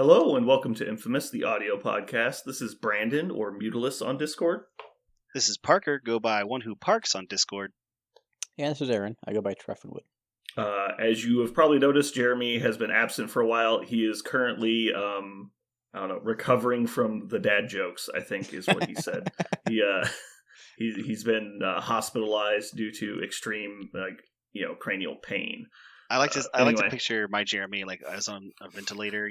Hello and welcome to Infamous, the audio podcast. This is Brandon, or Mutilus on Discord. This is Parker, go by One Who Parks on Discord. Yeah, this is Aaron. I go by Treffinwood. As you have probably noticed, Jeremy has been absent for a while. He is currently, recovering from the dad jokes, I think is what he said. He's been hospitalized due to extreme, cranial pain. I like to picture my Jeremy as on a ventilator,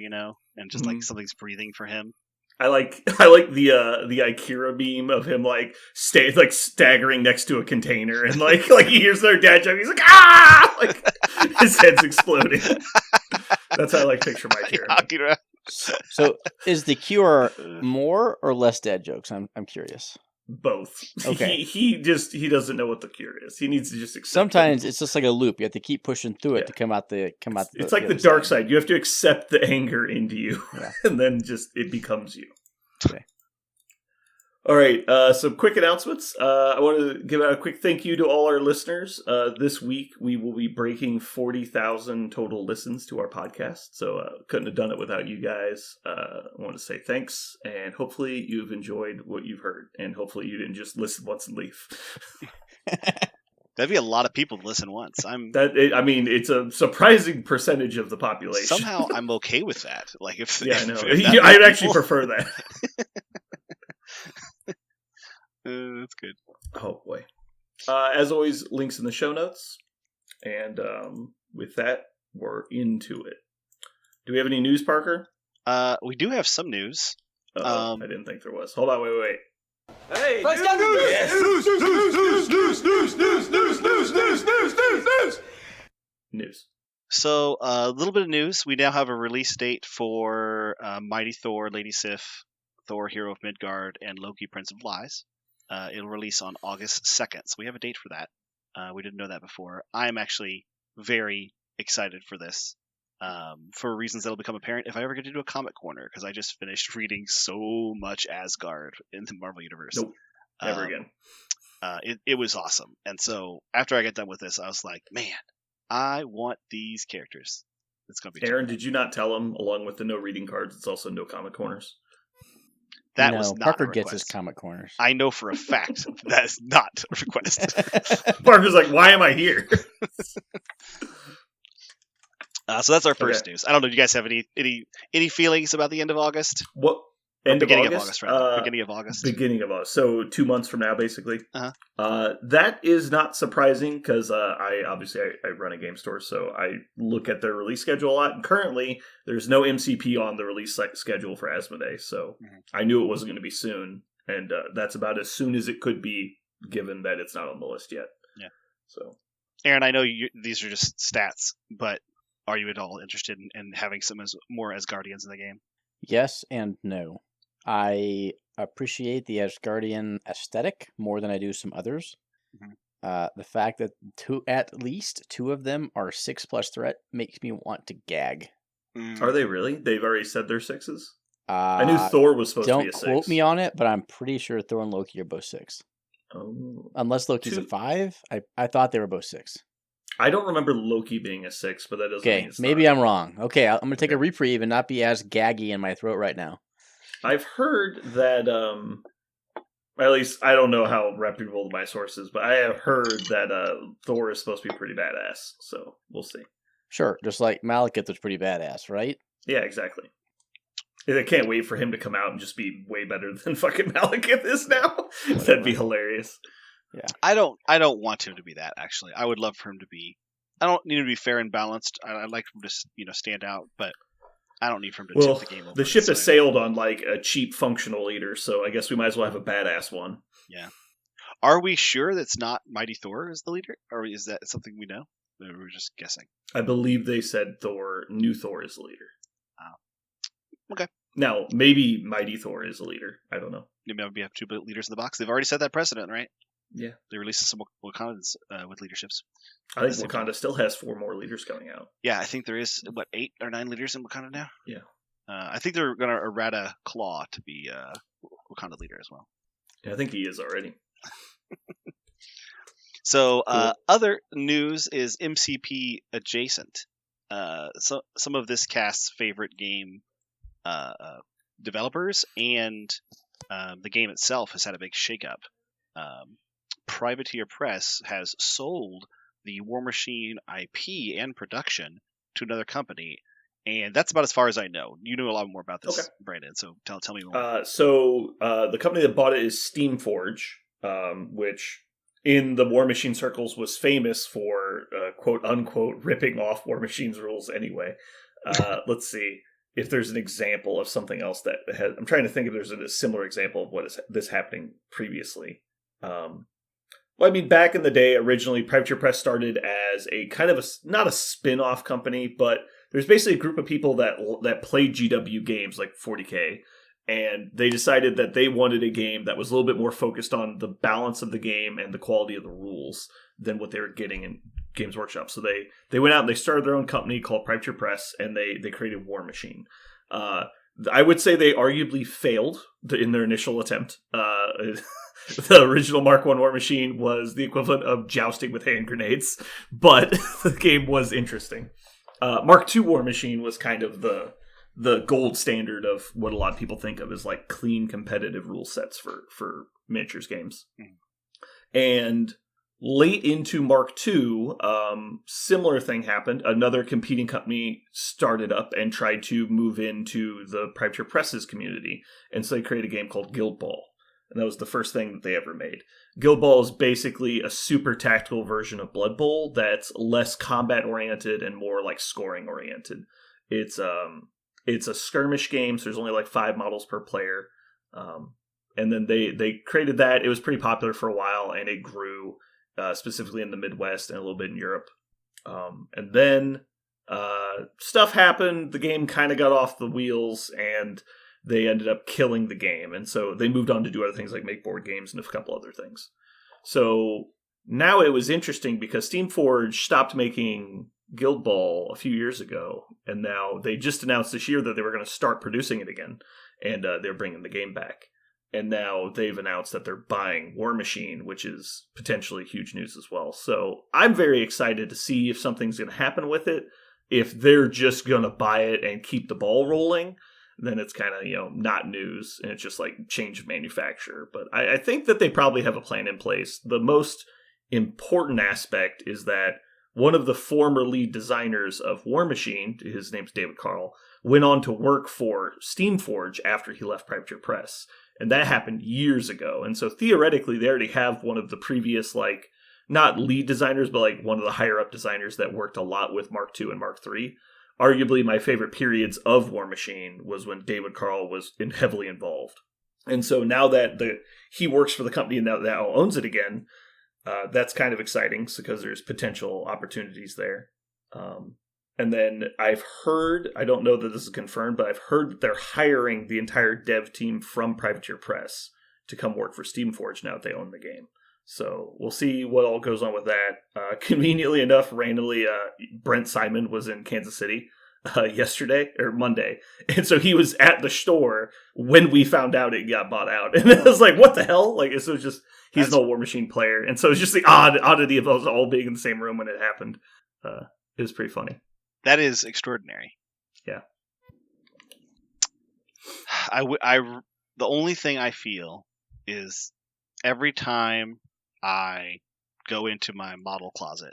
and just something's breathing for him. I like the Ikira beam of him staggering next to a container and like he hears their dad joke. He's like, ah! Like his head's exploding. That's how I like picture my Jeremy. So is the cure more or less dad jokes? I'm curious. Both. Okay. He doesn't know what the cure is. He needs to just accept. Sometimes it's just like a loop. You have to keep pushing through it to come out. It's like the dark side. You have to accept the anger into you, and then just it becomes you. Okay. All right. Some quick announcements. I want to give out a quick thank you to all our listeners. This week we will be breaking 40,000 total listens to our podcast. So couldn't have done it without you guys. I want to say thanks, and hopefully you've enjoyed what you've heard, and hopefully you didn't just listen once and leave. That'd be a lot of people to listen once. It's a surprising percentage of the population. Somehow I'm okay with that. I know. I'd actually prefer that. That's good. Oh boy. As always, links in the show notes. And with that, we're into it. Do we have any news, Parker? We do have some news. I didn't think there was. Hold on, wait. Hey, news! Yes. News. So, a little bit of news. We now have a release date for Mighty Thor, Lady Sif, Thor, Hero of Midgard, and Loki, Prince of Lies. It'll release on August 2nd, so we have a date for that. We didn't know that before. I'm actually very excited for this, for reasons that'll become apparent if I ever get to do a comic corner, because I just finished reading so much Asgard in the Marvel Universe. Nope, never again. It was awesome, and so after I got done with this, I was like, man, I want these characters. It's gonna be Aaron, did you not tell him, along with the no reading cards, it's also no comic corners? That was not Parker a request. gets his comic corners. I know for a fact that is not a request. Parker's like, why am I here? So that's our first news. I don't know. Do you guys have any feelings about the end of August? What? Beginning of August, right? Beginning of August. Beginning of August. So 2 months from now, basically. Uh-huh. That is not surprising because I run a game store, so I look at their release schedule a lot. And currently, there's no MCP on the release schedule for Asmodee, so I knew it wasn't going to be soon, and that's about as soon as it could be, given that it's not on the list yet. Yeah. So, Aaron, I know these are just stats, but are you at all interested in having some more Asgardians in the game? Yes and no. I appreciate the Asgardian aesthetic more than I do some others. The fact that at least two of them are 6+ threat makes me want to gag. Are they really? They've already said they're 6s? I knew Thor was supposed to be a 6. Don't quote me on it, but I'm pretty sure Thor and Loki are both 6. Oh. Unless Loki's a 5. I thought they were both 6. I don't remember Loki being a 6, but that doesn't mean it's maybe not. I'm wrong. Okay, I'm going to take a reprieve and not be as gaggy in my throat right now. I've heard that, at least I don't know how reputable my source is, but I have heard that Thor is supposed to be pretty badass, so we'll see. Sure, just like Malekith was pretty badass, right? Yeah, exactly. I can't wait for him to come out and just be way better than fucking Malekith is now. That'd be hilarious. Yeah, I don't want him to be that, actually. I would love for him to be... I don't need him to be fair and balanced. I'd like him to stand out, but I don't need for him to tip the game over. The ship has sailed on like a cheap functional leader, so I guess we might as well have a badass one. Yeah. Are we sure that's not Mighty Thor as the leader? Or is that something we know? Or we're just guessing? I believe they said new Thor is the leader. Oh. Okay. Now, maybe Mighty Thor is the leader. I don't know. Maybe we have 2 leaders in the box. They've already set that precedent, right? Yeah. They released some Wakandans with leaderships. I think Wakanda still has 4 more leaders coming out. Yeah, I think there is, 8 or 9 leaders in Wakanda now? Yeah. I think they're going to errata Claw to be Wakanda leader as well. Yeah, I think he is already. So, other news is MCP adjacent. So some of this cast's favorite game, developers, and the game itself has had a big shakeup. Privateer Press has sold the War Machine IP and production to another company, and that's about as far as I know. You know a lot more about this, Okay. Brandon, so tell me more. The company that bought it is Steamforge, which in the War Machine circles was famous for quote unquote ripping off War Machine's rules anyway. Let's see if there's an example of something else that has. I'm trying to think if there's a similar example of what is this happening previously. Well, I mean, back in the day, originally, Privateer Press started as a kind of not a spin-off company, but there's basically a group of people that played GW games like 40K, and they decided that they wanted a game that was a little bit more focused on the balance of the game and the quality of the rules than what they were getting in Games Workshop. So they went out and they started their own company called Privateer Press, and they created War Machine. I would say they arguably failed in their initial attempt. The original Mark I War Machine was the equivalent of jousting with hand grenades, but the game was interesting. Mark II War Machine was kind of the gold standard of what a lot of people think of as like clean competitive rule sets for miniatures games. And late into Mark II, similar thing happened. Another competing company started up and tried to move into the Privateer Press's community, and so they created a game called Guild Ball. And that was the first thing that they ever made. Guild Ball is basically a super tactical version of Blood Bowl that's less combat-oriented and more like scoring-oriented. It's a skirmish game, so there's only like 5 models per player. And then they created that. It was pretty popular for a while, and it grew specifically in the Midwest and a little bit in Europe. And then stuff happened. The game kind of got off the wheels, and they ended up killing the game. And so they moved on to do other things like make board games and a couple other things. So now it was interesting because Steamforge stopped making Guild Ball a few years ago. And now they just announced this year that they were going to start producing it again. And they're bringing the game back. And now they've announced that they're buying War Machine, which is potentially huge news as well. So I'm very excited to see if something's going to happen with it. If they're just going to buy it and keep the ball rolling, then it's kind of, not news, and it's just like change of manufacturer. But I think that they probably have a plan in place. The most important aspect is that one of the former lead designers of War Machine, his name's David Carl, went on to work for Steamforge after he left Privateer Press. And that happened years ago. And so theoretically, they already have one of the previous, like, not lead designers, but like one of the higher up designers that worked a lot with Mark II and Mark III. Arguably, my favorite periods of War Machine was when David Carl was heavily involved. And so now that he works for the company and now owns it again, that's kind of exciting because there's potential opportunities there. And then I've heard, I don't know that this is confirmed, but I've heard that they're hiring the entire dev team from Privateer Press to come work for Steamforge now that they own the game. So we'll see what all goes on with that. Conveniently enough, randomly, Brent Simon was in Kansas City yesterday or Monday. And so he was at the store when we found out it got bought out. And it was like, what the hell? Like, so just, he's an old War Machine player. And so it's just the oddity of us all being in the same room when it happened. It was pretty funny. That is extraordinary. Yeah. The only thing I feel is every time I go into my model closet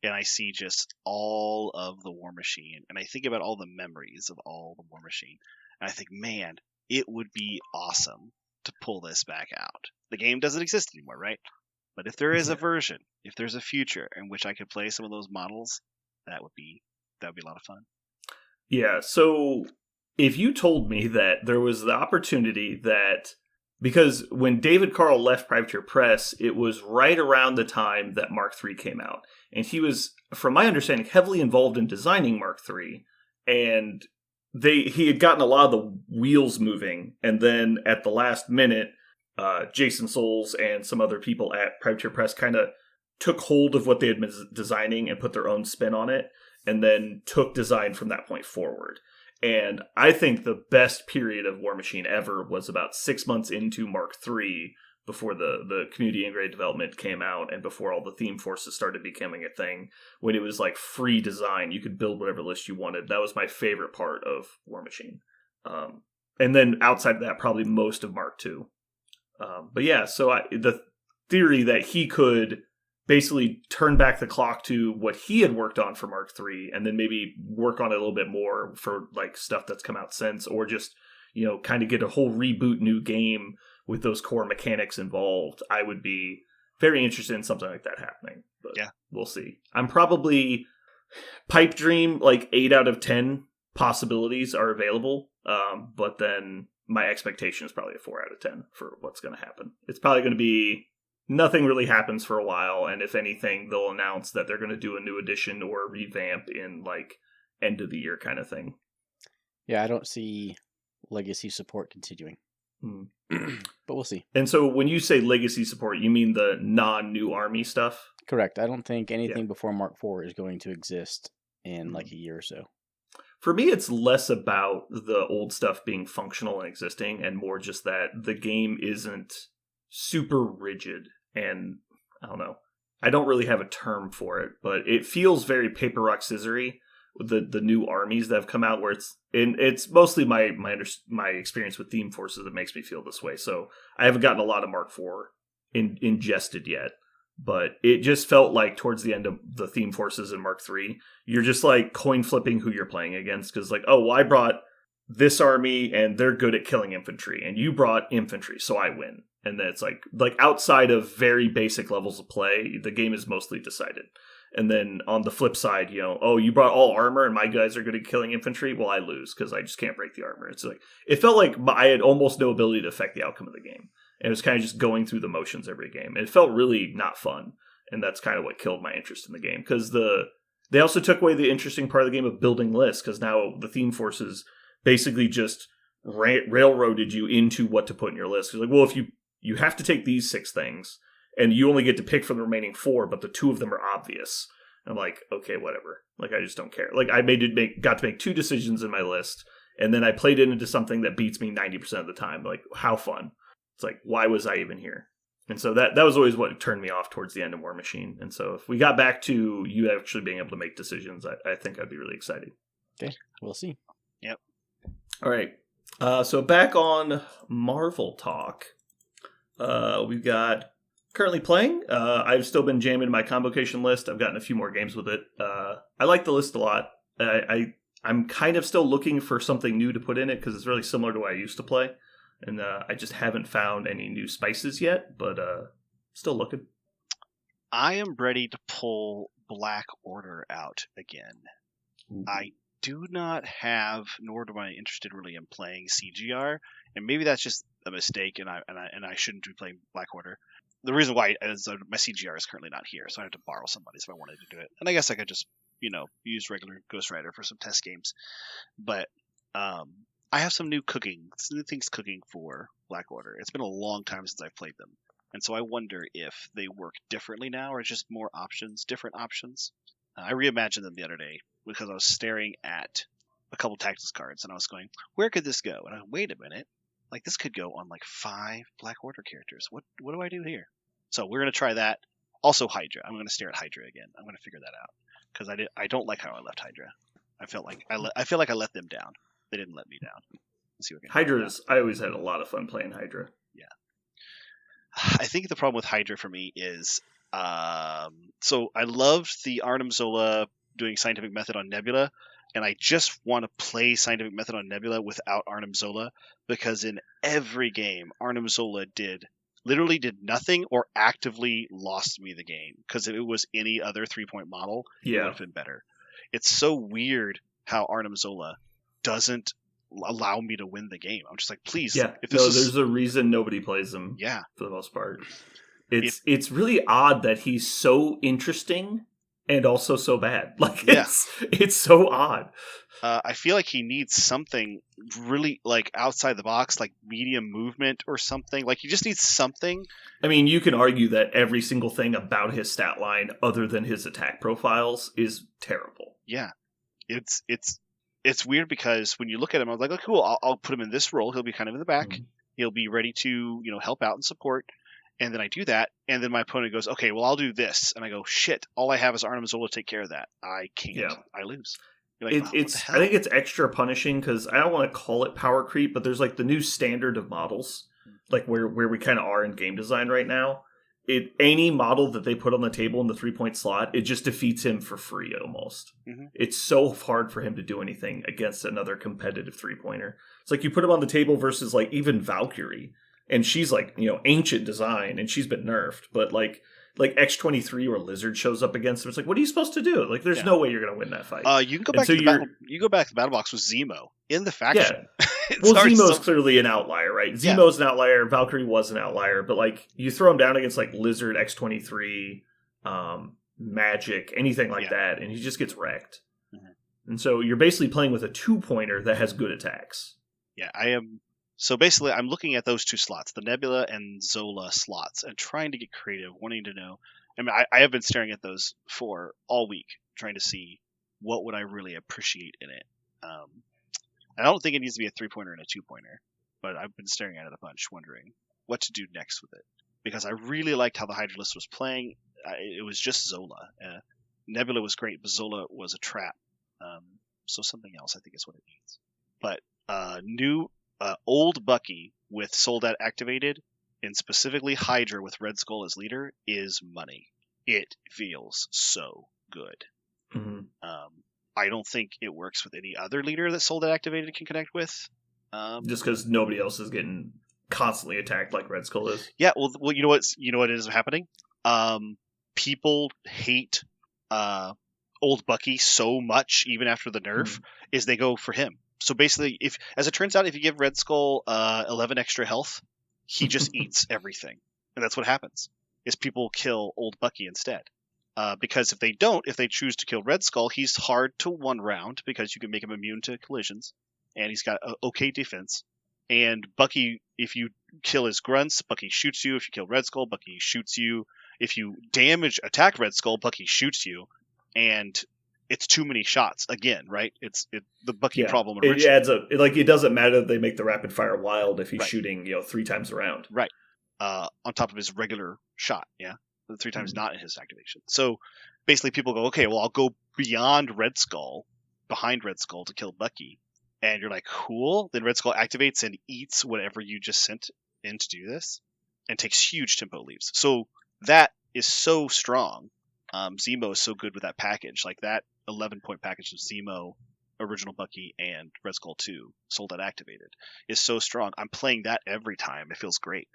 and I see just all of the War Machine, and I think about all the memories of all the War Machine, and I think, man, it would be awesome to pull this back out. The game doesn't exist anymore, right? But if there is a version, if there's a future in which I could play some of those models, that would be a lot of fun. Yeah, so if you told me that there was the opportunity that, because when David Carl left Privateer Press, it was right around the time that Mark III came out. And he was, from my understanding, heavily involved in designing Mark III. And he had gotten a lot of the wheels moving. And then at the last minute, Jason Souls and some other people at Privateer Press kind of took hold of what they had been designing and put their own spin on it. And then took design from that point forward. And I think the best period of War Machine ever was about 6 months into Mark III, before the community integrated development came out and before all the theme forces started becoming a thing, when it was like free design. You could build whatever list you wanted. That was my favorite part of War Machine. And then outside of that, probably most of Mark II. But yeah, so the theory that he could basically turn back the clock to what he had worked on for Mark III, and then maybe work on it a little bit more for like stuff that's come out since, or just, you know, kind of get a whole reboot new game with those core mechanics involved. I would be very interested in something like that happening. But yeah, we'll see. I'm probably pipe dream like 8 out of 10 possibilities are available. But then my expectation is probably a 4 out of 10 for what's going to happen. It's probably going to be nothing really happens for a while. And if anything, they'll announce that they're going to do a new edition or a revamp in like end of the year kind of thing. Yeah, I don't see legacy support continuing. But we'll see. And so when you say legacy support, you mean the non-new army stuff? Correct. I don't think anything before Mark IV is going to exist in like a year or so. For me, it's less about the old stuff being functional and existing, and more just that the game isn't super rigid. And I don't know. I don't really have a term for it, but it feels very paper, rock, scissory with the new armies that have come out, where it's mostly my experience with Theme Forces that makes me feel this way. So I haven't gotten a lot of Mark IV ingested yet. But it just felt like towards the end of the Theme Forces in Mark III, you're just like coin flipping who you're playing against. Because like, oh, well, I brought this army and they're good at killing infantry. And you brought infantry, so I win. And then it's like outside of very basic levels of play, the game is mostly decided. And then on the flip side, you know, oh, you brought all armor and my guys are good at killing infantry. Well, I lose because I just can't break the armor. It's like, it felt like I had almost no ability to affect the outcome of the game. And it was kind of just going through the motions every game. And it felt really not fun. And that's kind of what killed my interest in the game. Because they also took away the interesting part of the game of building lists. Because now the Theme Forces basically just railroaded you into what to put in your list. It's like, well, if you have to take these 6 things, and you only get to pick from the remaining 4, but the 2 of them are obvious. And I'm like, okay, whatever. Like, I just don't care. Like, I got to make 2 decisions in my list, and then I played it into something that beats me 90% of the time. Like, how fun. It's like, why was I even here? And so that was always what turned me off towards the end of War Machine. And so if we got back to you actually being able to make decisions, I think I'd be really excited. Okay, we'll see. Yep. All right. So back on Marvel talk, we've got currently playing. I've still been jamming my convocation list. I've gotten a few more games with it. I like the list a lot. I'm kind of still looking for something new to put in it because it's really similar to what I used to play. And I just haven't found any new spices yet, but still looking. I am ready to pull Black Order out again. Ooh. I do not have, nor am I interested really in playing CGR, and maybe that's just a mistake, and I shouldn't be playing Black Order. The reason why is my CGR is currently not here, so I have to borrow somebody's if I wanted to do it. And I guess I could just, use regular Ghost Rider for some test games. But I have some new things cooking for Black Order. It's been a long time since I've played them. And so I wonder if they work differently now or just more options, different options. I reimagined them the other day because I was staring at a couple tactics cards and I was going, where could this go? And I wait a minute. Like, this could go on like 5 Black Order characters. What do I do here? So we're going to try that. Also Hydra. I'm going to stare at Hydra again. I'm going to figure that out because I don't like how I left Hydra. I feel like I let them down. They didn't let me down. Let's see what Hydra's. I always had a lot of fun playing Hydra. Yeah. I think the problem with Hydra for me is so I loved the Arnim Zola doing scientific method on Nebula, and I just want to play scientific method on Nebula without Arnim Zola because in every game Arnim Zola literally did nothing or actively lost me the game because if it was any other 3-point model, it would have been better. It's so weird how Arnim Zola doesn't allow me to win the game. I'm just like, please. Yeah, there's a reason nobody plays him. Yeah, for the most part. It's really odd that he's so interesting and also so bad. Like, it's so odd. I feel like he needs something really like outside the box, like medium movement or something. Like, he just needs something. I mean, you can argue that every single thing about his stat line, other than his attack profiles, is terrible. Yeah, it's weird because when you look at him, I was like, oh, cool, I'll put him in this role. He'll be kind of in the back. Mm-hmm. He'll be ready to, help out and support. And then I do that, and then my opponent goes, okay, well, I'll do this. And I go, shit, all I have is Arnim Zola to take care of that. I can't. Yeah. I lose. You're like, I think it's extra punishing because I don't want to call it power creep, but there's like the new standard of models, like where we kind of are in game design right now. Any model that they put on the table in the 3-point slot, it just defeats him for free almost. Mm-hmm. It's so hard for him to do anything against another competitive 3-pointer. It's like you put him on the table versus like even Valkyrie, and she's like, ancient design, and she's been nerfed, but like X-23 or Lizard shows up against him. It's like, what are you supposed to do? Like, there's no way you're going to win that fight. You can go back to the battle box with Zemo in the faction. Yeah. Well, Zemo's clearly an outlier, right? Zemo's an outlier. Valkyrie was an outlier, but like you throw him down against like Lizard, X-23, Magic, anything like that, and he just gets wrecked. Mm-hmm. And so you're basically playing with a 2-pointer that has good attacks. Yeah, I am. So basically, I'm looking at those 2 slots, the Nebula and Zola slots, and trying to get creative, wanting to know. I mean, I have been staring at those for all week, trying to see what would I really appreciate in it. I don't think it needs to be a 3-pointer and a 2-pointer, but I've been staring at it a bunch, wondering what to do next with it. Because I really liked how the Hydra list was playing. It was just Zola. Nebula was great, but Zola was a trap. So something else, I think, is what it needs. But new... old Bucky with Soldat activated, and specifically Hydra with Red Skull as leader, is money. It feels so good. Mm-hmm. I don't think it works with any other leader that Soldat activated can connect with. Just because nobody else is getting constantly attacked like Red Skull is. Yeah, well, you know what is happening? People hate old Bucky so much, even after the nerf, is they go for him. So basically, as it turns out, if you give Red Skull 11 extra health, he just eats everything. And that's what happens, is people kill old Bucky instead. Because if they choose to kill Red Skull, he's hard to one round because you can make him immune to collisions. And he's got an okay defense. And Bucky, if you kill his grunts, Bucky shoots you. If you kill Red Skull, Bucky shoots you. If you attack Red Skull, Bucky shoots you. And it's too many shots again, right? It's the Bucky problem. It adds up. It doesn't matter that they make the rapid fire wild if he's shooting 3 times around. Right. On top of his regular shot. Yeah. The 3 times not in his activation. So basically people go, okay, well, I'll go behind Red Skull to kill Bucky. And you're like, cool. Then Red Skull activates and eats whatever you just sent in to do this and takes huge tempo leaps. So that is so strong. Zemo is so good with that package. Like that 11-point package of Zemo, original Bucky, and Red Skull 2, Soldat activated, is so strong. I'm playing that every time. It feels great.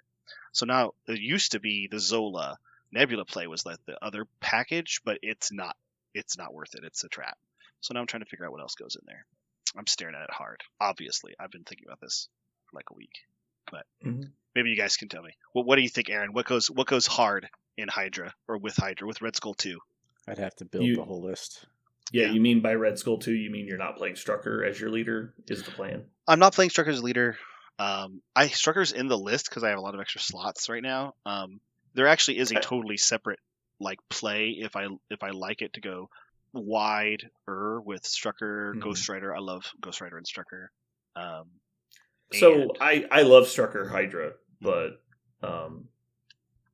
So now, it used to be the Zola Nebula play was like the other package, but it's not worth it. It's a trap. So now I'm trying to figure out what else goes in there. I'm staring at it hard. Obviously, I've been thinking about this for like a week, but maybe you guys can tell me. What do you think, Aaron? What goes hard in Hydra or with Red Skull 2? I'd have to build the whole list. Yeah, you mean by Red Skull 2, you mean you're not playing Strucker as your leader is the plan? I'm not playing Strucker as leader. Strucker's in the list because I have a lot of extra slots right now. There actually is a totally separate play if I like it to go wider with Strucker, Ghost Rider. I love Ghost Rider and Strucker. I love Strucker Hydra, but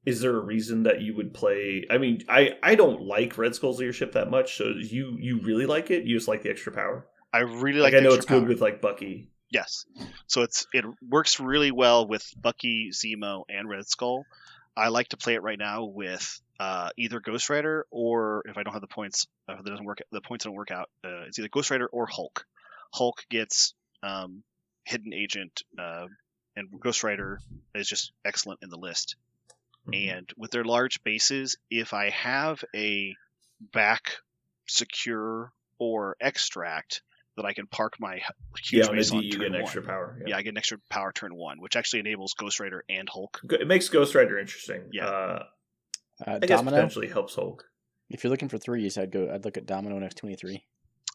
is there a reason that you would play? I mean, I don't like Red Skull's leadership that much, so you really like it? You just like the extra power? I really like I know it's power. Good with Bucky. Yes. So it works really well with Bucky, Zemo, and Red Skull. I like to play it right now with either Ghost Rider, or if I don't have the points, if the points don't work out, it's either Ghost Rider or Hulk. Hulk gets Hidden Agent, and Ghost Rider is just excellent in the list. And with their large bases, if I have a back, secure, or extract that I can park my huge base on, you get an extra power. Yeah, I get an extra power turn 1, which actually enables Ghost Rider and Hulk. It makes Ghost Rider interesting. Yeah. I guess potentially helps Hulk. If you're looking for threes, I'd look at Domino and X-23.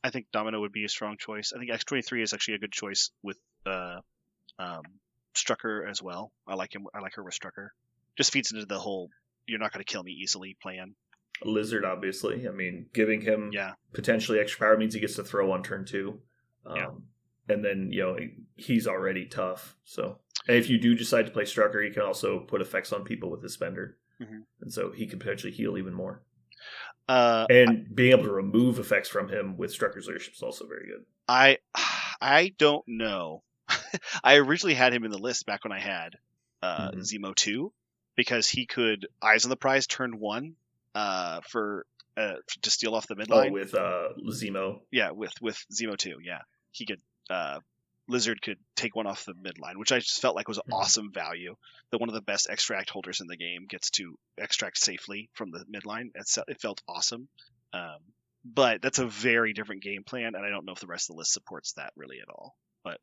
I think Domino would be a strong choice. I think X-23 is actually a good choice with Strucker as well. I like her with Strucker. Just feeds into the whole "you're not going to kill me easily" plan. Lizard, obviously. I mean, giving him potentially extra power means he gets to throw on turn 2. And then, he's already tough. So, and if you do decide to play Strucker, he can also put effects on people with his spender. And so he can potentially heal even more. And being able to remove effects from him with Strucker's Leadership is also very good. I don't know. I originally had him in the list back when I had Zemo 2 because he could Eyes on the Prize turn 1 to steal off the midline. Oh, with Zemo. Yeah, with Zemo 2. Yeah, he could. Lizard could take one off the midline, which I just felt like was awesome value. That one of the best extract holders in the game gets to extract safely from the midline. It felt awesome. But that's a very different game plan, and I don't know if the rest of the list supports that really at all. But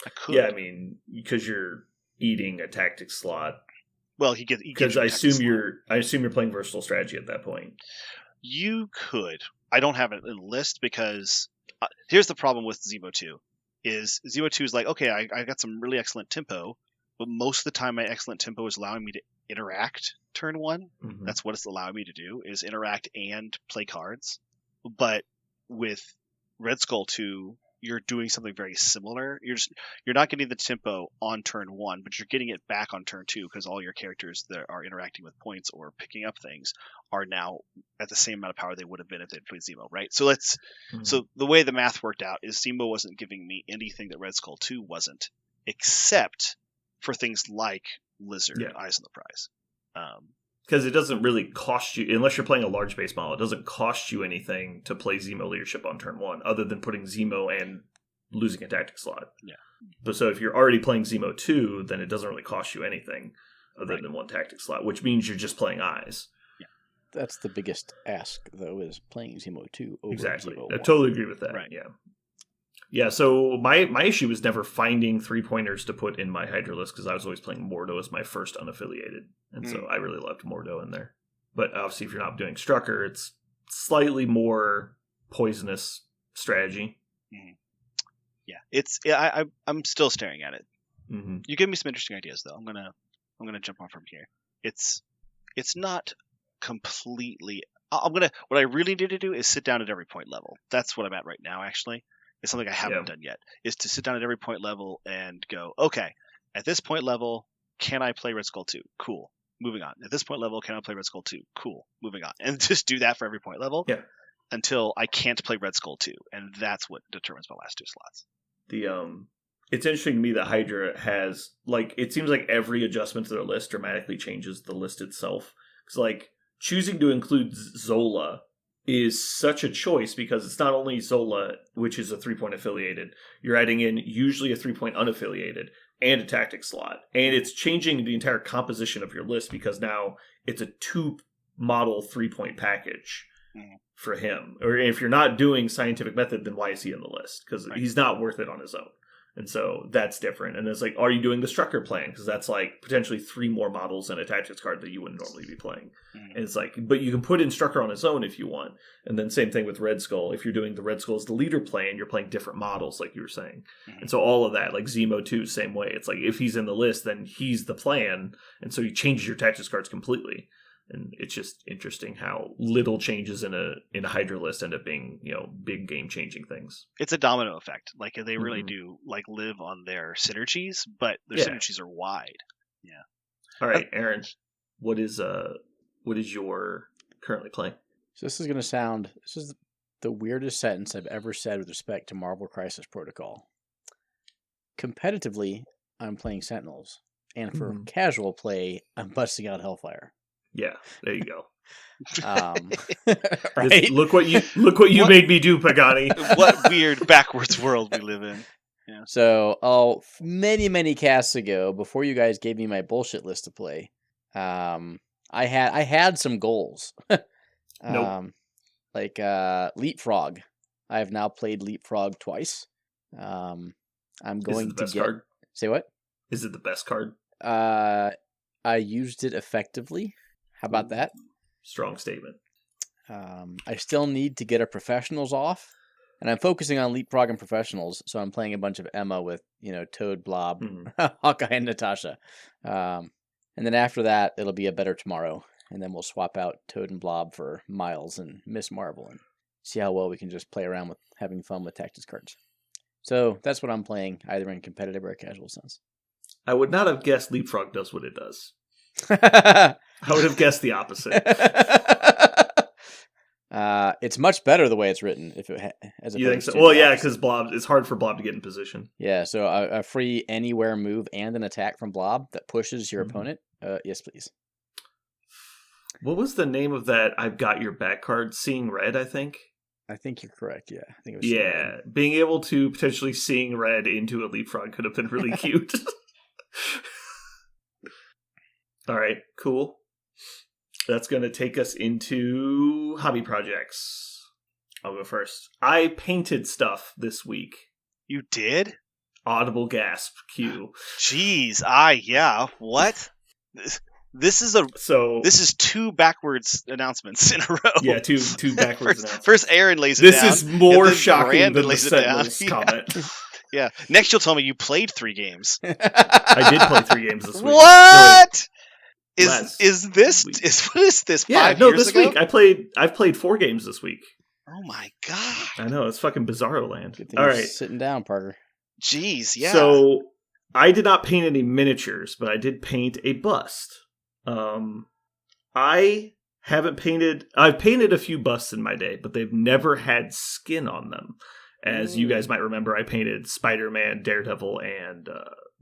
I could. Yeah, I mean, because you're eating a tactic slot. Well, because I assume you're playing versatile strategy at that point. You could. I don't have it in the list because here's the problem with Zemo 2. Is Zemo 2 is like, okay, I got some really excellent tempo, but most of the time my excellent tempo is allowing me to interact turn 1. Mm-hmm. That's what it's allowing me to do, is interact and play cards. But with Red Skull 2, you're doing something very similar. You're not getting the tempo on turn 1, but you're getting it back on turn 2 because all your characters that are interacting with points or picking up things are now at the same amount of power they would have been if they'd played Zemo, right? So so the way the math worked out is Zemo wasn't giving me anything that Red Skull 2 wasn't, except for things like Lizard, Eyes on the Prize. Because it doesn't really cost you, unless you're playing a large base model, it doesn't cost you anything to play Zemo Leadership on turn 1, other than putting Zemo and losing a tactic slot. Yeah. But so if you're already playing Zemo 2, then it doesn't really cost you anything other than one tactic slot, which means you're just playing Eyes. Yeah. That's the biggest ask, though, is playing Zemo 2 over exactly. Zemo 1. I 1. totally agree with that. Right. Yeah. Yeah, so my issue was never finding 3-pointers to put in my Hydra list because I was always playing Mordo as my first unaffiliated. And so I really loved Mordo in there. But obviously, if you're not doing Strucker, it's slightly more poisonous strategy. Mm-hmm. Yeah, I'm still staring at it. Mm-hmm. You give me some interesting ideas, though. I'm gonna jump on from here. It's not completely. What I really need to do is sit down at every point level. That's what I'm at right now, actually. It's something I haven't done yet, is to sit down at every point level and go, okay, at this point level, can I play Red Skull 2? Cool. Moving on. At this point level, can I play Red Skull 2? Cool. Moving on. And just do that for every point level until I can't play Red Skull 2. And that's what determines my last 2 slots. It's interesting to me that Hydra has, it seems like every adjustment to their list dramatically changes the list itself. Because, choosing to include Zola is such a choice because it's not only Zola, which is a 3-point affiliated, you're adding in usually a 3-point unaffiliated and a tactic slot. And it's changing the entire composition of your list because now it's a 2-model 3-point package for him. Or if you're not doing scientific method, then why is he in the list? Because he's not worth it on his own. And so that's different. And it's are you doing the Strucker plan? Because that's potentially 3 more models and a tactics card that you wouldn't normally be playing. Mm-hmm. And it's but you can put in Strucker on his own if you want. And then same thing with Red Skull. If you're doing the Red Skull as the leader plan, you're playing different models, like you were saying. Mm-hmm. And so all of that, Zemo 2, same way. It's if he's in the list, then he's the plan. And so you change your tactics cards completely. And it's just interesting how little changes in a Hydra list end up being, big game changing things. It's a domino effect. They really do live on their synergies, but their synergies are wide. Yeah. All right, Aaron, what is your currently playing? So this is the weirdest sentence I've ever said with respect to Marvel Crisis Protocol. Competitively, I'm playing Sentinels, and for casual play, I'm busting out Hellfire. Yeah, there you go. Right? Look what you made me do, Pagani. What weird backwards world we live in. Yeah. So, many casts ago, before you guys gave me my bullshit list to play, I had some goals. Leapfrog. I have now played Leapfrog twice. I'm going to get. Card? Say what? Is it the best card? I used it effectively. How about that? Strong statement. I still need to get a Professionals off, and I'm focusing on Leapfrog and Professionals, so I'm playing a bunch of Emma with, Toad, Blob, Hawkeye, and Natasha. And then after that, it'll be a Better Tomorrow, and then we'll swap out Toad and Blob for Miles and Miss Marvel, and see how well we can just play around with having fun with tactics cards. So that's what I'm playing, either in competitive or a casual sense. I would not have guessed Leapfrog does what it does. I would have guessed the opposite. It's much better the way it's written. If it as You think opposed so? to Well, the yeah, opposite. because Blob, it's hard for Blob to get in position. Yeah, so a free anywhere move and an attack from Blob that pushes your Mhm. opponent. Yes, please. What was the name of that I've got your back card? Seeing Red, I think. I think you're correct. Yeah, I think it was. Yeah, being able to potentially seeing red into a leapfrog could have been really cute. All right, cool. That's going to take us into hobby projects. I'll go first. I painted stuff this week. You did? Audible gasp. Q. Jeez, yeah. What? This is two backwards announcements in a row. Yeah, two backwards announcements. First, Aaron lays it This down. is more then shocking Brandon than the lays it down. Sentinels comment. Yeah. Next, you'll tell me you played 3 games. I did play 3 games this week. What? No, Is this week. what is this? Yeah, 5 no, years this ago? week I've played 4 games this week. Oh my god! I know, it's fucking bizarro land. Good thing All you're right, sitting down, Parker. Jeez, yeah. So I did not paint any miniatures, but I did paint a bust. I haven't painted. I've painted a few busts in my day, but they've never had skin on them. As you guys might remember, I painted Spider-Man, Daredevil, and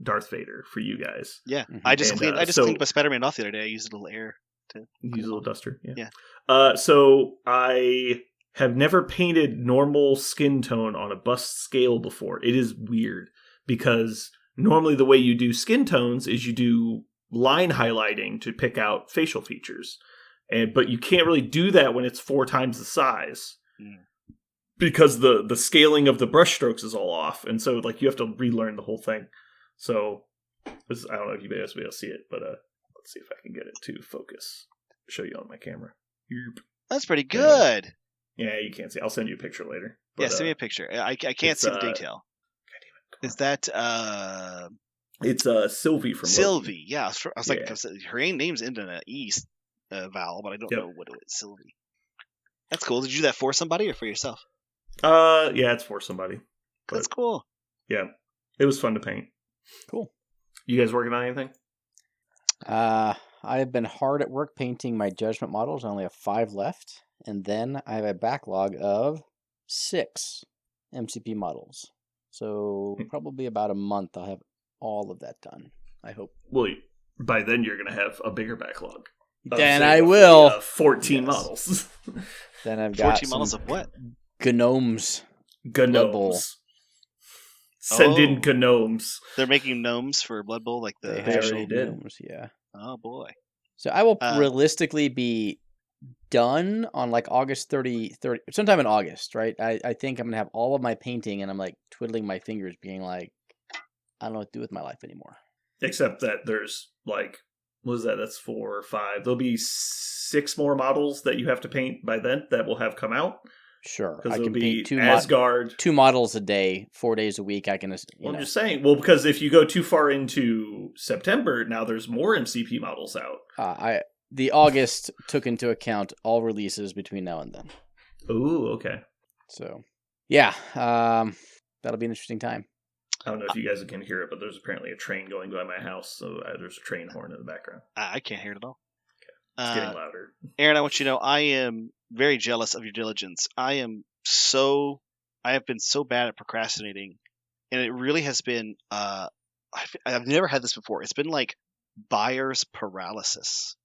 Darth Vader for you guys. Yeah, Mhm. I just And, cleaned my Spider-Man off the other day. I used a little air to Use a little duster. Yeah. Yeah. So I have never painted normal skin tone on a bust scale before. It is weird because normally the way you do skin tones is you do line highlighting to pick out facial features. But you can't really do that when it's 4 times the size. Because the scaling of the brush strokes is all off. And so like you have to relearn the whole thing. So I don't know if you guys will be able to see it, but let's see if I can get it to focus. Show you on my camera. That's pretty good. Yeah, you can't see. I'll send you a picture later. Yeah, send me a picture. I can't see the detail. Is that It's Sylvie from Sylvie? Loki. Yeah, I was like, her name's in an E vowel, but I don't know what it is. Sylvie. That's cool. Did you do that for somebody or for yourself? Yeah, it's for somebody. But, That's cool. Yeah, it was fun to paint. Cool. You guys working on anything? I have been hard at work painting my judgment models. I only have 5 left, and then I have a backlog of 6 MCP models. So probably about a month I'll have all of that done. I hope. Well, by then you're going to have a bigger backlog. Then I will. 14 models. Then I've got 14 models of what? Gnomes. Blood Bowl. Gnomes. Send in gnomes. They're making gnomes for Blood Bowl, like the They official already did. Gnomes, yeah. Oh boy. So I will realistically be done on like August 30, sometime in August, right? I think I'm going to have all of my painting and I'm like twiddling my fingers being like, I don't know what to do with my life anymore. Except that there's like, what is that? That's 4 or 5. There'll be 6 more models that you have to paint by then that will have come out. Sure. Because I it'll can be paint Asgard. 2 models a day, 4 days a week. I can, I'm just saying. Well, because if you go too far into September, now there's more MCP models out. The August took into account all releases between now and then. Ooh, okay. So, yeah, that'll be an interesting time. I don't know if you guys can hear it, but there's apparently a train going by my house, so there's a train horn in the background. I can't hear it at all. Okay. It's getting louder. Aaron, I want you to know I am very jealous of your diligence. I have been so bad at procrastinating, and it really has been. I've never had this before. It's been like buyer's paralysis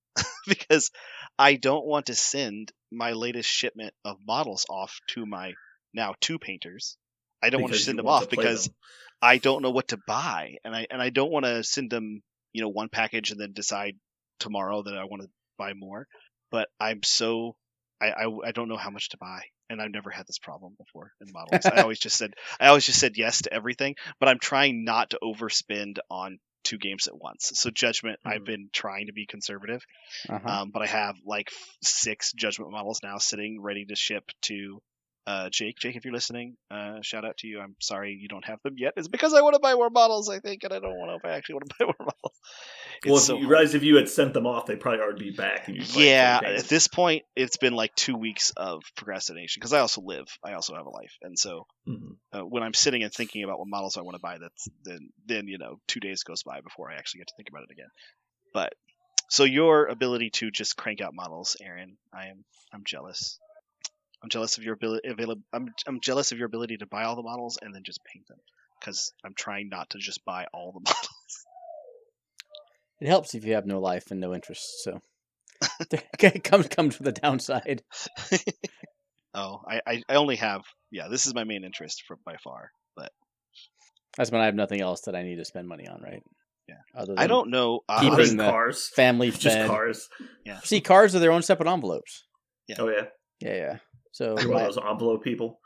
because I don't want to send my latest shipment of models off to my now 2 painters. I don't want to send them off because I don't know what to buy, and I don't want to send them, one package and then decide tomorrow that I want to buy more. But I'm so I don't know how much to buy, and I've never had this problem before in models. I always just said yes to everything, but I'm trying not to overspend on 2 games at once. So Judgment, I've been trying to be conservative, but I have like 6 Judgment models now sitting ready to ship to Jake, if you're listening, shout out to you. I'm sorry you don't have them yet. It's because I want to buy more models, I think, and I don't know if I actually want to buy more models. Well, if you realize if you had sent them off, they'd probably already be back. And at this point, it's been like 2 weeks of procrastination because I also have a life, and so when I'm sitting and thinking about what models I want to buy, then 2 days goes by before I actually get to think about it again. But so your ability to just crank out models, Aaron, I'm jealous. I'm jealous of your ability. I'm jealous of your ability to buy all the models and then just paint them, because I'm trying not to just buy all the models. It helps if you have no life and no interest. So it comes with a downside. Oh, I only have. Yeah, this is my main interest by far. But That's when I have nothing else that I need to spend money on, right? yeah, Other than I don't know. keeping the cars, family just fed. cars. Yeah. See, cars are their own separate envelopes. Yeah. Oh yeah, Yeah. So you're one of those envelope people.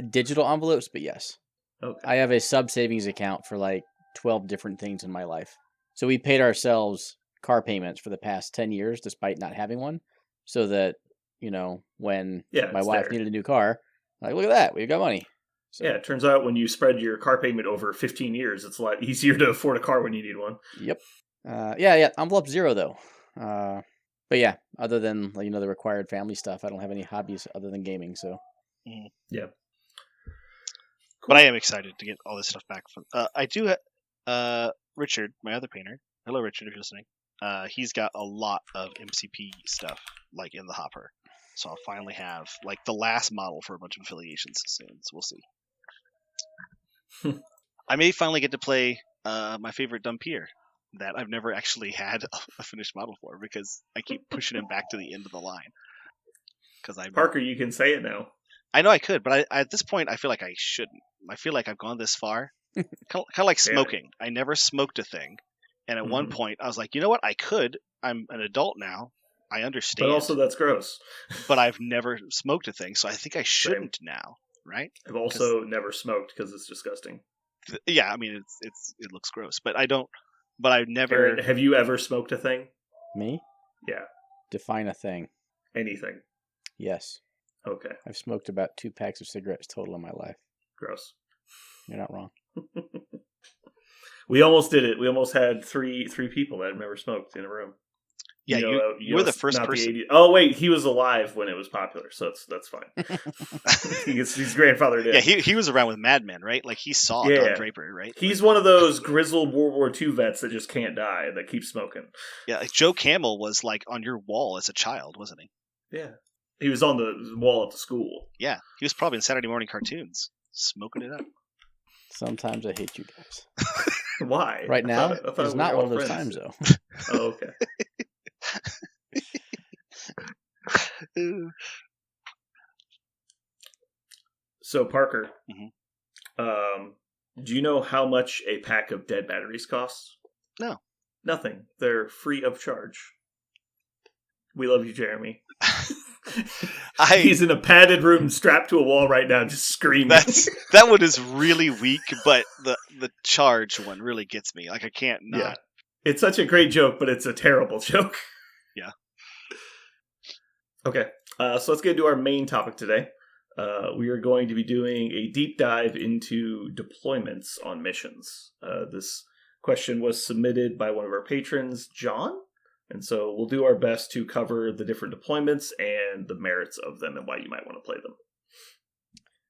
digital envelopes, but yes. Okay. I have a sub savings account for like 12 different things in my life. So we paid ourselves car payments for the past 10 years, despite not having one, so that, when my wife needed a new car, like, look at that, we've got money. So, yeah, it turns out when you spread your car payment over 15 years, it's a lot easier to afford a car when you need one. Yep. Yeah, envelope 0 though. But yeah, other than the required family stuff, I don't have any hobbies other than gaming. So yeah. Cool. But I am excited to get all this stuff back from. I do. Richard, my other painter. Hello, Richard, if you're listening. He's got a lot of MCP stuff like in the hopper, so I'll finally have like the last model for a bunch of affiliations soon. So we'll see. I may finally get to play my favorite Dumpier that I've never actually had a finished model for, because I keep pushing him back to the end of the line. Parker, you can say it now. I know I could, but at this point, I feel like I shouldn't. I feel like I've gone this far. Kind of like smoking. I never smoked a thing. And at one point, I was like, you know what? I could. I'm an adult now. I understand. But also, that's gross. But I've never smoked a thing, so I think I shouldn't now, right? I've also never smoked because it's disgusting. Yeah, I mean, it looks gross. But I don't... But I've never... Aaron, have you ever smoked a thing? Me? Yeah. Define a thing. Anything. Yes. Okay. I've smoked about 2 packs of cigarettes total in my life. Gross. You're not wrong. We almost did it. We almost had three people that had never smoked in a room. Yeah, you were the first person. Oh wait, he was alive when it was popular, so that's fine. He's grandfathered in. Yeah, he was around with Mad Men, right? Like he saw Don Draper, right? He's one of those grizzled World War II vets that just can't die, that keeps smoking. Yeah, like Joe Camel was like on your wall as a child, wasn't he? Yeah, he was on the wall at the school. Yeah, he was probably in Saturday morning cartoons, smoking it up. Sometimes I hate you guys. Why? Right now, it's not one of those times, though. Oh, okay. So, Parker, do you know how much a pack of dead batteries costs? No. Nothing. They're free of charge. We love you, Jeremy. He's in a padded room strapped to a wall right now just screaming. That one is really weak, but the charge one really gets me. Like I can't not. Yeah. It's such a great joke, but it's a terrible joke. Yeah. Okay, so let's get into our main topic today. We are going to be doing a deep dive into deployments on missions. This question was submitted by one of our patrons, John. And so we'll do our best to cover the different deployments and the merits of them and why you might want to play them.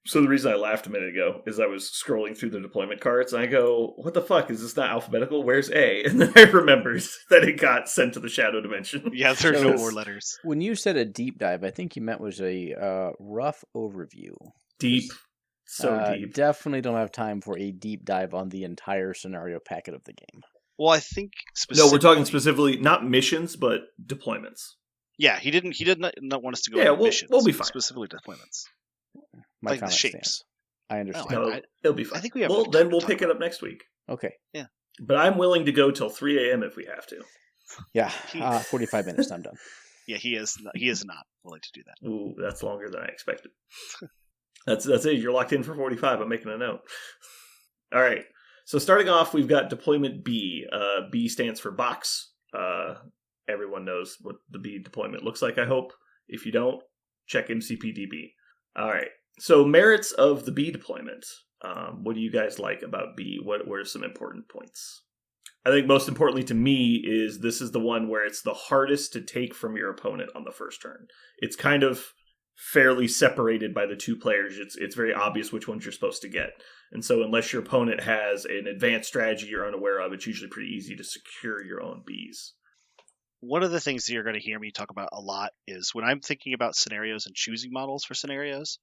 So the reason I laughed a minute ago is I was scrolling through the deployment cards and I go, what the fuck? Is this not alphabetical? Where's A? And then I remembered that it got sent to the shadow dimension. Yeah, there are no more letters. When you said a deep dive, I think you meant was a rough overview. Deep. So deep. Definitely don't have time for a deep dive on the entire scenario packet of the game. Well, I think No, we're talking specifically not missions, but deployments. Yeah, he did not want us to go into missions. We'll be fine. Specifically deployments. My like the shapes. I understand. No, it'll be fine. I think we have. Well, then we'll pick it up next week. Okay. Yeah. But I'm willing to go till 3 a.m. if we have to. Yeah, 45 minutes. I'm done. Yeah, he is not willing to do that. Ooh, that's longer than I expected. That's it. You're locked in for 45. I'm making a note. All right. So starting off, we've got deployment B. B stands for box. Everyone knows what the B deployment looks like, I hope. If you don't, check MCPDB. All right. So merits of the B deployment. What do you guys like about B? What are some important points? I think most importantly to me is this is the one where it's the hardest to take from your opponent on the first turn. It's kind of fairly separated by the two players. It's very obvious which ones you're supposed to get. And so unless your opponent has an advanced strategy you're unaware of, it's usually pretty easy to secure your own Bs. one of the things that you're going to hear me talk about a lot is when I'm thinking about scenarios and choosing models for scenarios,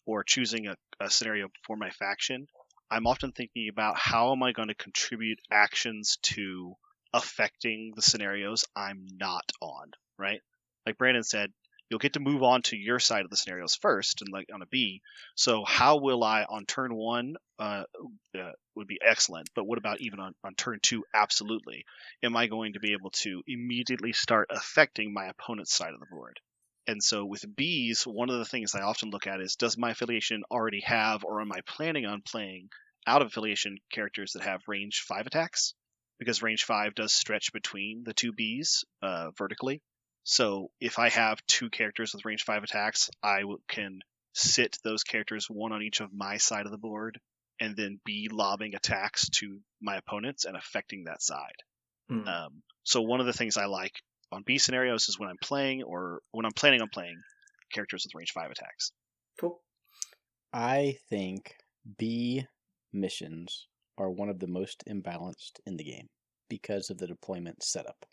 or choosing a scenario for my faction, I'm often thinking about how am I going to contribute actions to affecting the scenarios I'm not on, right? Like Brandon said, you'll get to move on to your side of the scenarios first, and like on a B. So how will I on turn 1 would be excellent, but what about even on turn 2? Absolutely. Am I going to be able to immediately start affecting my opponent's side of the board? And so with Bs, one of the things I often look at is, does my affiliation already have, or am I planning on playing out of affiliation characters that have range 5 attacks? Because range 5 does stretch between the two Bs vertically. So if I have 2 characters with range 5 attacks, I can sit those characters one on each of my side of the board, and then be lobbing attacks to my opponents and affecting that side. So one of the things I like on B scenarios is when I'm playing, or when I'm planning on playing, characters with range 5 attacks. Cool. I think B missions are one of the most imbalanced in the game because of the deployment setup.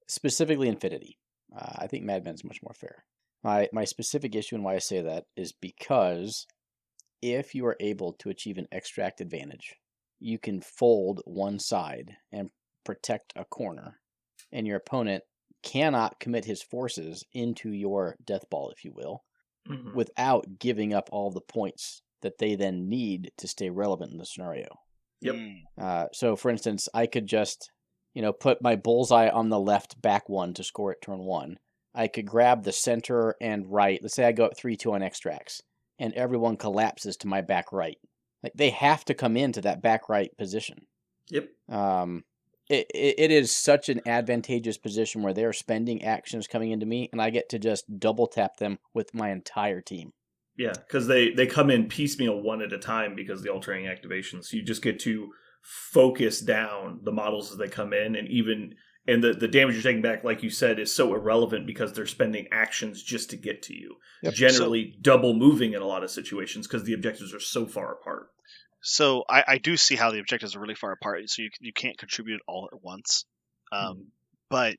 Specifically Infinity. I think Madman's much more fair. My specific issue and why I say that is because if you are able to achieve an extract advantage, you can fold one side and protect a corner, and your opponent cannot commit his forces into your death ball, if you will, without giving up all the points that they then need to stay relevant in the scenario. Yep. So, for instance, I could just, put my bullseye on the left back one to score at turn 1. I could grab the center and right. Let's say I go up 3-2 on extracts, and everyone collapses to my back right. Like, they have to come into that back right position. Yep. It is such an advantageous position where they're spending actions coming into me, and I get to just double tap them with my entire team. Yeah, because they come in piecemeal one at a time because of the alternating activations. So you just get to focus down the models as they come in, and the damage you're taking back, like you said, is so irrelevant because they're spending actions just to get to you. Yep. Generally double moving in a lot of situations because the objectives are so far apart. So I do see how the objectives are really far apart, so you can't contribute it all at once. But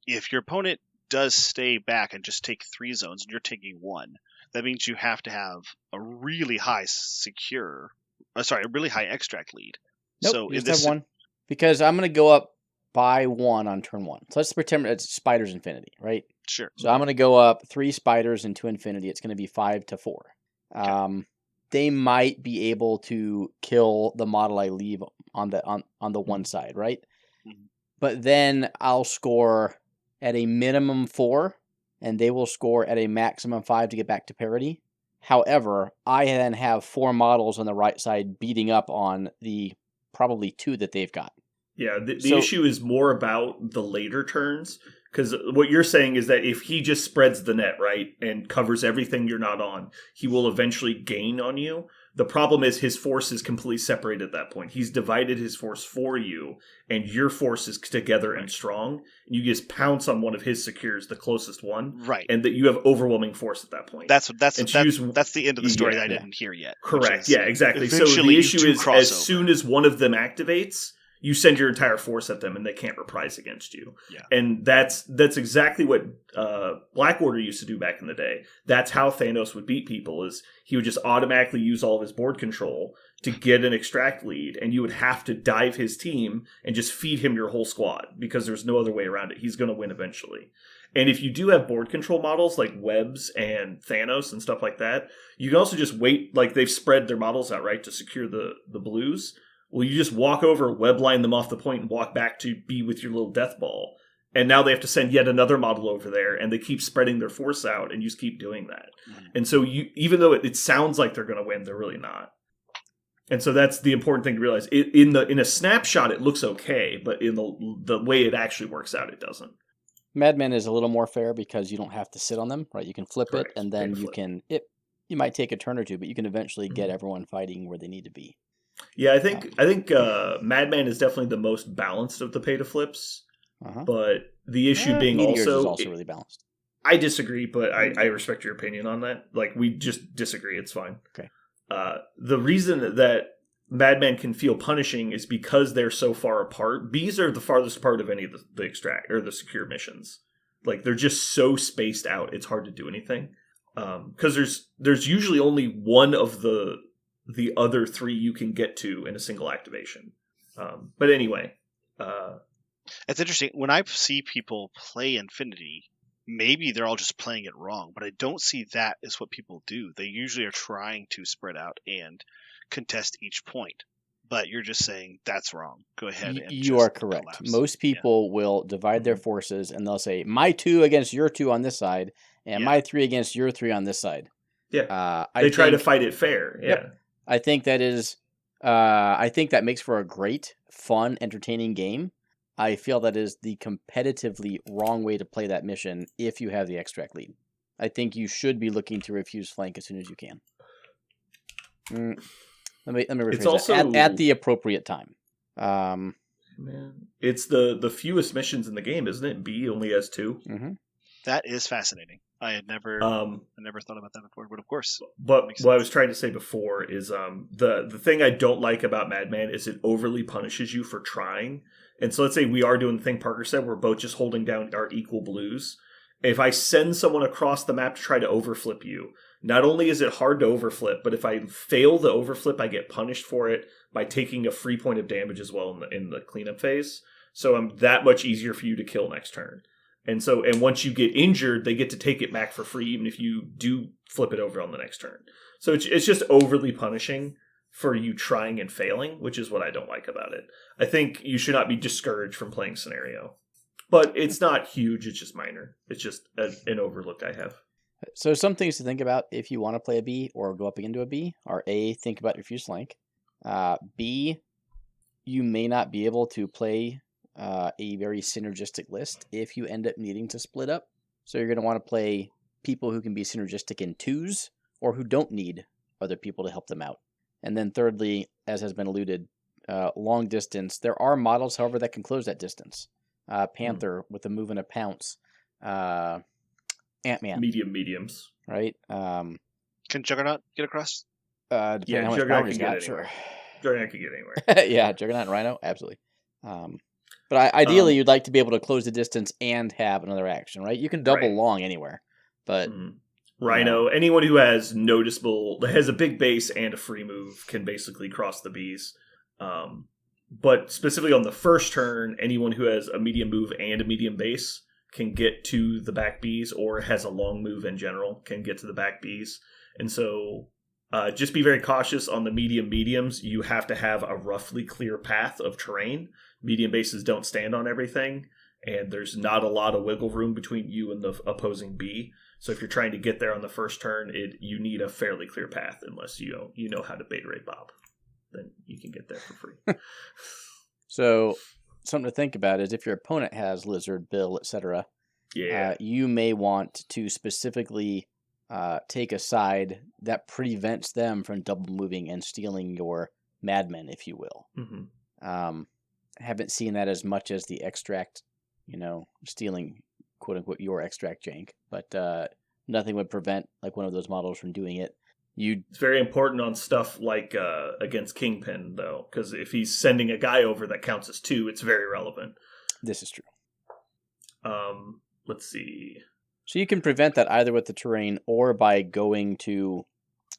if your opponent does stay back and just take 3 zones and you're taking 1, that means you have to have a really high a really high extract lead. Nope, so you just have 1. Because I'm going to go up by 1 on turn 1. So let's pretend it's Spider's Infinity, right? Sure. So I'm going to go up 3 Spiders into Infinity. It's going to be 5-4. Okay. They might be able to kill the model I leave on the one side, right? Mm-hmm. But then I'll score at a minimum 4, and they will score at a maximum 5 to get back to parity. However, I then have 4 models on the right side beating up on the probably 2 that they've got. Yeah, the issue is more about the later turns, because what you're saying is that if he just spreads the net, right, and covers everything you're not on, he will eventually gain on you. The problem is his force is completely separated at that point. He's divided his force for you, and your force is together and strong. And you just pounce on one of his secures, the closest one, right? And that you have overwhelming force at that point. That's the end of the story that I didn't hear yet. Correct. Yeah, exactly. So the issue is, as soon as one of them activates, you send your entire force at them, and they can't reprise against you. Yeah. And that's exactly what Black Order used to do back in the day. That's how Thanos would beat people, is he would just automatically use all of his board control to get an extract lead, and you would have to dive his team and just feed him your whole squad, because there's no other way around it. He's going to win eventually. And if you do have board control models like Webs and Thanos and stuff like that, you can also just wait, like they've spread their models out, right, to secure the blues. Well, you just walk over, web line them off the point, and walk back to be with your little death ball. And now they have to send yet another model over there, and they keep spreading their force out, and you just keep doing that. Mm-hmm. And so even though it sounds like they're going to win, they're really not. And so that's the important thing to realize. In a snapshot, it looks okay, but in the way it actually works out, it doesn't. Madman is a little more fair because you don't have to sit on them, right? You can flip Correct. It, and then you might take a turn or 2, but you can eventually get everyone fighting where they need to be. Yeah, I think Madman is definitely the most balanced of the pay to flips, but the issue being Meteors is also really balanced. I disagree, but I respect your opinion on that. Like, we just disagree. It's fine. Okay. The reason that Madman can feel punishing is because they're so far apart. Bees are the farthest apart of any of the extract or the secure missions. Like they're just so spaced out, it's hard to do anything. Because there's usually only one of the other three you can get to in a single activation. But anyway, it's interesting when I see people play Infinity. Maybe they're all just playing it wrong, but I don't see that as what people do. They usually are trying to spread out and contest each point. But you're just saying that's wrong. Go ahead and you just are correct. collapse. Most people will divide their forces and they'll say my 2 against your 2 on this side and my 3 against your 3 on this side. Yeah. They try to fight it fair. Yeah. Yep. I think that is I think that makes for a great, fun, entertaining game. I feel that is the competitively wrong way to play that mission if you have the extract lead. I think you should be looking to refuse flank as soon as you can. Let me rephrase It's also that. At the appropriate time. Man, it's the fewest missions in the game, isn't it? B only has 2. Mm-hmm. That is fascinating. I had never thought about that before, but of course. But what I was trying to say before is the thing I don't like about Madman is it overly punishes you for trying. And so let's say we are doing the thing Parker said, we're both just holding down our equal blues. If I send someone across the map to try to overflip you, not only is it hard to overflip, but if I fail the overflip, I get punished for it by taking a free point of damage as well in the cleanup phase. So I'm that much easier for you to kill next turn. And once you get injured, they get to take it back for free, even if you do flip it over on the next turn. So it's just overly punishing for you trying and failing, which is what I don't like about it. I think you should not be discouraged from playing scenario. But it's not huge, it's just minor. It's just an overlook I have. So some things to think about if you want to play a B or go up into a B are A, think about your fuse flank. B, you may not be able to play a very synergistic list if you end up needing to split up. So you're going to want to play people who can be synergistic in 2s or who don't need other people to help them out. And then thirdly, as has been alluded, long distance. There are models, however, that can close that distance. Panther with a move and a pounce. Ant-Man. Mediums. Right? Can Juggernaut get across? Depending on how much Juggernaut power he's can get got, anywhere. sure. Juggernaut can get anywhere. Yeah, Juggernaut and Rhino, absolutely. But ideally, you'd like to be able to close the distance and have another action, right? You can double long anywhere, but Rhino, anyone who has a big base and a free move can basically cross the Bs. But specifically on the first turn, anyone who has a medium move and a medium base can get to the back Bs, or has a long move in general can get to the back Bs. And so just be very cautious on the mediums. You have to have a roughly clear path of terrain. Medium bases don't stand on everything, and there's not a lot of wiggle room between you and the opposing B. So if you're trying to get there on the first turn, you need a fairly clear path, unless you know how to beta ray Bob. Then you can get there for free. So something to think about is if your opponent has Lizard, Bill, etc., you may want to specifically take a side that prevents them from double moving and stealing your Madmen, if you will. Mm-hmm. Haven't seen that as much as the extract, stealing, quote unquote, your extract jank, but nothing would prevent like one of those models from doing it. It's very important on stuff like against Kingpin, though, because if he's sending a guy over that counts as 2, it's very relevant. This is true. Let's see. So you can prevent that either with the terrain or by going to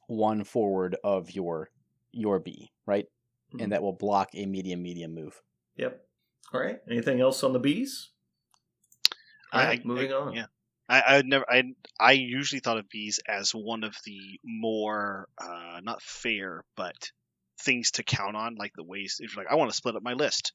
one forward of your B, right? Mm-hmm. And that will block a medium move. Yep. All right. Anything else on the Bs? All right, moving on. Yeah. I usually thought of bees as one of the more not fair, but things to count on, like the ways if you're like, I want to split up my list,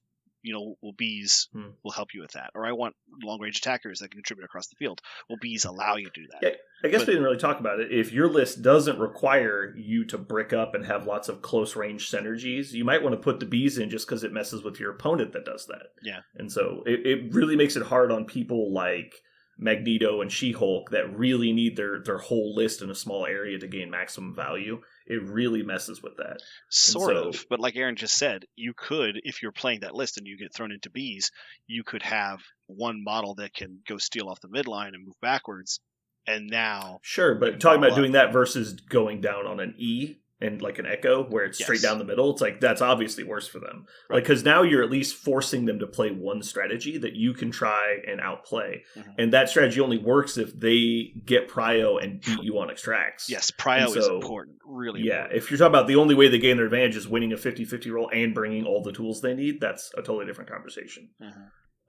bees will help you with that, or I want long range attackers that can contribute across the field. Well, bees allow you to do that. Yeah, I guess we didn't really talk about it. If your list doesn't require you to brick up and have lots of close range synergies, you might want to put the bees in just because it messes with your opponent that does that. Yeah, and so it really makes it hard on people like Magneto and She-Hulk that really need their whole list in a small area to gain maximum value. It really messes with that. Sort of, but like Aaron just said, you could, if you're playing that list and you get thrown into Bs, you could have one model that can go steal off the midline and move backwards, and now... Sure, but talking about doing that versus going down on an E, and like an Echo where it's straight Yes. down the middle, it's like that's obviously worse for them. Right. Like, because now you're at least forcing them to play one strategy that you can try and outplay. And that strategy only works if they get prio and beat you on extracts. Yes, prio And is so, important. Really Yeah, important. if you're talking about the only way they gain their advantage is winning a 50-50 roll and bringing all the tools they need, that's a totally different conversation.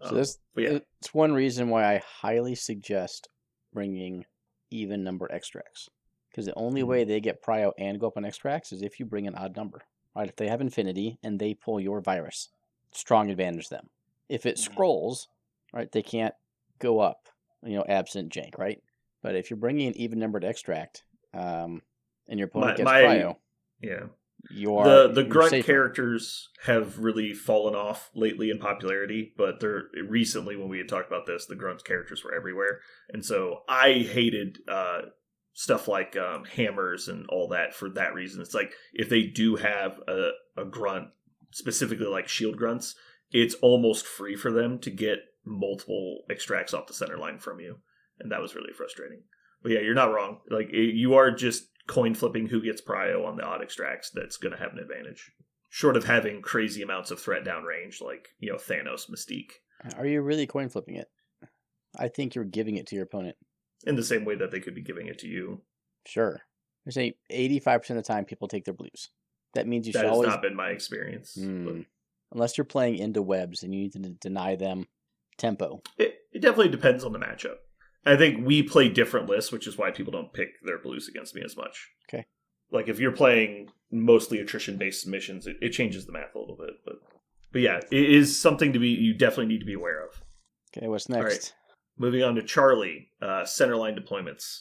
So it's one reason why I highly suggest bringing even number extracts. Because the only way they get prio and go up on extracts is if you bring an odd number. Right? If they have infinity and they pull your virus, strong advantage them. If it scrolls, right, they can't go up, absent jank, right? But if you're bringing an even numbered extract, and your opponent gets prio, the grunt safer. Characters have really fallen off lately in popularity, but they're recently, when we had talked about this, the grunt characters were everywhere, and so I hated stuff like hammers and all that for that reason. It's like if they do have a grunt, specifically like shield grunts, it's almost free for them to get multiple extracts off the center line from you, and that was really frustrating. But yeah, you're not wrong. Like, you are just coin flipping who gets prio on the odd extracts that's going to have an advantage, short of having crazy amounts of threat downrange like Thanos Mystique. Are you really coin flipping it? I think you're giving it to your opponent in the same way that they could be giving it to you. Sure. I say 85% of the time people take their blues. That means that has not been my experience. Unless you're playing into webs and you need to deny them tempo. It definitely depends on the matchup. I think we play different lists, which is why people don't pick their blues against me as much. Okay. Like, if you're playing mostly attrition-based submissions, it changes the math a little bit. But yeah, it is something you definitely need to be aware of. Okay, what's next? All right. Moving on to Charlie, centerline deployments.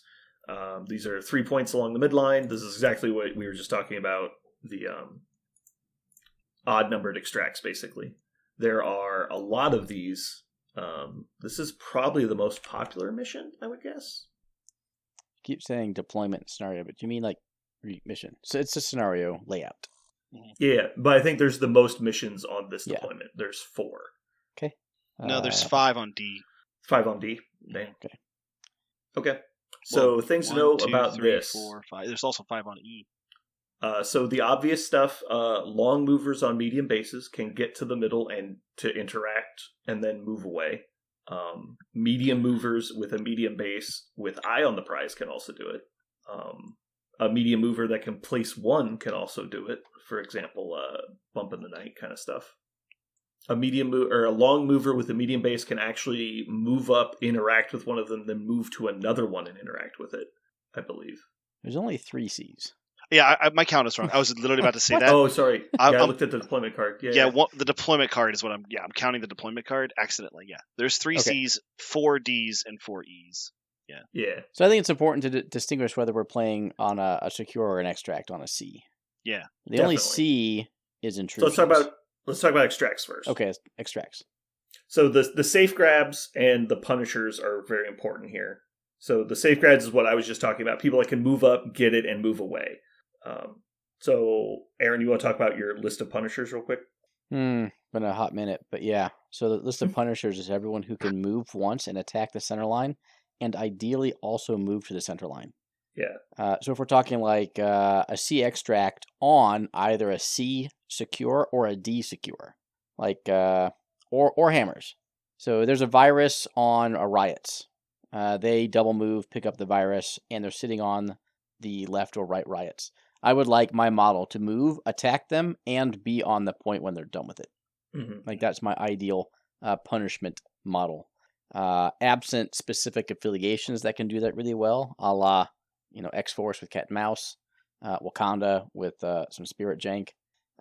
These are 3 points along the midline. This is exactly what we were just talking about, the odd-numbered extracts, basically. There are a lot of these. This is probably the most popular mission, I would guess. Keep saying deployment scenario, but you mean like mission. So it's a scenario layout. Yeah, but I think there's the most missions on this deployment. There's 4. Okay. No, there's 5 on D. 5 on D? Dang. Okay. Well, so things to know 1, 2, about 3, this. 4, 5. There's also 5 on E. So the obvious stuff, long movers on medium bases can get to the middle and to interact and then move away. Medium movers with a medium base with eye on the prize can also do it. A medium mover that can place 1 can also do it. For example, bump in the night kind of stuff. A long mover with a medium base can actually move up, interact with one of them, then move to another one and interact with it, I believe. There's only 3 Cs. Yeah, my count is wrong. I was literally about to say that. Oh, sorry. I looked at the deployment card. Yeah. The deployment card is what I'm counting the deployment card accidentally. Yeah. There's 3 Cs, 4 Ds, and 4 Es. Yeah. So I think it's important to distinguish whether we're playing on a secure or an extract on a C. Yeah. The only C is intrusion. So let's talk about extracts first. Okay, extracts. So the safe grabs and the punishers are very important here. So the safe grabs is what I was just talking about. People that can move up, get it, and move away. So, Aaron, you want to talk about your list of punishers real quick? Been a hot minute, but yeah. So the list of punishers is everyone who can move once and attack the center line, and ideally also move to the center line. Yeah. So if we're talking like a C extract on either a C secure or a D secure, like or hammers. So there's a virus on a riots. They double move, pick up the virus, and they're sitting on the left or right riots. I would like my model to move, attack them, and be on the point when they're done with it. Mm-hmm. Like that's my ideal punishment model. Absent specific affiliations that can do that really well, a la X-Force with Cat and Mouse, Wakanda with some Spirit Jank.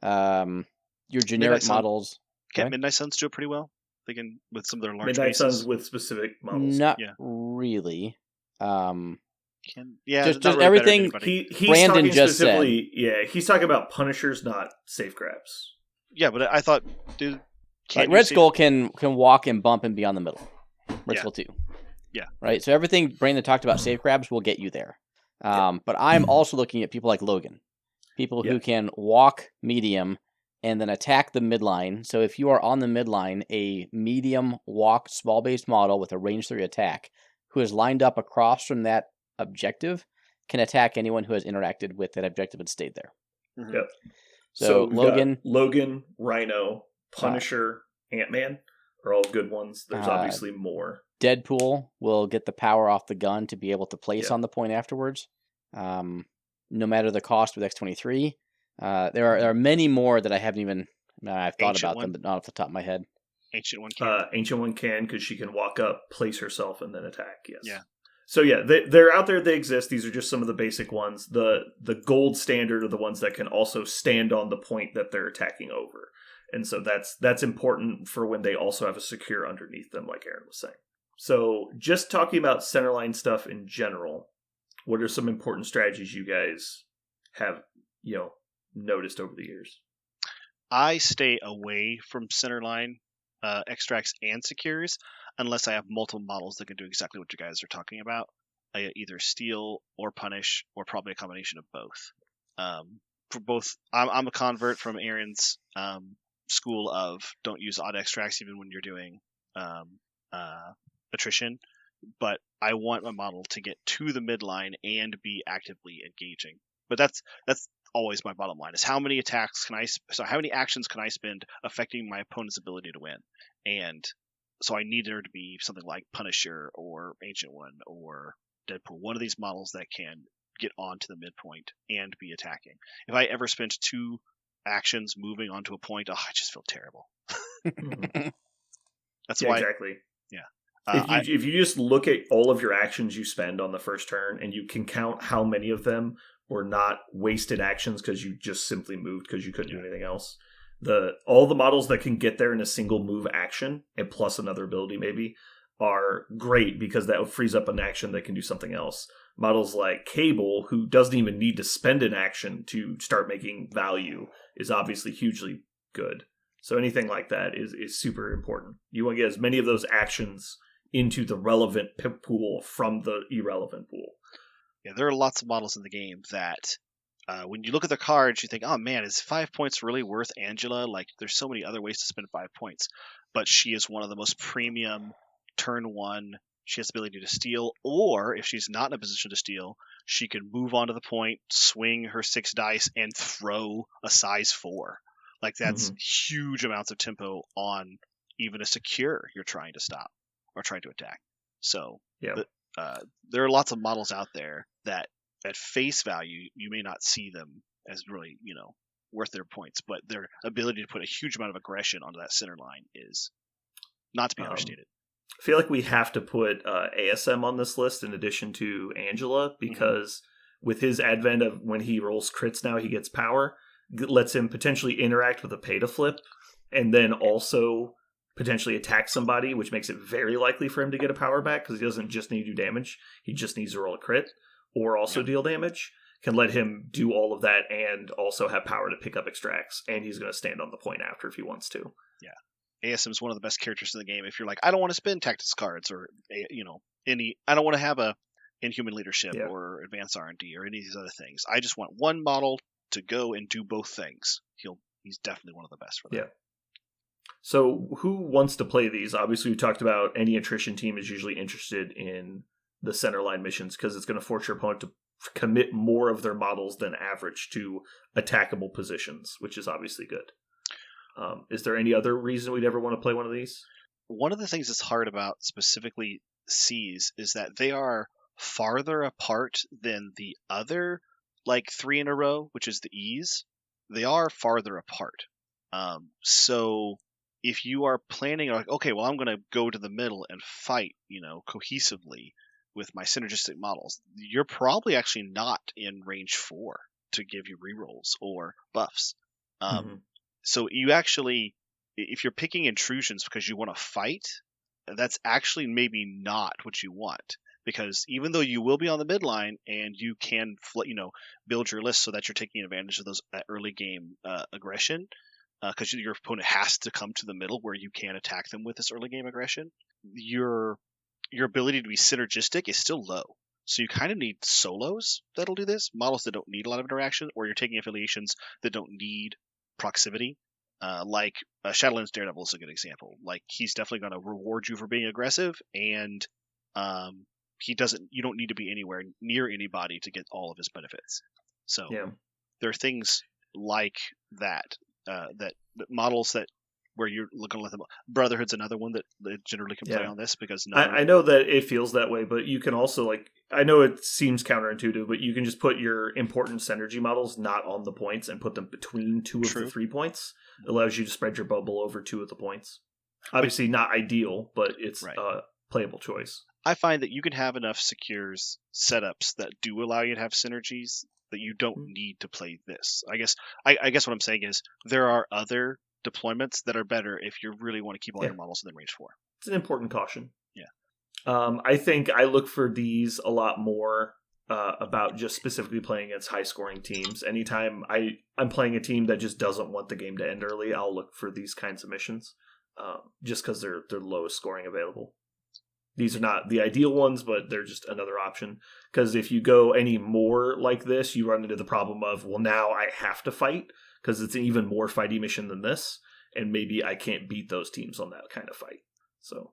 Your generic models. Can't Midnight Suns do it pretty well? They can with some of their large Midnight bases. Suns with specific models. Not really. Just really everything he's Brandon just said. He's talking about punishers, not safe grabs. Yeah, but I thought, dude, like Red Skull can walk and bump and be on the middle. Red Skull 2. Yeah. Right. So everything Brandon talked about safe grabs will get you there. But I'm also looking at people like Logan, people who can walk medium and then attack the midline. So if you are on the midline, a medium walk small base model with a range 3 attack who is lined up across from that objective can attack anyone who has interacted with that objective and stayed there. Mm-hmm. Yep. So we've got Logan, Rhino, Punisher, Ant-Man are all good ones. There's obviously more. Deadpool will get the power off the gun to be able to place Yeah. on the point afterwards. No matter the cost with X-23. There are many more that I haven't even I've thought Ancient about them, One. but not off the top of my head. Ancient One can. Ancient One can, because she can walk up, place herself, and then attack. Yes. Yeah. So yeah, they're out there. They exist. These are just some of the basic ones. The gold standard are the ones that can also stand on the point that they're attacking over, and so that's important for when they also have a secure underneath them, like Aaron was saying. So just talking about centerline stuff in general, what are some important strategies you guys have noticed over the years? I stay away from centerline extracts and secures unless I have multiple models that can do exactly what you guys are talking about. I either steal or punish, or probably a combination of both. For both, I'm a convert from Aaron's school of don't use odd extracts even when you're doing attrition, but I want my model to get to the midline and be actively engaging. But that's always my bottom line: is how many how many actions can I spend affecting my opponent's ability to win? And so I need there to be something like Punisher or Ancient One or Deadpool, one of these models that can get onto the midpoint and be attacking. If I ever spend 2 actions moving onto a point, I just feel terrible. That's why exactly. Yeah. If you just look at all of your actions you spend on the first turn, and you can count how many of them were not wasted actions because you just simply moved because you couldn't do anything else. All the models that can get there in a single move action and plus another ability maybe are great, because that frees up an action that can do something else. Models like Cable, who doesn't even need to spend an action to start making value, is obviously hugely good. So anything like that is super important. You want to get as many of those actions into the relevant pool from the irrelevant pool. Yeah, there are lots of models in the game that when you look at the cards, you think, oh man, is 5 points really worth Angela? Like, there's so many other ways to spend 5 points. But she is one of the most premium turn 1. She has the ability to steal, or if she's not in a position to steal, she can move onto the point, swing her 6 dice, and throw a size 4. Like, that's huge amounts of tempo on even a secure you're trying to stop or trying to attack. So there are lots of models out there that at face value you may not see them as really worth their points, but their ability to put a huge amount of aggression onto that center line is not to be understated. I feel like we have to put ASM on this list in addition to Angela, because with his advent of when he rolls crits now, he gets power, lets him potentially interact with a pay to flip, and then also potentially attack somebody, which makes it very likely for him to get a power back, because he doesn't just need to do damage. He just needs to roll a crit or also deal damage. Can let him do all of that and also have power to pick up extracts, and he's going to stand on the point after if he wants to. Yeah. ASM is one of the best characters in the game. If you're like, I don't want to spend tactics cards or I don't want to have a Inhuman Leadership or Advanced R&D or any of these other things. I just want one model to go and do both things. He's definitely one of the best for that. Yeah. So who wants to play these? Obviously, we talked about any attrition team is usually interested in the centerline missions because it's going to force your opponent to commit more of their models than average to attackable positions, which is obviously good. Is there any other reason we'd ever want to play one of these? One of the things that's hard about specifically C's is that they are farther apart than the other 3 in a row, which is the E's. They are farther apart. So if you are planning okay, well, I'm going to go to the middle and fight, cohesively with my synergistic models, you're probably actually not in range 4 to give you rerolls or buffs. So you actually, if you're picking intrusions because you want to fight, that's actually maybe not what you want. Because even though you will be on the midline and you can, build your list so that you're taking advantage of that early game aggression, because your opponent has to come to the middle where you can attack them with this early game aggression, your ability to be synergistic is still low. So you kind of need solos that'll do this, models that don't need a lot of interaction, or you're taking affiliations that don't need proximity. Like Shadowlands Daredevil is a good example. Like, he's definitely going to reward you for being aggressive, and you don't need to be anywhere near anybody to get all of his benefits. So there are things like that, that models that where you're looking at them. Brotherhood's another one that generally can play on this because I know that it feels that way, but you can also I know it seems counterintuitive, but you can just put your important synergy models not on the points and put them between 2 of the 3 points. It allows you to spread your bubble over 2 of the points. Obviously not ideal, but it's a playable choice. I find that you can have enough secures setups that do allow you to have synergies that you don't need to play this. I guess what I'm saying is there are other deployments that are better if you really want to keep all your models within range 4. It's an important caution. Yeah. I think I look for these a lot more about just specifically playing against high-scoring teams. Anytime I'm playing a team that just doesn't want the game to end early, I'll look for these kinds of missions, just because they're the lowest scoring available. These are not the ideal ones, but they're just another option. Because if you go any more like this, you run into the problem of, well, now I have to fight, because it's an even more fighty mission than this, and maybe I can't beat those teams on that kind of fight. So,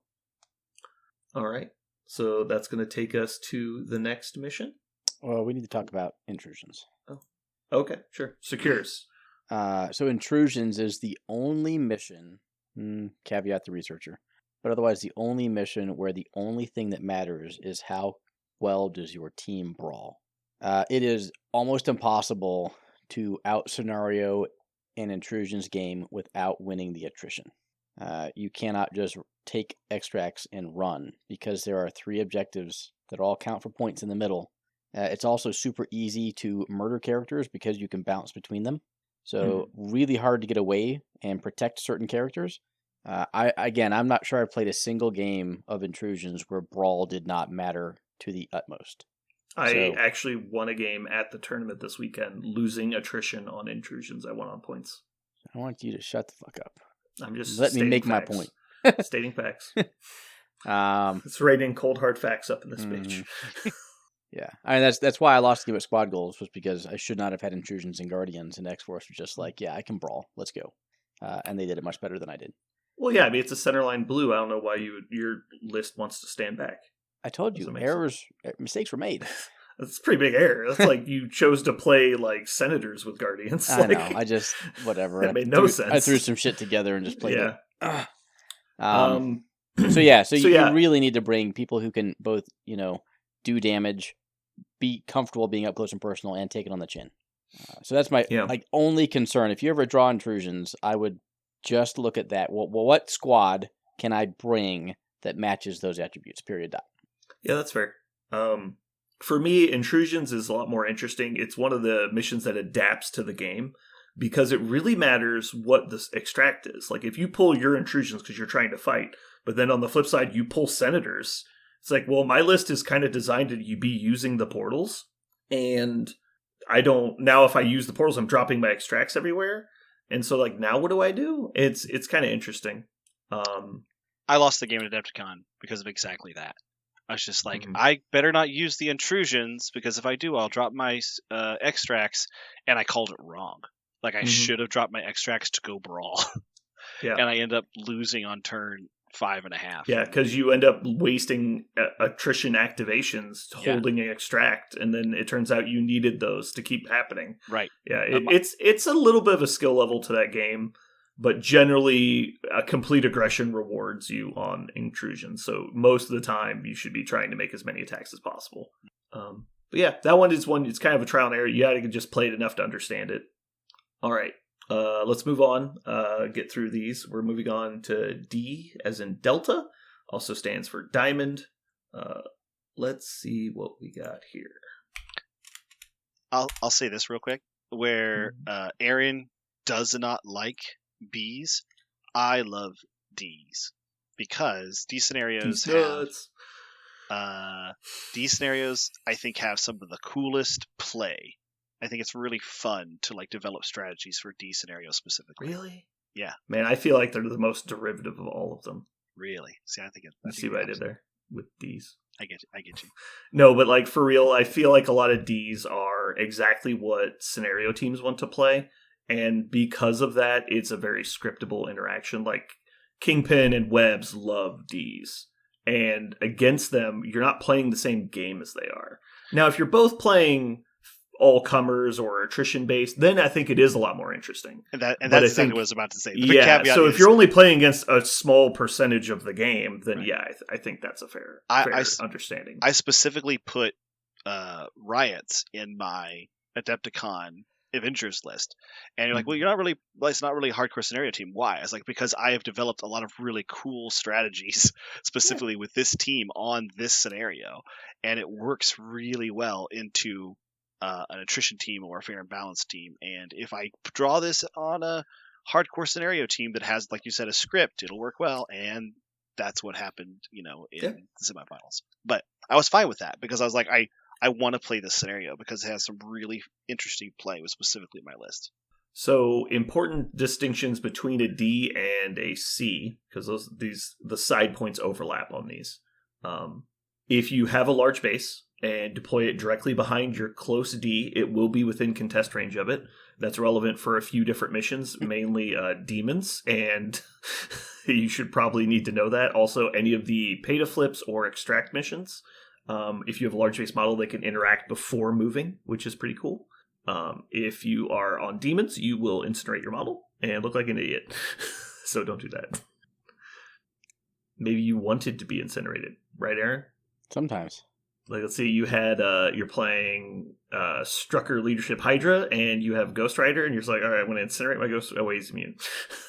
all right. So that's going to take us to the next mission. Well, we need to talk about intrusions. Oh, okay, sure. Secures. So intrusions is the only mission, caveat the researcher, but otherwise the only mission where the only thing that matters is how well does your team brawl. It is almost impossible to out-scenario an intrusions game without winning the attrition. You cannot just take extracts and run, because there are 3 objectives that all count for points in the middle. It's also super easy to murder characters because you can bounce between them. So really hard to get away and protect certain characters. I'm not sure I've played a single game of intrusions where brawl did not matter to the utmost. I actually won a game at the tournament this weekend, losing attrition on intrusions. I won on points. I want you to shut the fuck up. I'm just let me make facts. my point. Stating facts. It's raining cold hard facts up in this bitch. Yeah, I mean that's why I lost the game at Squad Goals, was because I should not have had intrusions and Guardians, and X-Force was just like, yeah, I can brawl, let's go, and they did it much better than I did. Well, yeah, I mean it's a centerline blue. I don't know why your list wants to stand back. I told you, mistakes were made. That's a pretty big error. That's like you chose to play like Senators with Guardians. I know. I just whatever. That made no sense. I threw some shit together and just played it. So you really need to bring people who can both, do damage, be comfortable being up close and personal, and take it on the chin. So that's my only concern. If you ever draw intrusions, I would just look at that. Well, what squad can I bring that matches those attributes? Period. Yeah, that's fair. For me, intrusions is a lot more interesting. It's one of the missions that adapts to the game, because it really matters what this extract is. Like, if you pull your intrusions because you're trying to fight, but then on the flip side, you pull Senators, it's like, well, my list is kind of designed to be using the portals, and now if I use the portals, I'm dropping my extracts everywhere. And so, like, now what do I do? It's kind of interesting. I lost the game at Adepticon because of exactly that. I was just like, I better not use the intrusions, because if I do, I'll drop my extracts, and I called it wrong. Like, I should have dropped my extracts to go brawl. Yeah. And I end up losing on turn 5.5. Yeah, because you end up wasting attrition activations holding an extract, and then it turns out you needed those to keep happening. Right. Yeah, it's a little bit of a skill level to that game, but generally a complete aggression rewards you on intrusion. So most of the time you should be trying to make as many attacks as possible. But yeah, that one is it's kind of a trial and error. You got to just play it enough to understand it. All right. Let's move on, get through these. We're moving on to D as in Delta, also stands for Diamond. Let's see what we got here. I'll say this real quick. Where Aaron does not like Bs, I love Ds, because D scenarios I think have some of the coolest play. I think it's really fun to develop strategies for D scenarios specifically. Really? Yeah. Man, I feel like they're the most derivative of all of them. Really? See, I think see what I did there with Ds. I get you. No, but for real, I feel like a lot of Ds are exactly what scenario teams want to play, and because of that, it's a very scriptable interaction. Like Kingpin and Webs love Ds, and against them, you're not playing the same game as they are. Now, if you're both playing all comers or attrition based, then I think it is a lot more interesting. And that's exactly what I was about to say. The yeah, so if you're only playing against a small percentage of the game, then right. I think that's a fair understanding. I specifically put riots in my Adepticon Avengers list, and you're like, well, it's not really a hardcore scenario team. Why? I was like, because I have developed a lot of really cool strategies specifically with this team on this scenario, and it works really well into an attrition team or a fair and balanced team. And if I draw this on a hardcore scenario team that has, like you said, a script, it'll work well. And that's what happened, in the semifinals. But I was fine with that because I was like, I want to play this scenario because it has some really interesting play, was specifically my list. So important distinctions between a D and a C, because the side points overlap on these. If you have a large base and deploy it directly behind your close D, it will be within contest range of it. That's relevant for a few different missions, mainly demons, and you should probably need to know that. Also, any of the pay-to-flips or extract missions. If you have a large base model, they can interact before moving, which is pretty cool. If you are on demons, you will incinerate your model and look like an idiot. So don't do that. Maybe you wanted to be incinerated, right, Aaron? Sometimes. Like, let's see, you had you're playing Strucker Leadership Hydra, and you have Ghost Rider, and you're just like, all right, I'm going to incinerate my Ghost. Oh, wait, he's immune.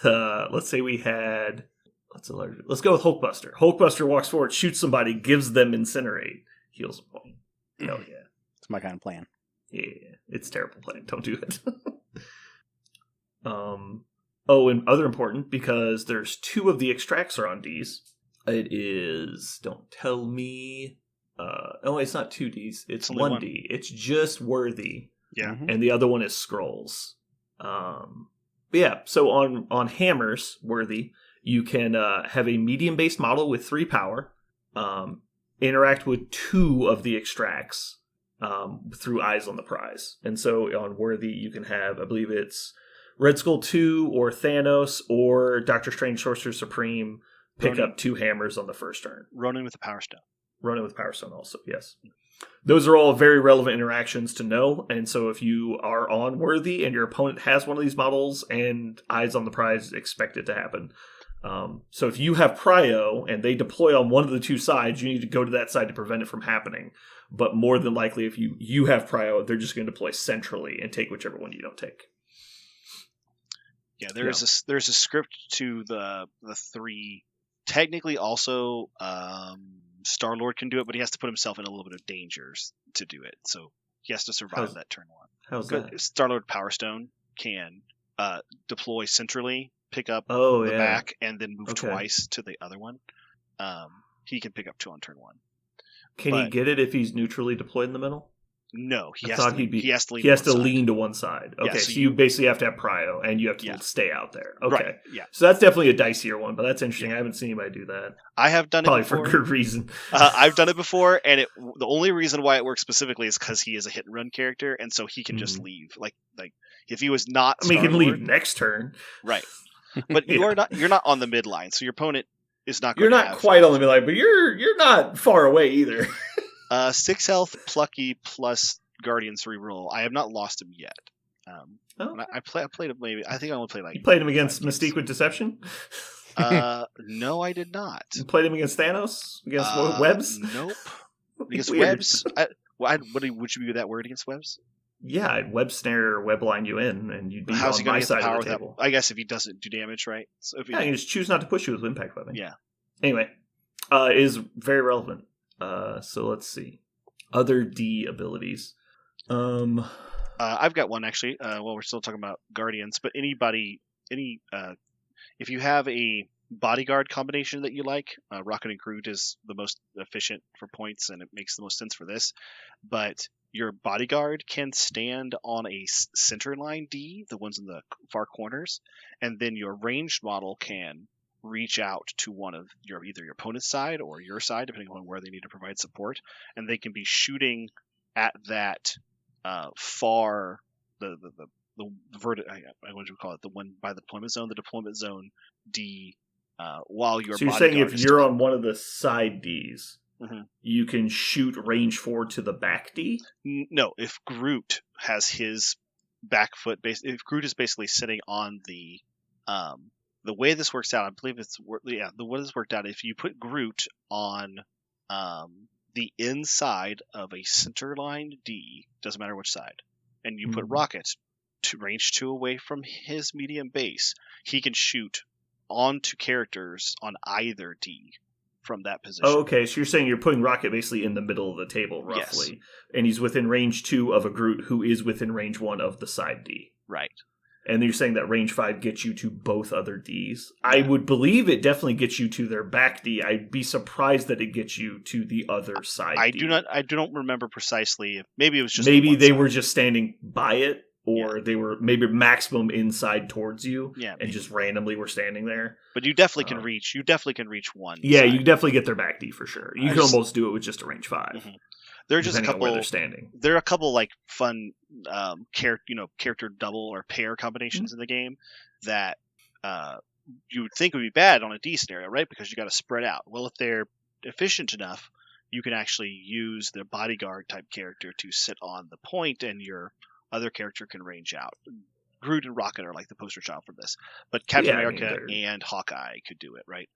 Let's say we had. Let's go with Hulkbuster. Hulkbuster walks forward, shoots somebody, gives them incinerate, heals a point. Hell yeah. It's my kind of plan. Yeah, it's terrible plan. Don't do it. And other important, because there's 2 of the extracts are on Ds. It is, don't tell me. It's not 2 Ds. It's 1 D. It's just Worthy. Yeah. And the other one is Scrolls. So on Hammers, Worthy, you can have a medium-based model with 3 power, interact with 2 of the extracts through Eyes on the Prize. And so on Worthy, you can have, I believe it's Red Skull 2 or Thanos or Doctor Strange Sorcerer Supreme pick up 2 hammers on the first turn. Ronin with the Power Stone. Ronin with Power Stone also, yes. Those are all very relevant interactions to know, and so if you are on Worthy and your opponent has one of these models and Eyes on the Prize, expect it to happen. So if you have Prio and they deploy on one of the 2 sides, you need to go to that side to prevent it from happening. But more than likely, if you have Prio, they're just going to deploy centrally and take whichever one you don't take. Yeah, there's a script to the 3. Technically, also Star-Lord can do it, but he has to put himself in a little bit of dangers to do it. So he has to survive that turn 1. How's that? Star-Lord Power Stone can deploy centrally, pick up the back, and then move twice to the other one. He can pick up 2 on turn 1. Can he get it if he's neutrally deployed in the middle? No, he has to lean to one side. Okay, so you basically have to have Prio, and you have to stay out there. Okay, right, yeah. So that's definitely a dicier one, but that's interesting. Yeah. I haven't seen anybody do that. I have done probably it before. For good reason. I've done it before, and the only reason why it works specifically is because he is a hit and run character, and so he can just leave. Like if he was not, he can leave next turn, right? But you're not on the midline, so your opponent is not. You're not quite on the midline, but you're not far away either. 6 health, plucky plus Guardian's reroll. I have not lost him yet. I played him maybe. I think I only played You played him against Mystique with Deception? No, I did not. You played him against Thanos? Against Webs? Nope. Against Webs? Would you be that word against Webs? Yeah, I'd web snare or web line you in, and you'd be How's on he gonna my get side the power of the table. I guess if he doesn't do damage, right? So if you can just choose not to push you with Impact Weapon. Yeah. Anyway, it is very relevant. So let's see. Other D abilities. I've got one actually. Well, we're still talking about Guardians, but if you have a bodyguard combination that you like, Rocket and Groot is the most efficient for points, and it makes the most sense for this. But your bodyguard can stand on a center line D, the ones in the far corners, and then your ranged model can reach out to one of either your opponent's side or your side, depending on where they need to provide support, and they can be shooting at that far what would you call it, the one by the deployment zone D while your So you're bodyguard saying if is you're still on one of the side Ds, you can shoot range 4 to the back D? No, if Groot has his back foot, if Groot is basically sitting on the way this works out, I believe the way this worked out, if you put Groot on the inside of a center line D, doesn't matter which side, and you put Rocket to range 2 away from his medium base, he can shoot onto characters on either D from that position. Oh, okay. So you're saying you're putting Rocket basically in the middle of the table, roughly. Yes. And he's within range 2 of a Groot who is within range 1 of the side D. Right. And you're saying that range 5 gets you to both other Ds. Yeah. I would believe it definitely gets you to their back D. I'd be surprised that it gets you to the other side D. I don't remember precisely. Maybe it was just maybe they were just standing by it, or they were maybe maximum inside towards you, and just randomly were standing there. But you definitely can reach. You definitely can reach one. Yeah, side. You definitely get their back D for sure. You can almost do it with just a range 5. Mm-hmm. There are just a couple. Where they're standing. There are a couple like fun character double or pair combinations in the game that you would think would be bad on a D scenario, right? Because you got to spread out. Well, if they're efficient enough, you can actually use the bodyguard type character to sit on the point, and your other character can range out. Groot and Rocket are like the poster child for this, but Captain America and Hawkeye could do it, right?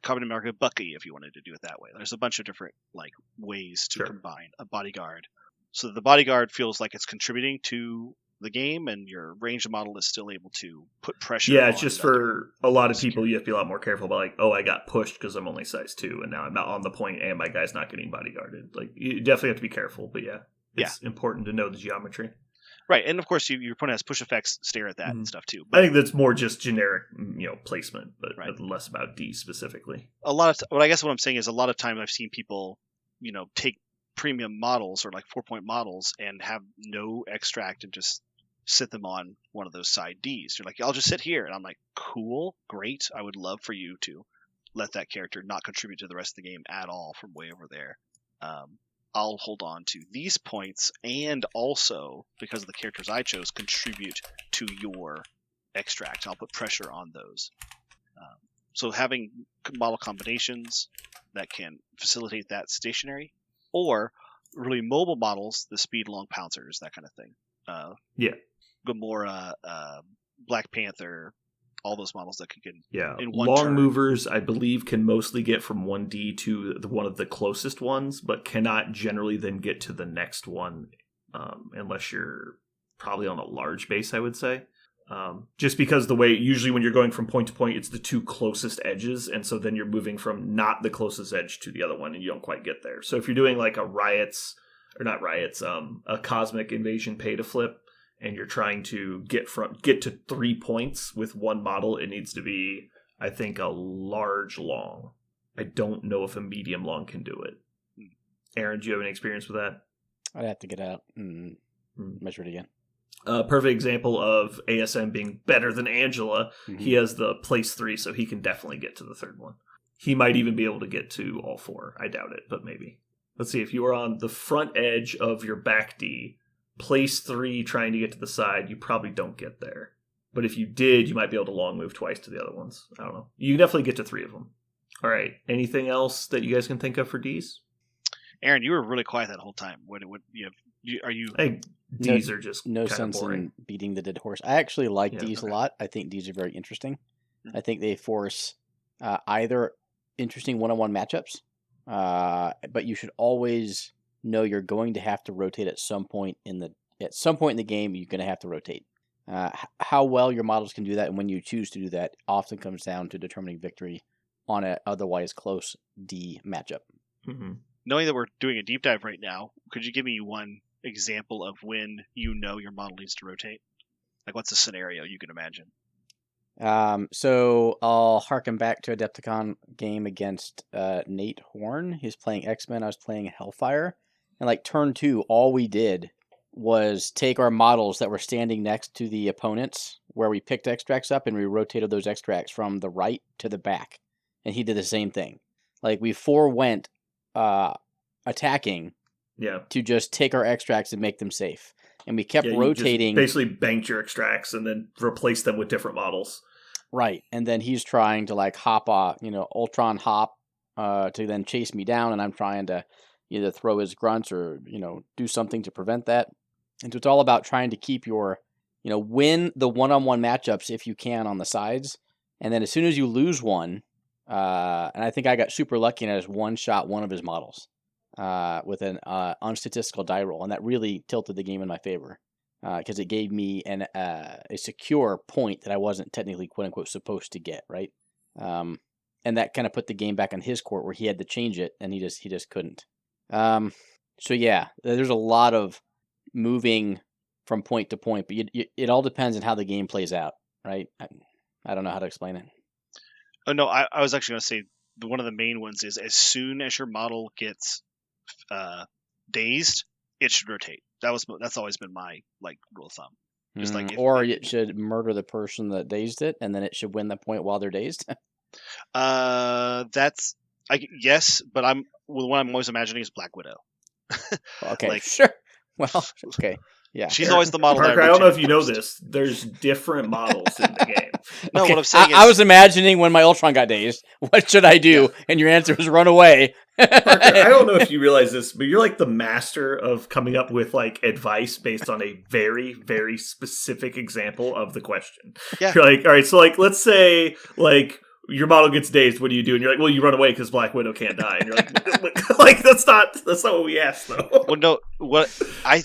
Captain America, Bucky, if you wanted to do it that way. There's a bunch of different like ways to combine a bodyguard, so that the bodyguard feels like it's contributing to the game, and your ranged model is still able to put pressure. Yeah, it's just for a lot of people, you have to be a lot more careful about like, oh, I got pushed because I'm only size 2, and now I'm not on the point, and my guy's not getting bodyguarded. Like, you definitely have to be careful, but it's important to know the geometry. Right, and of course your opponent has push effects, stare at that and stuff too. But I think that's more just generic, placement, but less about D specifically. What I'm saying is a lot of times I've seen people, take premium models or like 4-point models and have no extract and just sit them on one of those side Ds. You're like, I'll just sit here, and I'm like, cool, great. I would love for you to let that character not contribute to the rest of the game at all from way over there. I'll hold on to these points, and also, because of the characters I chose, contribute to your extract. I'll put pressure on those. So having model combinations that can facilitate that stationary, or really mobile models, the speed long pouncers, that kind of thing. Gamora, Black Panther, all those models that can get in one long turn. Movers, I believe, can mostly get from 1D to one of the closest ones, but cannot generally then get to the next one unless you're probably on a large base, I would say. Just because the way, usually when you're going from point to point, it's the 2 closest edges, and so then you're moving from not the closest edge to the other one, and you don't quite get there. So if you're doing like a Cosmic Invasion pay to flip, and you're trying to get to 3 points with one model, it needs to be, I think, a large long. I don't know if a medium long can do it. Aaron, do you have any experience with that? I'd have to get out and measure it again. Perfect example of ASM being better than Angela. Mm-hmm. He has the place 3, so he can definitely get to the third one. He might even be able to get to all 4. I doubt it, but maybe. Let's see, if you were on the front edge of your back D, place 3 trying to get to the side, you probably don't get there. But if you did, you might be able to long move twice to the other ones. I don't know. You can definitely get to 3 of them. All right. Anything else that you guys can think of for Ds? Aaron, you were really quiet that whole time. Are you? Hey, Ds are just no sense boring. In beating the dead horse. I actually like Ds a lot. I think Ds are very interesting. Mm-hmm. I think they force either interesting one-on-one matchups, but you should always know you're going to have to rotate at some point in the game. You're going to have to rotate. How well your models can do that, and when you choose to do that, often comes down to determining victory on an otherwise close D matchup. Mm-hmm. Knowing that we're doing a deep dive right now, could you give me one example of when your model needs to rotate? Like, what's a scenario you can imagine? So I'll harken back to a Adepticon game against Nate Horn. He was playing X-Men. I was playing Hellfire. And like turn 2, all we did was take our models that were standing next to the opponents, where we picked extracts up, and we rotated those extracts from the right to the back. And he did the same thing. Like, we forewent attacking to just take our extracts and make them safe. And we kept rotating. Basically banked your extracts and then replaced them with different models. Right, and then he's trying to like hop off, Ultron hop, to then chase me down, and I'm trying to either throw his grunts or do something to prevent that. And so it's all about trying to keep your, win the one-on-one matchups if you can on the sides, and then as soon as you lose one, and I think I got super lucky and I just one-shot one of his models with an unstatistical die roll, and that really tilted the game in my favor. Because it gave me a secure point that I wasn't technically "quote unquote" supposed to get, right? And that kind of put the game back on his court where he had to change it, and he just couldn't. So yeah, there's a lot of moving from point to point, but it all depends on how the game plays out, right? I don't know how to explain it. Oh no, I was actually going to say one of the main ones is as soon as your model gets dazed, it should rotate. That's always been my rule of thumb. Just it should murder the person that dazed it, and then it should win the point while they're dazed. Yes, but the one I'm always imagining is Black Widow. Okay, sure. Well, okay, yeah. She's always the model. Parker, I don't know if you know this. There's different models in the game. No, what I'm saying is, I was imagining when my Ultron got dazed, what should I do? Yeah. And your answer was run away. Parker, I don't know if you realize this, but you're like the master of coming up with advice based on a very, very specific example of the question. Yeah. You're like, all right, so let's say your model gets dazed. What do you do? And you're like, well, you run away because Black Widow can't die. And you're like, that's not what we asked though. Well, no, I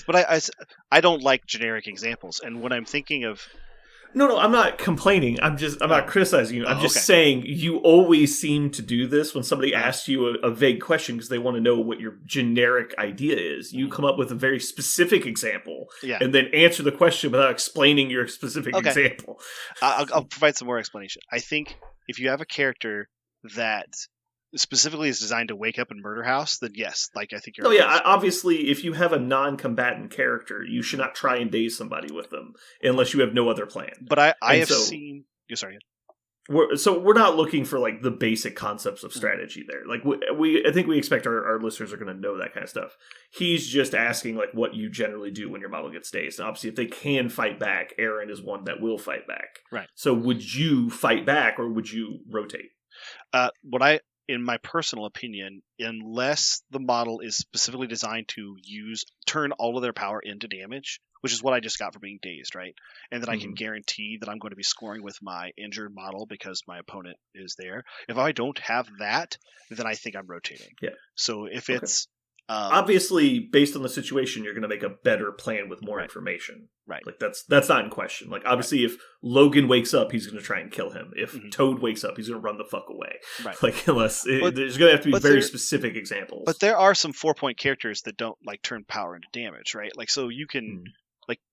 don't like generic examples, and when I'm thinking of. No, I'm not complaining. I'm not criticizing you. I'm just saying you always seem to do this when somebody asks you a vague question because they want to know what your generic idea is. You come up with a very specific example and then answer the question without explaining your specific example. I'll provide some more explanation. I think if you have a character that specifically is designed to wake up and murder house, then yes, I think you're. Oh yeah, obviously, if you have a non-combatant character, you should not try and daze somebody with them unless you have no other plan. But I have seen. You're sorry. We're not looking for the basic concepts of strategy there. I think we expect our listeners are going to know that kind of stuff. He's just asking what you generally do when your model gets dazed. And obviously, if they can fight back, Aaron is one that will fight back. Right. So would you fight back or would you rotate? In my personal opinion, unless the model is specifically designed to turn all of their power into damage, which is what I just got for being dazed, right? And then I can guarantee that I'm going to be scoring with my injured model because my opponent is there. If I don't have that, then I think I'm rotating. Yeah. So if it's... obviously, based on the situation, you're going to make a better plan with more information. Right. That's not in question. Obviously, if Logan wakes up, he's going to try and kill him. If Toad wakes up, he's going to run the fuck away. Right. There's going to have to be very specific examples. But there are some 4-point characters that don't turn power into damage, right? So you can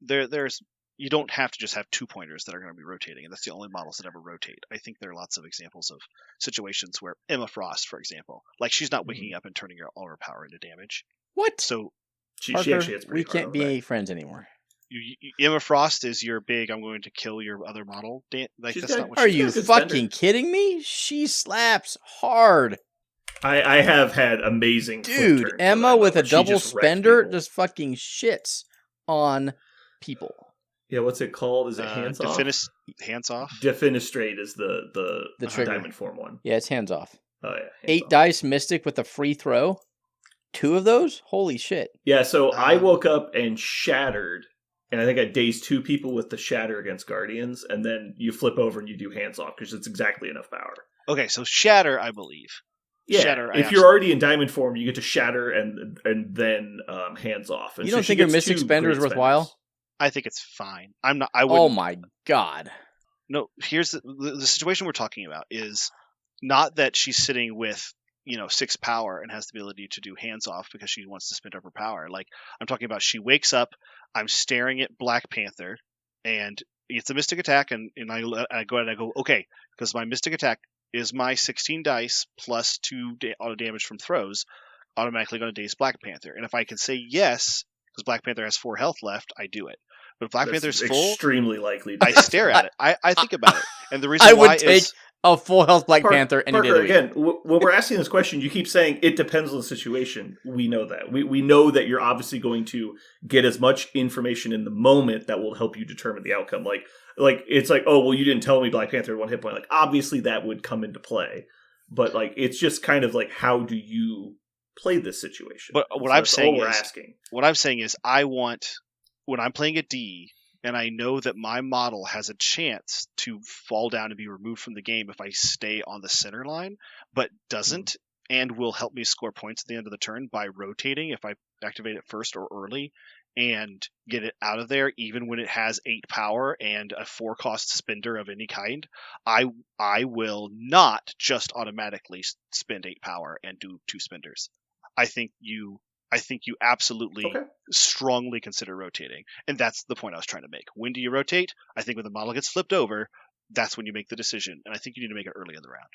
there's you don't have to just have 2-pointers that are going to be rotating, and that's the only models that ever rotate. I think there are lots of examples of situations where Emma Frost, for example, she's not waking up and turning all her power into damage. What? So she actually hits pretty we can't be friends anymore. Emma Frost is your big I'm going to kill your other model. That's not what are you fucking kidding me? She slaps hard. I have had amazing dude. Emma with a double spender just fucking shits on people. Yeah, what's it called? Is it hands off? Hands off. Defenestrate is the diamond form one. Yeah, it's hands off. Oh yeah. 8 dice mystic with a free throw. 2 of those? Holy shit. Yeah, so I woke up and shattered, and I think I dazed 2 people with the shatter against Guardians, and then you flip over and you do hands off because it's exactly enough power. Okay, so shatter, I believe. Yeah, shatter, if you're already in diamond form, you get to shatter and then hands off. And you don't think your mystic spender is worthwhile? I think it's fine. I'm not. I wouldn't. Oh my god! No, here's the situation we're talking about is not that she's sitting with 6 power and has the ability to do hands off because she wants to spend up her power. I'm talking about she wakes up. I'm staring at Black Panther, and it's a mystic attack, and I go ahead and I go okay because my mystic attack is my 16 dice plus 2 auto damage from throws, automatically going to daze Black Panther, and if I can say yes. Because Black Panther has 4 health left, I do it. But if Black Panther's full, extremely likely. I stare at it. I think about it, and the reason why is a full health Black Panther any day of the week. Again, when we're asking this question, you keep saying it depends on the situation. We know that. We know that you're obviously going to get as much information in the moment that will help you determine the outcome. Like it's like, oh, well, you didn't tell me Black Panther had 1 hit point. Like, obviously that would come into play. But like, it's just kind of like, how do you play this situation? But what I'm saying is, I want, when I'm playing a D, and I know that my model has a chance to fall down and be removed from the game if I stay on the center line, but doesn't, and will help me score points at the end of the turn by rotating if I activate it first or early, and get it out of there even when it has 8 power and a 4-cost spender of any kind. I will not just automatically spend 8 power and do 2 spenders. I think you absolutely strongly consider rotating. And that's the point I was trying to make. When do you rotate? I think when the model gets flipped over, that's when you make the decision. And I think you need to make it early in the round.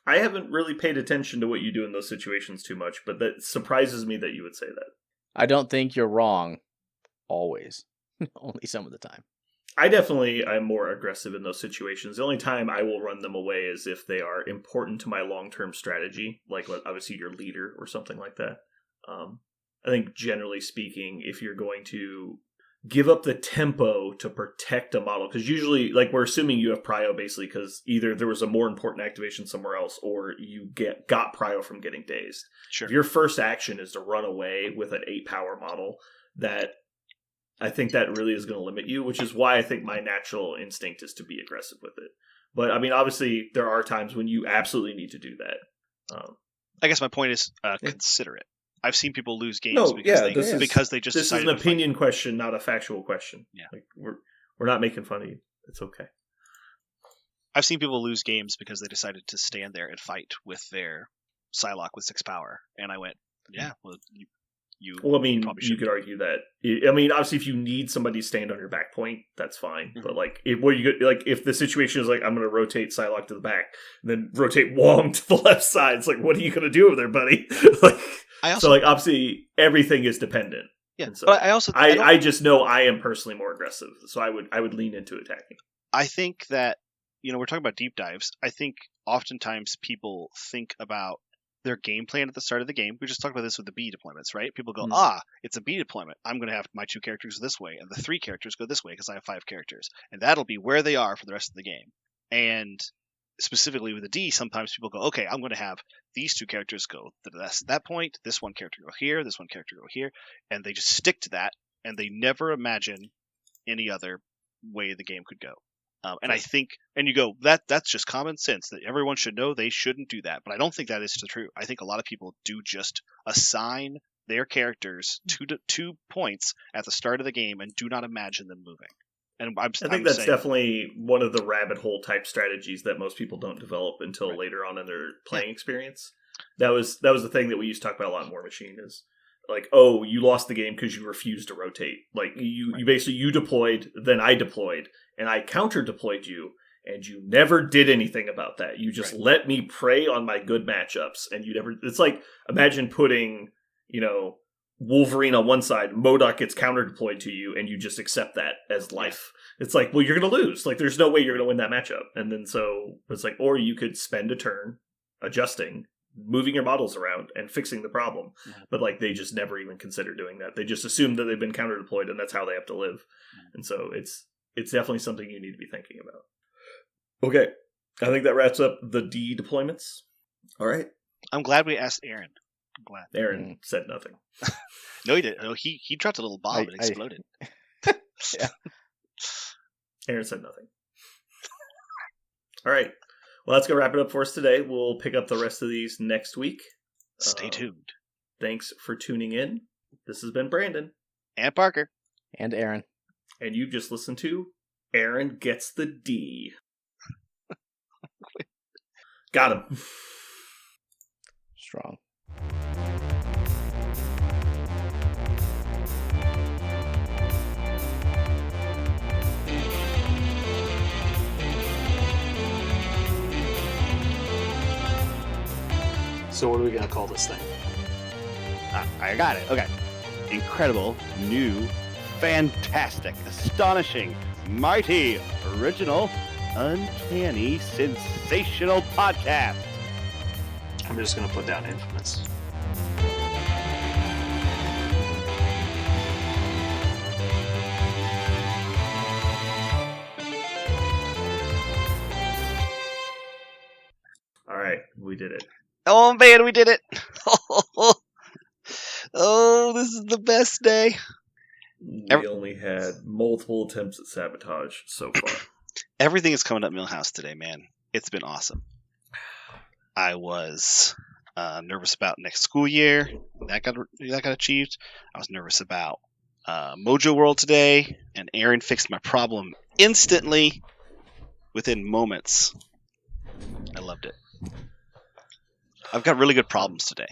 I haven't really paid attention to what you do in those situations too much, but that surprises me that you would say that. I don't think you're wrong always. Only some of the time. I'm more aggressive in those situations. The only time I will run them away is if they are important to my long-term strategy, like obviously your leader or something like that. I think generally speaking, if you're going to give up the tempo to protect a model, because usually, like, we're assuming you have prio basically because either there was a more important activation somewhere else or you got prio from getting dazed. Sure. If your first action is to run away with an 8 power model, that I think that really is going to limit you, which is why I think my natural instinct is to be aggressive with it. But I mean, obviously, there are times when you absolutely need to do that. I guess my point is consider it. I've seen people lose games because they just this is an opinion question, not a factual question. Yeah, like, we're not making fun of you. It's okay. I've seen people lose games because they decided to stand there and fight with their Psylocke with 6 power, and I went, yeah, well, Well, I mean, you could argue that. I mean, obviously, if you need somebody to stand on your back point, that's fine. Mm-hmm. But like, if the situation is like, I'm going to rotate Psylocke to the back, and then rotate Wong to the left side, it's like, what are you going to do over there, buddy? Obviously, everything is dependent. Yeah, and so but I just know I am personally more aggressive, so I would lean into attacking. I think that we're talking about deep dives. I think oftentimes people think about their game plan at the start of the game. We just talked about this with the B deployments, right? People go, it's a B deployment. I'm going to have my 2 characters this way, and the 3 characters go this way because I have 5 characters. And that'll be where they are for the rest of the game. And specifically with the D, sometimes people go, okay, I'm going to have these 2 characters go to that point, this 1 character go here, this 1 character go here, and they just stick to that, and they never imagine any other way the game could go. And I think, and you go, that's just common sense that everyone should know they shouldn't do that. But I don't think that is true. I think a lot of people do just assign their characters 2 points at the start of the game and do not imagine them moving. And I think that's definitely one of the rabbit hole type strategies that most people don't develop until later on in their playing experience. That was the thing that we used to talk about a lot in War Machine is like, oh, you lost the game because you refused to rotate. Like you basically you deployed, then I deployed, and I counter deployed you, and you never did anything about that. You just let me prey on my good matchups, and you never. It's like imagine putting Wolverine on one side, MODOK gets counter deployed to you, and you just accept that as life. It's like, well, you're going to lose. Like there's no way you're going to win that matchup, and then so it's like, or you could spend a turn adjusting, moving your models around and fixing the problem. But like they just never even consider doing that. They just assume that they've been counter deployed and that's how they have to live. And so it's definitely something you need to be thinking about. Okay. I think that wraps up the D deployments. All right. I'm glad we asked Aaron. I'm glad. Aaron said nothing. No, he didn't. No, he dropped a little bomb and exploded. Yeah. Aaron said nothing. All right. Well, that's going to wrap it up for us today. We'll pick up the rest of these next week. Stay tuned. Thanks for tuning in. This has been Brandon. And Parker. And Aaron. And you just listened to Aaron Gets the D. Got him. Strong. So what are we going to call this thing? I got it. Okay. Incredible, new, fantastic, astonishing, mighty, original, uncanny, sensational podcast. I'm just gonna put down infamous. All right, we did it. Oh man, we did it! Oh, this is the best day. We only had multiple attempts at sabotage so far. Everything is coming up Millhouse today, man. It's been awesome. I was nervous about next school year. That got achieved. I was nervous about Mojo World today, and Aaron fixed my problem instantly within moments. I loved it. I've got really good problems today.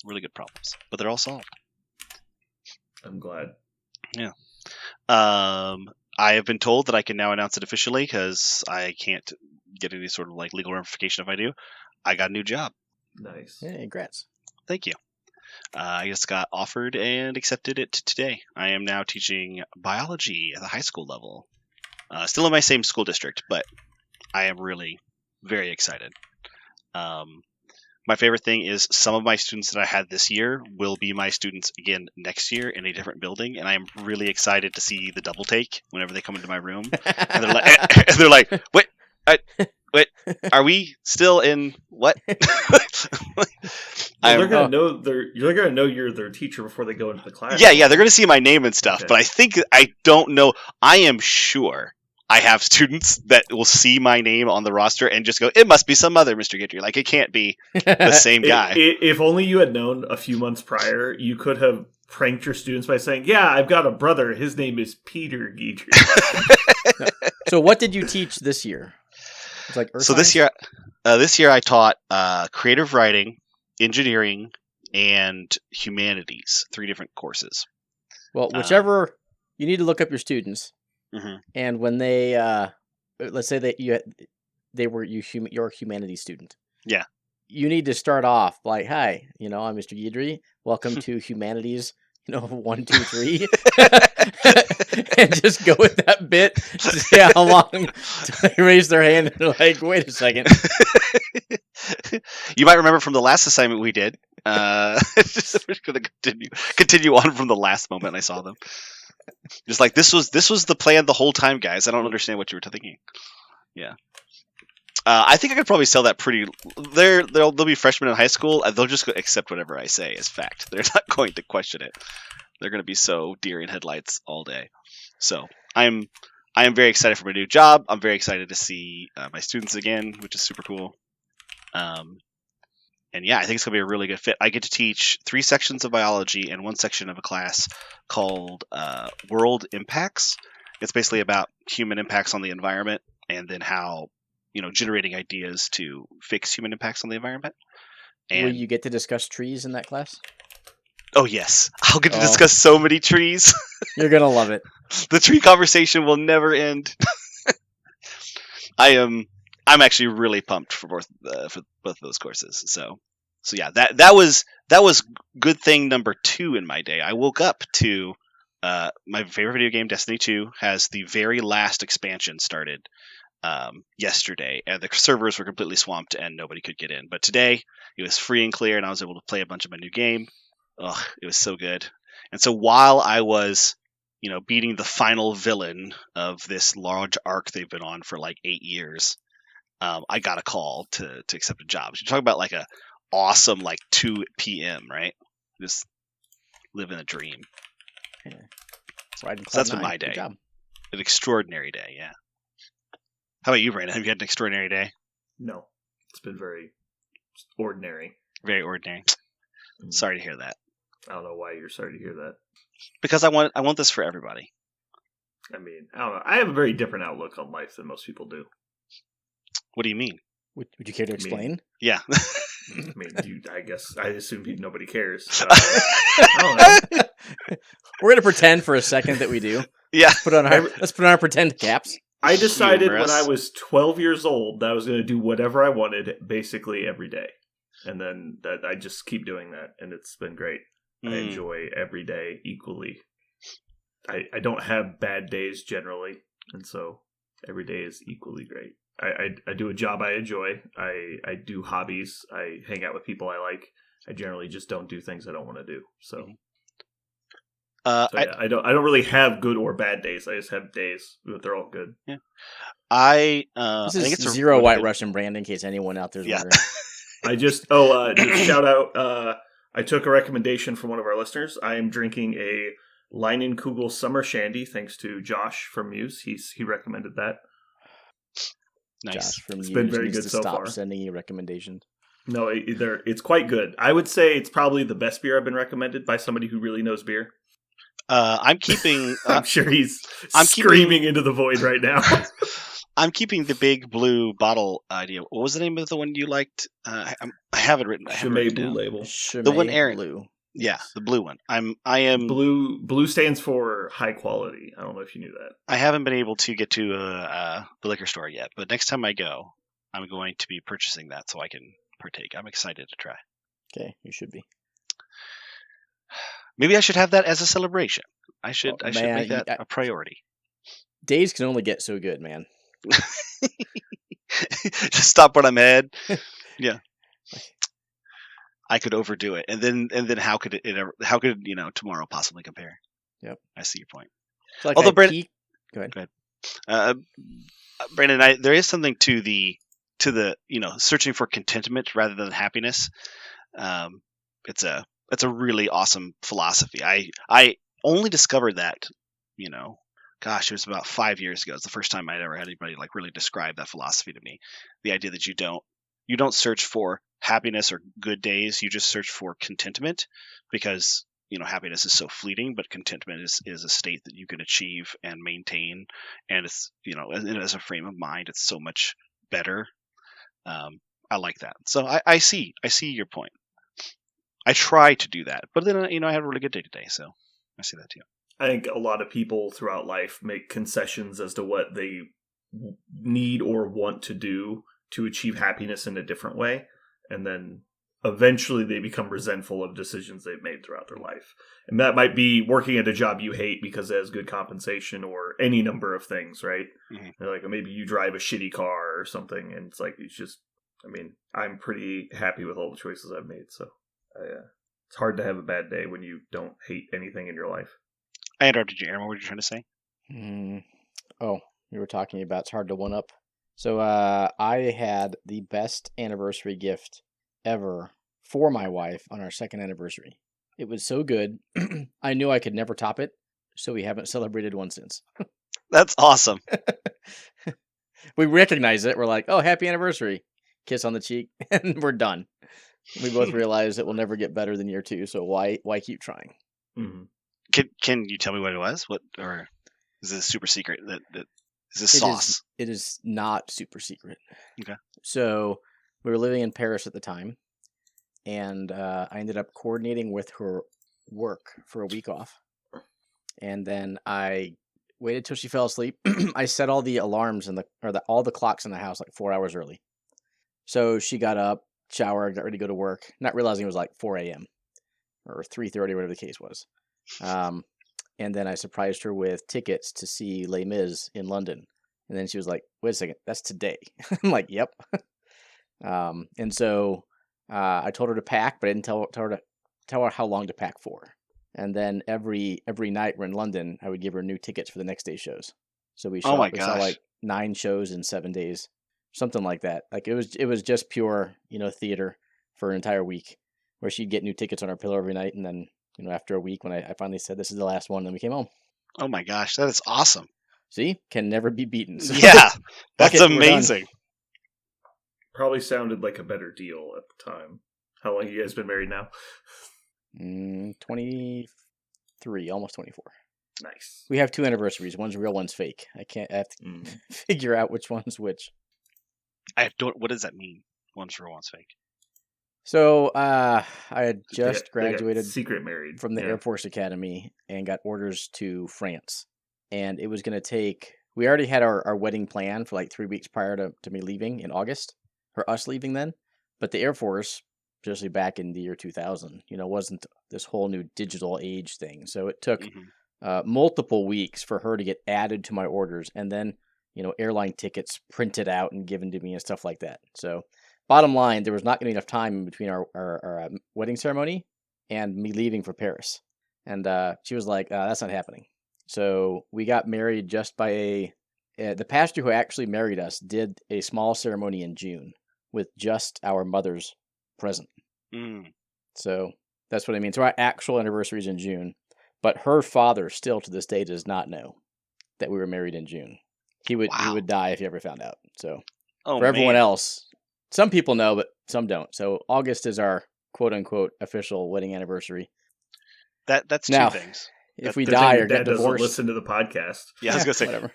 Really good problems, but they're all solved. I'm glad. Yeah. I have been told that I can now announce it officially because I can't get any sort of like legal ramification if I do. I got a new job. Nice. Yeah, congrats. Thank you. I just got offered and accepted it today. I am now teaching biology at the high school level. Still in my same school district, but I am really very excited. My favorite thing is some of my students that I had this year will be my students again next year in a different building, and I am really excited to see the double take whenever they come into my room. And they're like, wait, are we still in what? They're gonna know you're gonna know you're their teacher before they go into the class. Yeah, they're gonna see my name and stuff, Okay. but I don't know. I am sure I have students that will see my name on the roster and just go, it must be some other Mr. Guidry. Like, it can't be the same guy. If only you had known a few months prior, you could have pranked your students by saying, "Yeah, I've got a brother. His name is Peter Guidry." So what did you teach this year? It's like Earth This year I taught creative writing, engineering, and humanities. 3 different courses. Well, whichever you need to look up your students, Mhm. and when they let's say that they were your humanities student. Yeah. You need to start off like, "Hi, I'm Mr. Guidry. Welcome to humanities. 1, 2, 3," and just go with that bit to see how long till they raise their hand and they're like, "Wait a second." You might remember from the last assignment we did. We're just going to continue on from the last moment I saw them. Just like this was the plan the whole time, guys. I don't understand what you were thinking. Yeah. I think I could probably sell that pretty. They'll be freshmen in high school. They'll just accept whatever I say as fact. They're not going to question it. They're going to be so deer in headlights all day. So I am very excited for my new job. I'm very excited to see my students again, which is super cool. And yeah, I think it's going to be a really good fit. I get to teach 3 sections of biology and 1 section of a class called World Impacts. It's basically about human impacts on the environment and then how, generating ideas to fix human impacts on the environment. And Will you get to discuss trees in that class? oh yes, I'll get to discuss so many trees. You're gonna love it. The tree conversation will never end. I'm actually really pumped for both of those courses. So yeah, that was good thing number 2 in my day. I woke up to my favorite video game, Destiny 2, has the very last expansion started yesterday, and the servers were completely swamped and nobody could get in. But today it was free and clear, and I was able to play a bunch of my new game. Ugh, it was so good. And so while I was beating the final villain of this large arc they've been on for like 8 years, I got a call to accept a job. You're talking about like a awesome 2 p.m., right? Just living a dream. Yeah. So that's been my day. An extraordinary day, yeah. How about you, Brandon? Have you had an extraordinary day? No, it's been very ordinary. Very ordinary. Sorry to hear that. I don't know why you're sorry to hear that. Because I want this for everybody. I mean, I don't know. I have a very different outlook on life than most people do. What do you mean? Would you care to explain? Yeah. I mean, I assume nobody cares. So, I don't know. We're gonna pretend for a second that we do. Yeah. Let's put on our pretend caps. I decided Humorous. when I was 12 years old that I was going to do whatever I wanted basically every day. And then I just keep doing that, and it's been great. I enjoy every day equally. I don't have bad days generally, and so every day is equally great. I do a job I enjoy. I do hobbies. I hang out with people I like. I generally just don't do things I don't want to do. So, I don't really have good or bad days. I just have days, but they're all good. Yeah. This I is think it's zero really White good- Russian brand, in case anyone out there's Yeah. wondering. I just shout out. I took a recommendation from one of our listeners. I am drinking a Leinenkugel Summer Shandy, thanks to Josh from Muse. He recommended that. Nice. Josh from It's Muse been very needs good to so stop far. sending you recommendations. No, it's quite good. I would say it's probably the best beer I've been recommended by somebody who really knows beer. I'm keeping. I'm sure he's I'm screaming into the void right now. I'm keeping the big blue bottle idea. What was the name of the one you liked? I have it written. I have it Chimay written Blue down. Label. The one Aaron- Blue. Yeah, Yes. the blue one. I am. Blue stands for high quality. I don't know if you knew that. I haven't been able to get to the liquor store yet, but next time I go, I'm going to be purchasing that so I can partake. I'm excited to try. Okay, you should be. Maybe I should have that as a celebration. I should Oh, make man, that a priority. Days can only get so good, man. Just stop when I'm ahead. Yeah. I could overdo it, and then how could how could tomorrow possibly compare? Yep, I see your point. It's like Although I Brandon, go ahead. Brandon, there is something to the searching for contentment rather than happiness. It's a really awesome philosophy. I only discovered that, gosh, it was about 5 years ago. It's the first time I'd ever had anybody like really describe that philosophy to me. The idea that you don't search for happiness or good days. You just search for contentment, because happiness is so fleeting, but contentment is a state that you can achieve and maintain, and it's as a frame of mind, it's so much better. I like that. So I see your point. I try to do that, but then I had a really good day today, so I see that too. I think a lot of people throughout life make concessions as to what they need or want to do to achieve happiness in a different way, and then eventually they become resentful of decisions they've made throughout their life. And that might be working at a job you hate because it has good compensation, or any number of things, right? Mm-hmm. Like maybe you drive a shitty car or something, and it's like, I'm pretty happy with all the choices I've made, so it's hard to have a bad day when you don't hate anything in your life. I interrupted you, Aaron. What were you trying to say? Oh, you were talking about it's hard to one up. So I had the best anniversary gift ever for my wife on our second anniversary. It was so good, I knew I could never top it, so we haven't celebrated one since. That's awesome. We recognize it. We're like, oh, happy anniversary. Kiss on the cheek, and we're done. We both realize it will never get better than year 2, so why keep trying? Mm-hmm. Can you tell me what it was? Or is this super secret? That is this sauce? It is not super secret. Okay. So we were living in Paris at the time, and I ended up coordinating with her work for a week off, and then I waited till she fell asleep. I set all the alarms all the clocks in the house like 4 hours early. So she got up, showered, got ready to go to work, not realizing it was like 4 a.m. or 3:30, whatever the case was. And then I surprised her with tickets to see Les Mis in London. And then she was like, wait a second, that's today. I'm like, yep. And so I told her to pack, but I didn't tell her how long to pack for. And then every night we're in London, I would give her new tickets for the next day's shows. So we saw like 9 shows in 7 days, something like that. Like it was just pure, theater for an entire week, where she'd get new tickets on our pillow every night, and then after a week, when I finally said this is the last one, then we came home. Oh my gosh, that is awesome. See, can never be beaten. So, yeah, that's amazing. Probably sounded like a better deal at the time. How long have you guys been married now? 23, almost 24. Nice. We have 2 anniversaries. One's real, one's fake. I have to figure out which one's which. What does that mean? One's real, one's fake. So I had just graduated secret married from the Air Force Academy and got orders to France. And it was going to take, we already had our wedding plan for like 3 weeks prior to me leaving in August, or us leaving then. But the Air Force, especially back in the year 2000, wasn't this whole new digital age thing. So it took multiple weeks for her to get added to my orders. And then airline tickets printed out and given to me and stuff like that. So bottom line, there was not going to be enough time in between our wedding ceremony and me leaving for Paris. And she was like, that's not happening. So we got married just by the pastor who actually married us did a small ceremony in June with just our mother's present. So that's what I mean. So our actual anniversary is in June, but her father still to this day does not know that we were married in June. He would die if he ever found out. So for everyone else, some people know, but some don't. So August is our quote unquote official wedding anniversary. That's now, two things. If we die or get doesn't divorced, listen to the podcast. Yeah, I was gonna say whatever.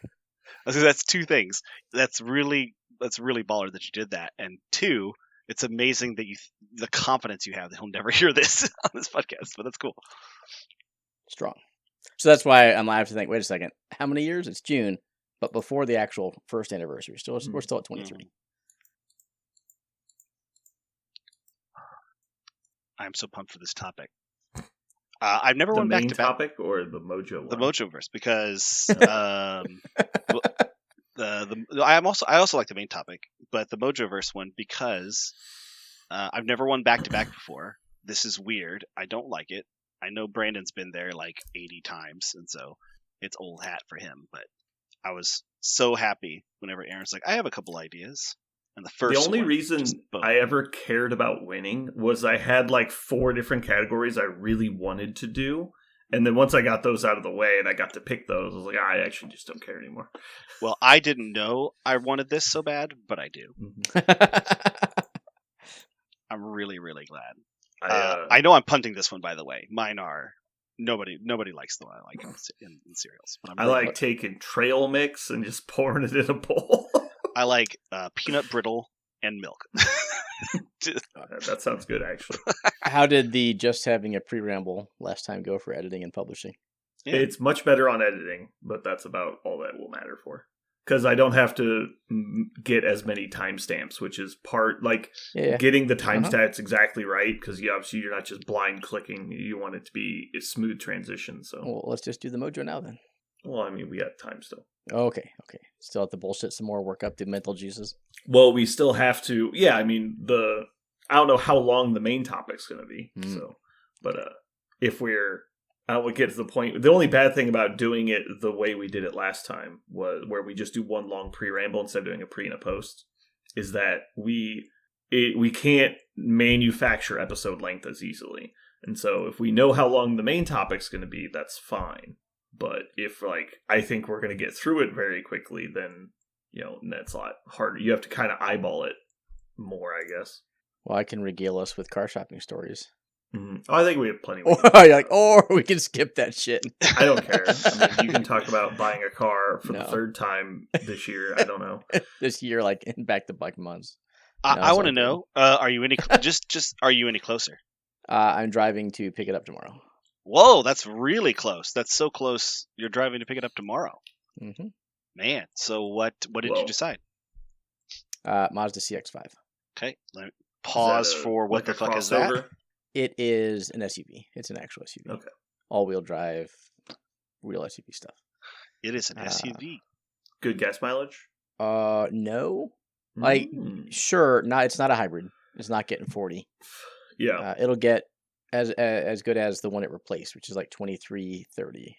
that's two things. That's really baller that you did that. And two, it's amazing that the confidence you have that he'll never hear this on this podcast. But that's cool. Strong. So that's why I'm live to think. Wait a second. How many years? It's June, but before the actual first anniversary. We're still at 23. I'm so pumped for this topic. I've never went back to back. The main topic or the Mojo one? The Mojoverse, because I also like the main topic, but the Mojoverse one because I've never won back to back before. This is weird. I don't like it. I know Brandon's been there like 80 times, and so it's old hat for him. But I was so happy whenever Aaron's like, I have a couple ideas. And the only reason I ever cared about winning was I had like 4 different categories I really wanted to do. And then once I got those out of the way and I got to pick those, I was like, I actually just don't care anymore. Well, I didn't know I wanted this so bad, but I do. I'm really, really glad. I know I'm punting this one, by the way. Mine are nobody likes the one I like in cereals. But I like taking trail mix and just pouring it in a bowl. I like peanut brittle and milk. That sounds good, actually. How did the just having a pre-ramble last time go for editing and publishing? Yeah. It's much better on editing, but that's about all that will matter for. Because I don't have to get as many timestamps, which is part, getting the timestamps exactly right, because obviously you're not just blind clicking. You want it to be a smooth transition. So, well, let's just do the Mojo now then. Well, I mean, we got time still. Okay. Still have to bullshit some more, work up the mental juices. Well, we still have to. Yeah, I mean, I don't know how long the main topic's going to be. So, but if I would get to the point. The only bad thing about doing it the way we did it last time was where we just do one long pre-ramble instead of doing a pre and a post. Is that we can't manufacture episode length as easily, and so if we know how long the main topic's going to be, that's fine. But if I think we're going to get through it very quickly, then that's a lot harder. You have to kind of eyeball it more, I guess. Well, I can regale us with car shopping stories. Mm-hmm. Oh, I think we have plenty. Or we can skip that shit. I don't care. I mean, you can talk about buying a car for the 3rd time this year. I don't know. This year, in back-to-back months. I want to know. Are you any Are you any closer? I'm driving to pick it up tomorrow. Whoa, that's really close. That's so close. You're driving to pick it up tomorrow. Mm-hmm. Man, so what did you decide? Mazda CX-5. Okay, let me pause for what the fuck is that? It is an SUV. It's an actual SUV. Okay. All-wheel drive, real SUV stuff. It is an SUV. Good gas mileage? No. Sure. It's not a hybrid. It's not getting 40. Yeah. It'll get as good as the one it replaced, which is 2330.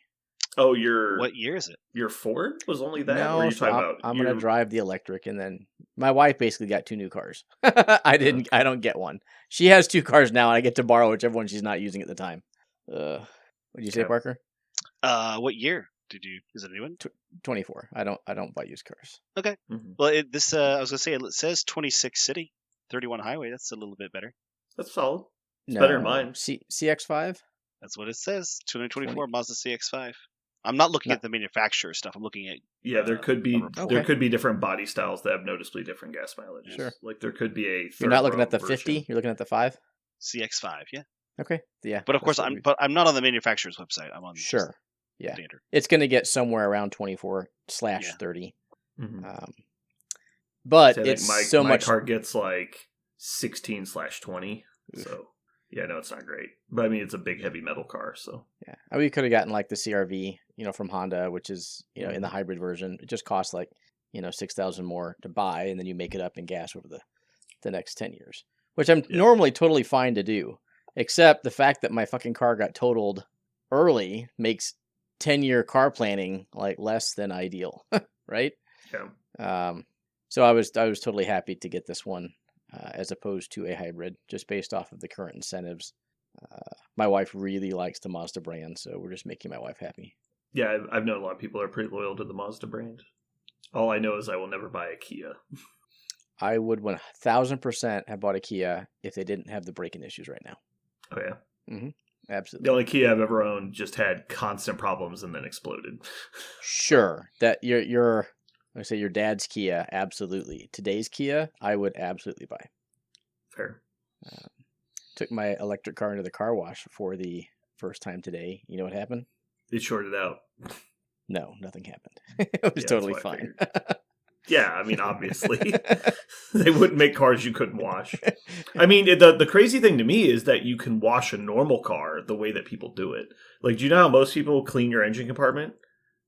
Oh, what year is it? Your Ford was only that? No, or are you talking about I'm gonna drive the electric, and then my wife basically got 2 new cars. I don't get one. She has 2 cars now, and I get to borrow whichever one she's not using at the time. What did you say, Parker? What year did you? Is it a new one? 24. I don't buy used cars. Okay. Mm-hmm. Well, I was gonna say it says 26 city, 31 highway. That's a little bit better. That's solid. It's better than mine. CX-5. That's what it says. 2024 Mazda CX-5. I'm not looking at the manufacturer stuff. I'm looking at there could be different body styles that have noticeably different gas mileage. Sure, there could be a. You're not looking at the 50. You're looking at the 5. CX-5, yeah. Okay, yeah. But of course, I'm not on the manufacturer's website. I'm on standard. It's going to get somewhere around 24/30. Mm-hmm. But so it's my car gets 16/20. So. Yeah, no, it's not great. But I mean, it's a big, heavy metal car, so. Yeah. We could have gotten the CRV, from Honda, which is, in the hybrid version. It just costs $6,000 more to buy, and then you make it up in gas over the next 10 years, which I'm normally totally fine to do, except the fact that my fucking car got totaled early makes 10-year car planning like less than ideal, right? Yeah. So I was totally happy to get this one as opposed to a hybrid, just based off of the current incentives. My wife really likes the Mazda brand, so we're just making my wife happy. Yeah, I've known a lot of people are pretty loyal to the Mazda brand. All I know is I will never buy a Kia. I would 1000% have bought a Kia if they didn't have the braking issues right now. Oh, yeah? Mm-hmm. Absolutely. The only Kia I've ever owned just had constant problems and then exploded. Sure. That your I say your dad's Kia, absolutely. Today's Kia, I would absolutely buy. Fair. Took my electric car into the car wash for the first time today. You know what happened? It shorted out. No, nothing happened. It was totally that's what I fine. Yeah, I mean, obviously. They wouldn't make cars you couldn't wash. I mean, the crazy thing to me is that you can wash a normal car the way that people do it. Like, do you know how most people clean your engine compartment?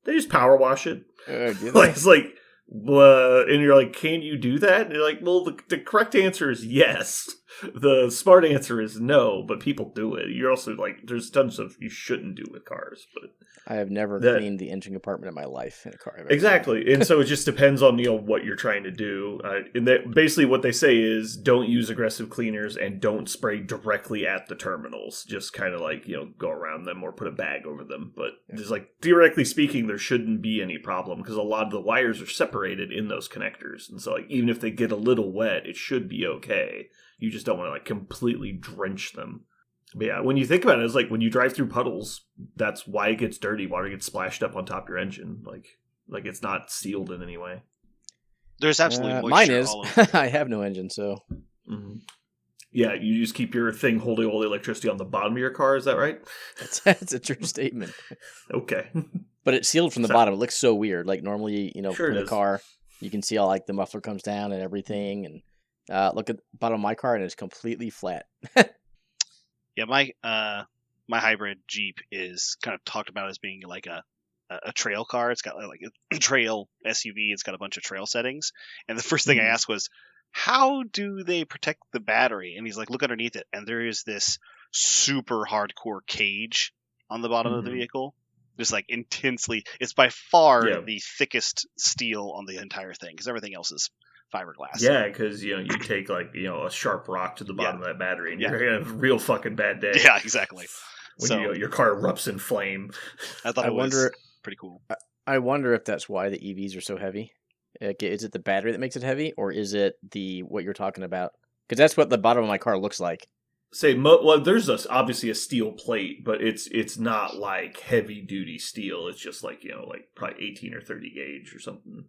They just power wash it. It's like, and you're like, can you do that? And you're like, well, the correct answer is yes. The smart answer is no, but people do it. You're also like, there's tons of you shouldn't do with cars, but I have never cleaned the engine compartment in my life in a car. Exactly, and so it just depends on what you're trying to do. And basically, what they say is don't use aggressive cleaners and don't spray directly at the terminals. Just kind of like go around them or put a bag over them. But there's like theoretically speaking, there shouldn't be any problem because a lot of the wires are separated in those connectors, and so like even if they get a little wet, it should be okay. You just don't want to like completely drench them. But yeah, when you think about it, it's like when you drive through puddles, that's why it gets dirty. Water gets splashed up on top of your engine. Like it's not sealed in any way. There's absolutely moisture mine is. all over. I have no engine, so. Mm-hmm. Yeah, you just keep your thing holding all the electricity on the bottom of your car. Is that right? That's a true statement. Okay. But it's sealed from the bottom. It looks so weird. Like normally, sure in the car, you can see all like the muffler comes down and everything. And look at the bottom of my car, and it's completely flat. Yeah, my hybrid Jeep is kind of talked about as being like a trail car. It's got like a trail SUV. It's got a bunch of trail settings. And the first thing I asked was, how do they protect the battery? And he's like, look underneath it. And there is this super hardcore cage on the bottom of the vehicle. Just like intensely. It's by far the thickest steel on the entire thing because everything else is fiberglass. Yeah, because you take like a sharp rock to the bottom of that battery, and you're gonna have a real fucking bad day. Yeah, exactly. When your car erupts in flame. I thought it was pretty cool. I wonder if that's why the EVs are so heavy. Is it the battery that makes it heavy, or is it what you're talking about? Because that's what the bottom of my car looks like. There's obviously a steel plate, but it's not like heavy duty steel. It's just like like probably 18 or 30 gauge or something.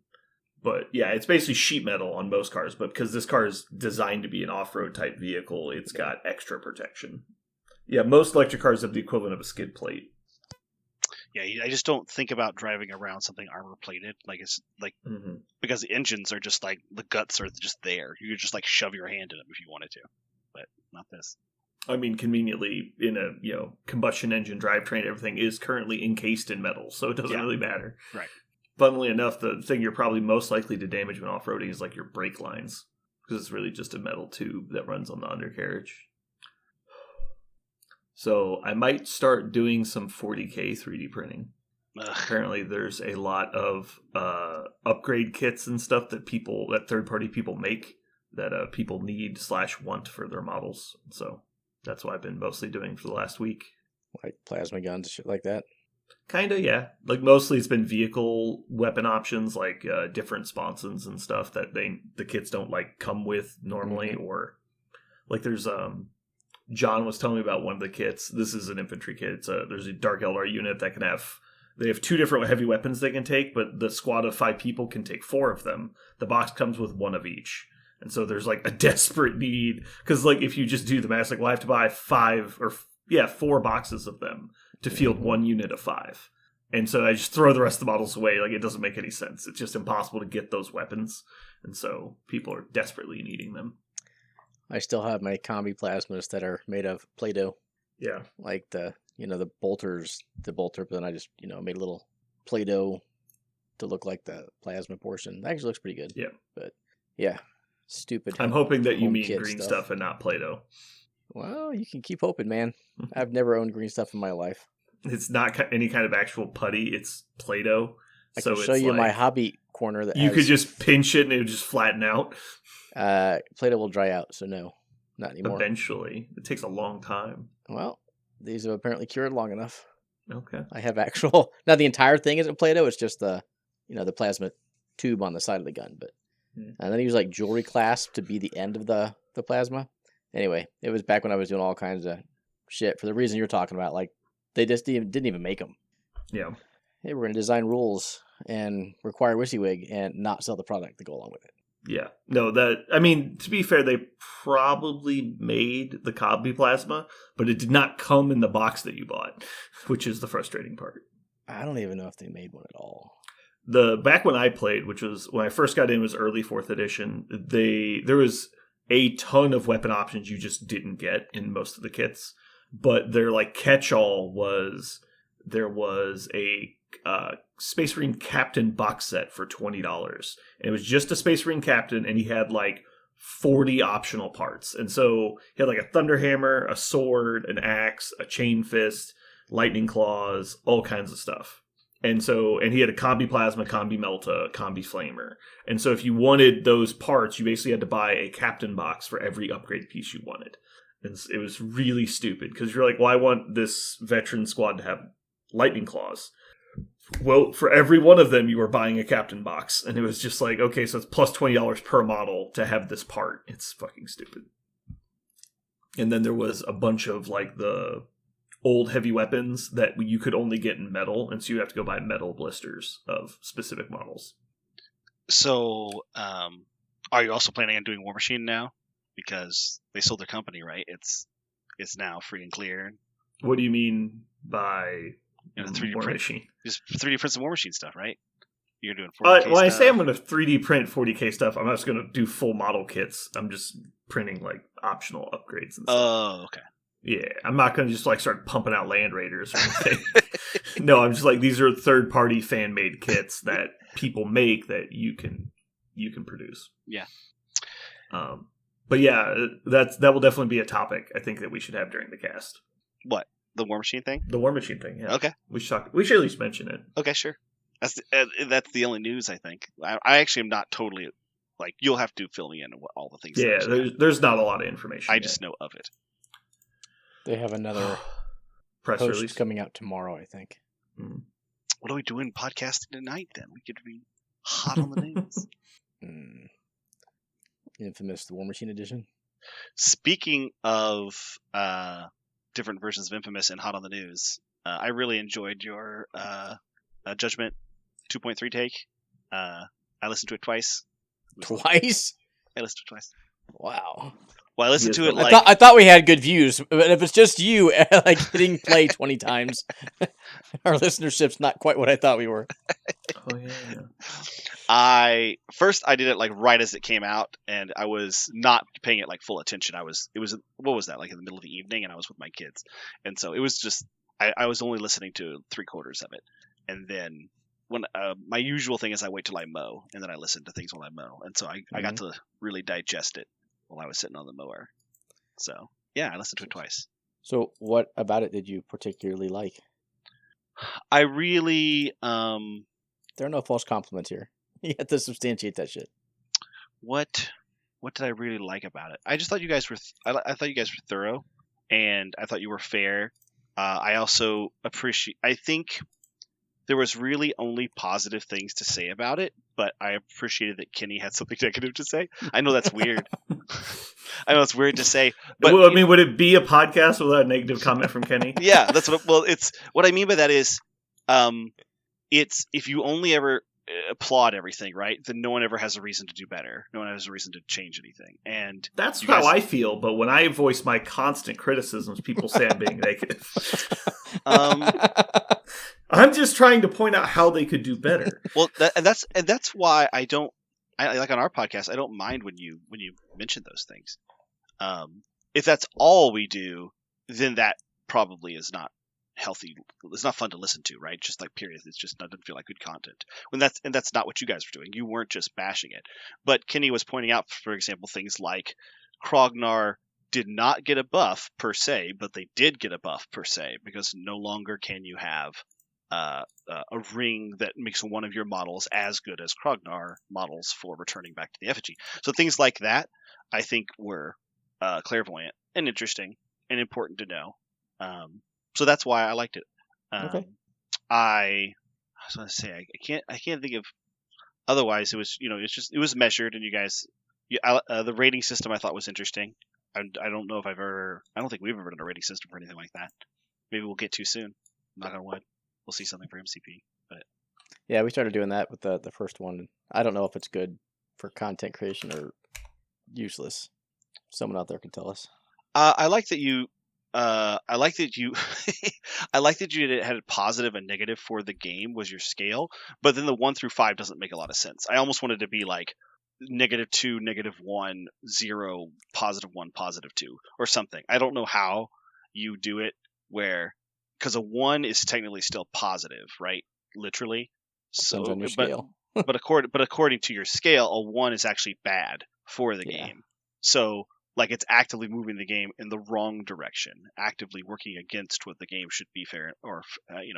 But yeah, it's basically sheet metal on most cars. But because this car is designed to be an off-road type vehicle, it's got extra protection. Yeah, most electric cars have the equivalent of a skid plate. Yeah, I just don't think about driving around something armor plated. Like it's like because the engines are just like the guts are just there. You could just like shove your hand in them if you wanted to, but not this. I mean, conveniently in a combustion engine drivetrain, everything is currently encased in metal, so it doesn't really matter. Right. Funnily enough, the thing you're probably most likely to damage when off-roading is like your brake lines, because it's really just a metal tube that runs on the undercarriage. So I might start doing some 40K 3D printing. Apparently there's a lot of upgrade kits and stuff that third-party people make that people need / want for their models. So that's what I've been mostly doing for the last week. Like plasma guns, shit like that? Kinda, yeah. Like mostly it's been vehicle weapon options, like different sponsons and stuff that the kits don't like come with normally, or like there's John was telling me about one of the kits. This is an infantry kit. There's a Dark Eldar unit that they have 2 different heavy weapons they can take, but the squad of 5 people can take 4 of them. The box comes with 1 of each. And so there's like a desperate need, because like if you just do the math, like, well, I have to buy 4 boxes of them to field 1 unit of 5. And so I just throw the rest of the models away. Like, it doesn't make any sense. It's just impossible to get those weapons. And so people are desperately needing them. I still have my combi plasmas that are made of Play-Doh. Yeah. Like the bolter, but then I just, made a little Play-Doh to look like the plasma portion. It actually looks pretty good. Yeah. But yeah, stupid. I'm hoping that you home mean kit green stuff and not Play-Doh. Well, you can keep hoping, man. I've never owned green stuff in my life. It's not any kind of actual putty. It's Play-Doh. I So can show it's you like, my hobby corner that you has, could just pinch it and it would just flatten out. Play-Doh will dry out, so no, not anymore. Eventually. It takes a long time. Well, these have apparently cured long enough. Okay. I have actual, not the entire thing isn't Play-Doh, it's just the plasma tube on the side of the gun. But and then I use like jewelry clasp to be the end of the plasma. Anyway, it was back when I was doing all kinds of shit for the reason you're talking about. Like, they just didn't even make them. Yeah. Hey, we're going to design rules and require WYSIWYG and not sell the product to go along with it. Yeah. No, to be fair, they probably made the Cobby plasma, but it did not come in the box that you bought, which is the frustrating part. I don't even know if they made one at all. Back when I played, which was when I first got in, was early 4th edition, there was a ton of weapon options you just didn't get in most of the kits. But their like catch-all was there was a Space Marine Captain box set for $20. And it was just a Space Marine Captain, and he had like 40 optional parts. And so he had like a thunder hammer, a sword, an axe, a chain fist, lightning claws, all kinds of stuff. And he had a combi plasma, combi melta, combi flamer. And so if you wanted those parts, you basically had to buy a captain box for every upgrade piece you wanted. And it was really stupid because you're like, well, I want this veteran squad to have lightning claws. Well, for every one of them, you were buying a captain box. And it was just like, okay, so it's plus $20 per model to have this part. It's fucking stupid. And then there was a bunch of like the old heavy weapons that you could only get in metal. And so you have to go buy metal blisters of specific models. So, are you also planning on doing War Machine now? Because they sold their company, right? It's now free and clear. What do you mean by 3D War print? Machine? Just 3D print some War Machine stuff, right? You're doing 40K when I stuff. say I'm going to 3D print 40K stuff, I'm not just going to do full model kits. I'm just printing like optional upgrades and stuff. Oh, okay. Yeah, I'm not going to just like start pumping out Land Raiders or anything. No, I'm just like, these are third-party fan-made kits that people make that you can produce. Yeah. But yeah, that will definitely be a topic I think that we should have during the cast. What? The War Machine thing? The War Machine thing, yeah. Okay. We should at least mention it. Okay, sure. That's the only news, I think. I actually am not totally, like, you'll have to fill me in on what all the things. Yeah, there's not a lot of information I yet. just know of it. They have another press post release coming out tomorrow, I think. What are we doing podcasting tonight, then? We could be hot on the news. Infamous, the War Machine edition. Speaking of different versions of Infamous and hot on the news, I really enjoyed your Judgment 2.3 take. I listened to it twice. Twice? I listened to it twice. Wow. Well, I listened to it like... I thought we had good views, but if it's just you like hitting play 20 times, our listenership's not quite what I thought we were. Oh, yeah. I did it like right as it came out, and I was not paying it like full attention. It was what was that, like in the middle of the evening, and I was with my kids, and so it was just I was only listening to 3/4 of it, and then when my usual thing is I wait till I mow, and then I listen to things while I mow, and so I got to really digest it while I was sitting on the mower. So yeah, I listened to it twice. So what about it did you particularly like? I really there are no false compliments here. You have to substantiate that shit. What did I really like about it? I just thought you guys were I thought you guys were thorough, and I thought you were fair. I also I think there was really only positive things to say about it, but I appreciated that Kenny had something negative to say. I know that's weird. I know it's weird to say, but well, I mean, would it be a podcast without a negative comment from Kenny? Yeah, that's what I mean by that is, it's if you only ever applaud everything, right? Then no one ever has a reason to do better. No one has a reason to change anything. And that's how I feel. But when I voice my constant criticisms, people say I'm being negative. I'm just trying to point out how they could do better. Well, that's why I like on our podcast, I don't mind when you mention those things. If that's all we do, then that probably is not healthy. It's not fun to listen to, right? Just like period. It's just doesn't feel like good content. That's not what you guys were doing. You weren't just bashing it. But Kenny was pointing out, for example, things like Krognar did not get a buff per se, but they did get a buff per se because no longer can you have a ring that makes one of your models as good as Krognar models for returning back to the effigy. So things like that, I think, were clairvoyant and interesting and important to know. So that's why I liked it. Okay. I was going to say I can't think of. Otherwise, it was it was measured, and you guys, the rating system I thought was interesting. I don't know if I don't think we've ever done a rating system for anything like that. Maybe we'll get to soon. Knock on wood. We'll see something for MCP. But Yeah, we started doing that with the first one. I don't know if it's good for content creation or useless. Someone out there can tell us. I like that you. I like that you. I like that you had a positive and negative for the game was your scale, but then the 1 through 5 doesn't make a lot of sense. I almost wanted to be like -2, -1, 0, +1, +2, or something. I don't know how you do it where, because a 1 is technically still positive, right? Literally. Depends on your but scale. but according to your scale, a 1 is actually bad for the game. So like it's actively moving the game in the wrong direction, actively working against what the game should be fair, or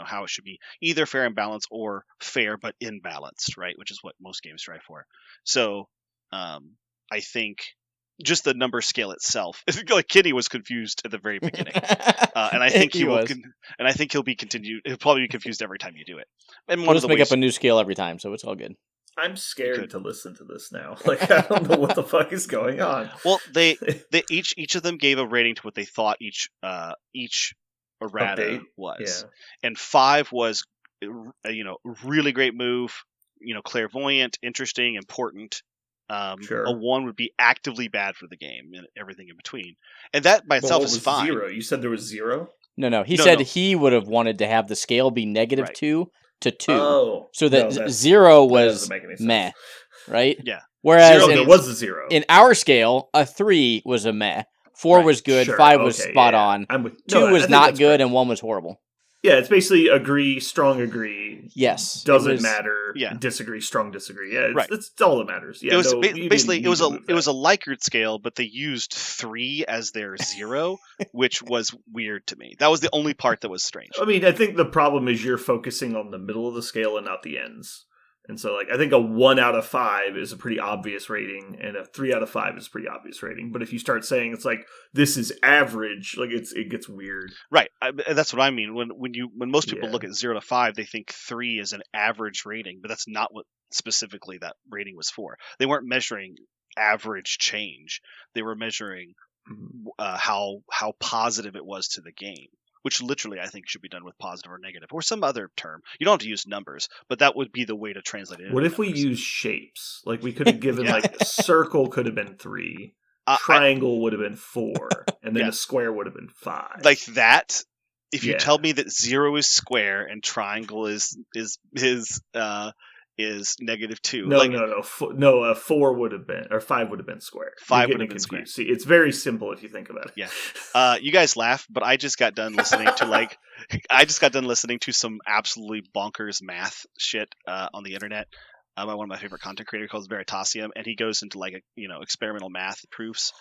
how it should be either fair and balanced or fair but imbalanced, right? Which is what most games strive for. So I think just the number scale itself, like Kenny was confused at the very beginning, and I think he will, and I think he'll probably be confused every time you do it. And we'll just make up a new scale every time, so it's all good. I'm scared to listen to this now. Like, I don't know what the fuck is going on. Well, they each of them gave a rating to what they thought each errata update was, yeah. And 5 was really great move, clairvoyant, interesting, important. Sure. A 1 would be actively bad for the game and everything in between, and that by itself is fine. 0? You said there was 0? No. He said he would have wanted to have the scale be -2 to 2. Oh, so that 0 was meh, right? Yeah. Whereas there was a 0. In our scale, a 3 was a meh. 4 was good. Sure. 5 was spot on. 2 was not good, and 1 was horrible. Yeah, it's basically agree, strong agree. Yes. Doesn't matter. Yeah. Disagree, strong disagree. Yeah, it's all that matters. Yeah, it was it was a Likert scale, but they used 3 as their 0, which was weird to me. That was the only part that was strange. I mean, I think the problem is you're focusing on the middle of the scale and not the ends. And so, like, I think a 1 out of 5 is a pretty obvious rating, and a 3 out of 5 is a pretty obvious rating. But if you start saying it's like this is average, like it gets weird. Right, that's what I mean. When most people look at 0 to 5, they think 3 is an average rating, but that's not what specifically that rating was for. They weren't measuring average change; they were measuring how positive it was to the game. Which literally I think should be done with positive or negative or some other term. You don't have to use numbers, but that would be the way to translate it. What if we use shapes? Like we could have given like a circle could have been 3, triangle would have been 4, and then a square would have been 5. Like that. If you tell me that 0 is square and triangle is -2. No. 4 would have been, or 5 would have been square. 5 would have been square. See, it's very simple if you think about it. Yeah. You guys laugh, but I just got done listening to some absolutely bonkers math shit on the internet by one of my favorite content creators called Veritasium, and he goes into like experimental math proofs.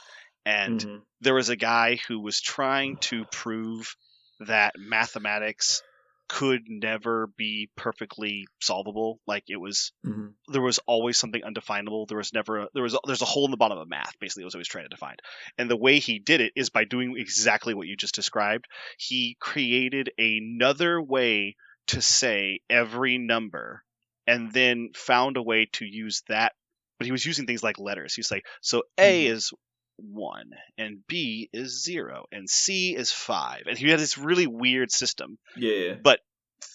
And there was a guy who was trying to prove that mathematics could never be perfectly solvable. Like it was, there was always something undefinable. There's a hole in the bottom of math. Basically, was always trying to define. And the way he did it is by doing exactly what you just described. He created another way to say every number, and then found a way to use that. But he was using things like letters. He's like, so A is 1 and B is 0 and C is 5, and he had this really weird system. But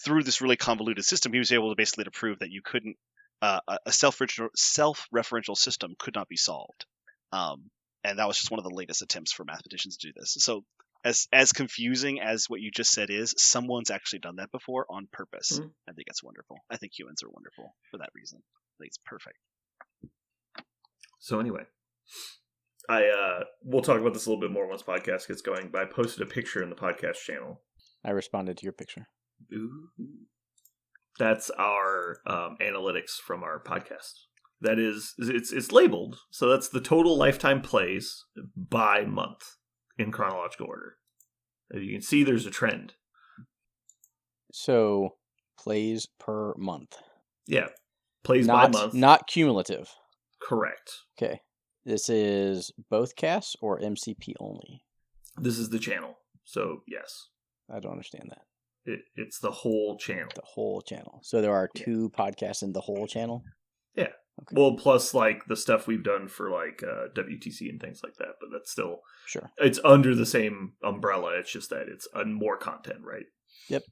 through this really convoluted system, he was able to basically to prove that you couldn't a self-referential system could not be solved. And that was just one of the latest attempts for mathematicians to do this. So as confusing as what you just said is, someone's actually done that before on purpose. I think it's wonderful. I think humans are wonderful for that reason. I think it's perfect. So anyway, we'll talk about this a little bit more once the podcast gets going, but I posted a picture in the podcast channel I responded to your picture. Ooh. That's our analytics from our podcast. That is, it's labeled, so that's the total lifetime plays by month in chronological order. As you can see, there's a trend. So, plays per month. Yeah, plays by month. Not cumulative. Correct. Okay. This is both casts or MCP only? This is the channel, so yes. I don't understand that. It's the whole channel. The whole channel. So there are 2 podcasts in the whole channel? Yeah. Okay. Well, plus like the stuff we've done for like WTC and things like that, but that's still sure. It's under the same umbrella. It's just that it's more content, right? Yep.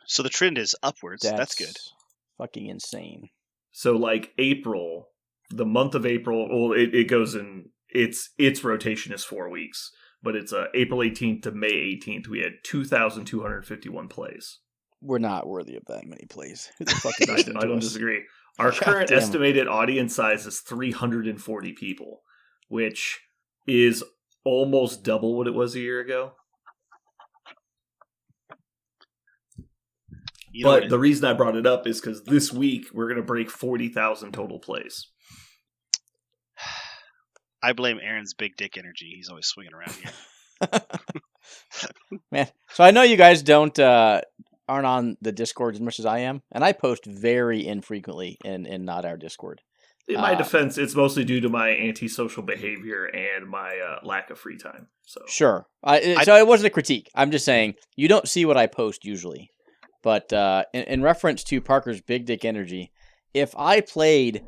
So the trend is upwards. That's good. Fucking insane. So like April, the month of April, well, it goes in. Its rotation is 4 weeks, but it's April 18th to May 18th. We had 2,251 plays. We're not worthy of that many plays. Who the fuck is listening I to don't us? disagree. Our current estimated audience size is 340 people, which is almost double what it was a year ago. But the reason I brought it up is because this week we're going to break 40,000 total plays. I blame Aaron's big dick energy. He's always swinging around here. Man, so I know you guys aren't on the Discord as much as I am, and I post very infrequently in not our Discord. In my defense, it's mostly due to my antisocial behavior and my lack of free time. So sure, so it wasn't a critique. I'm just saying you don't see what I post usually. But in reference to Parker's big dick energy, if I played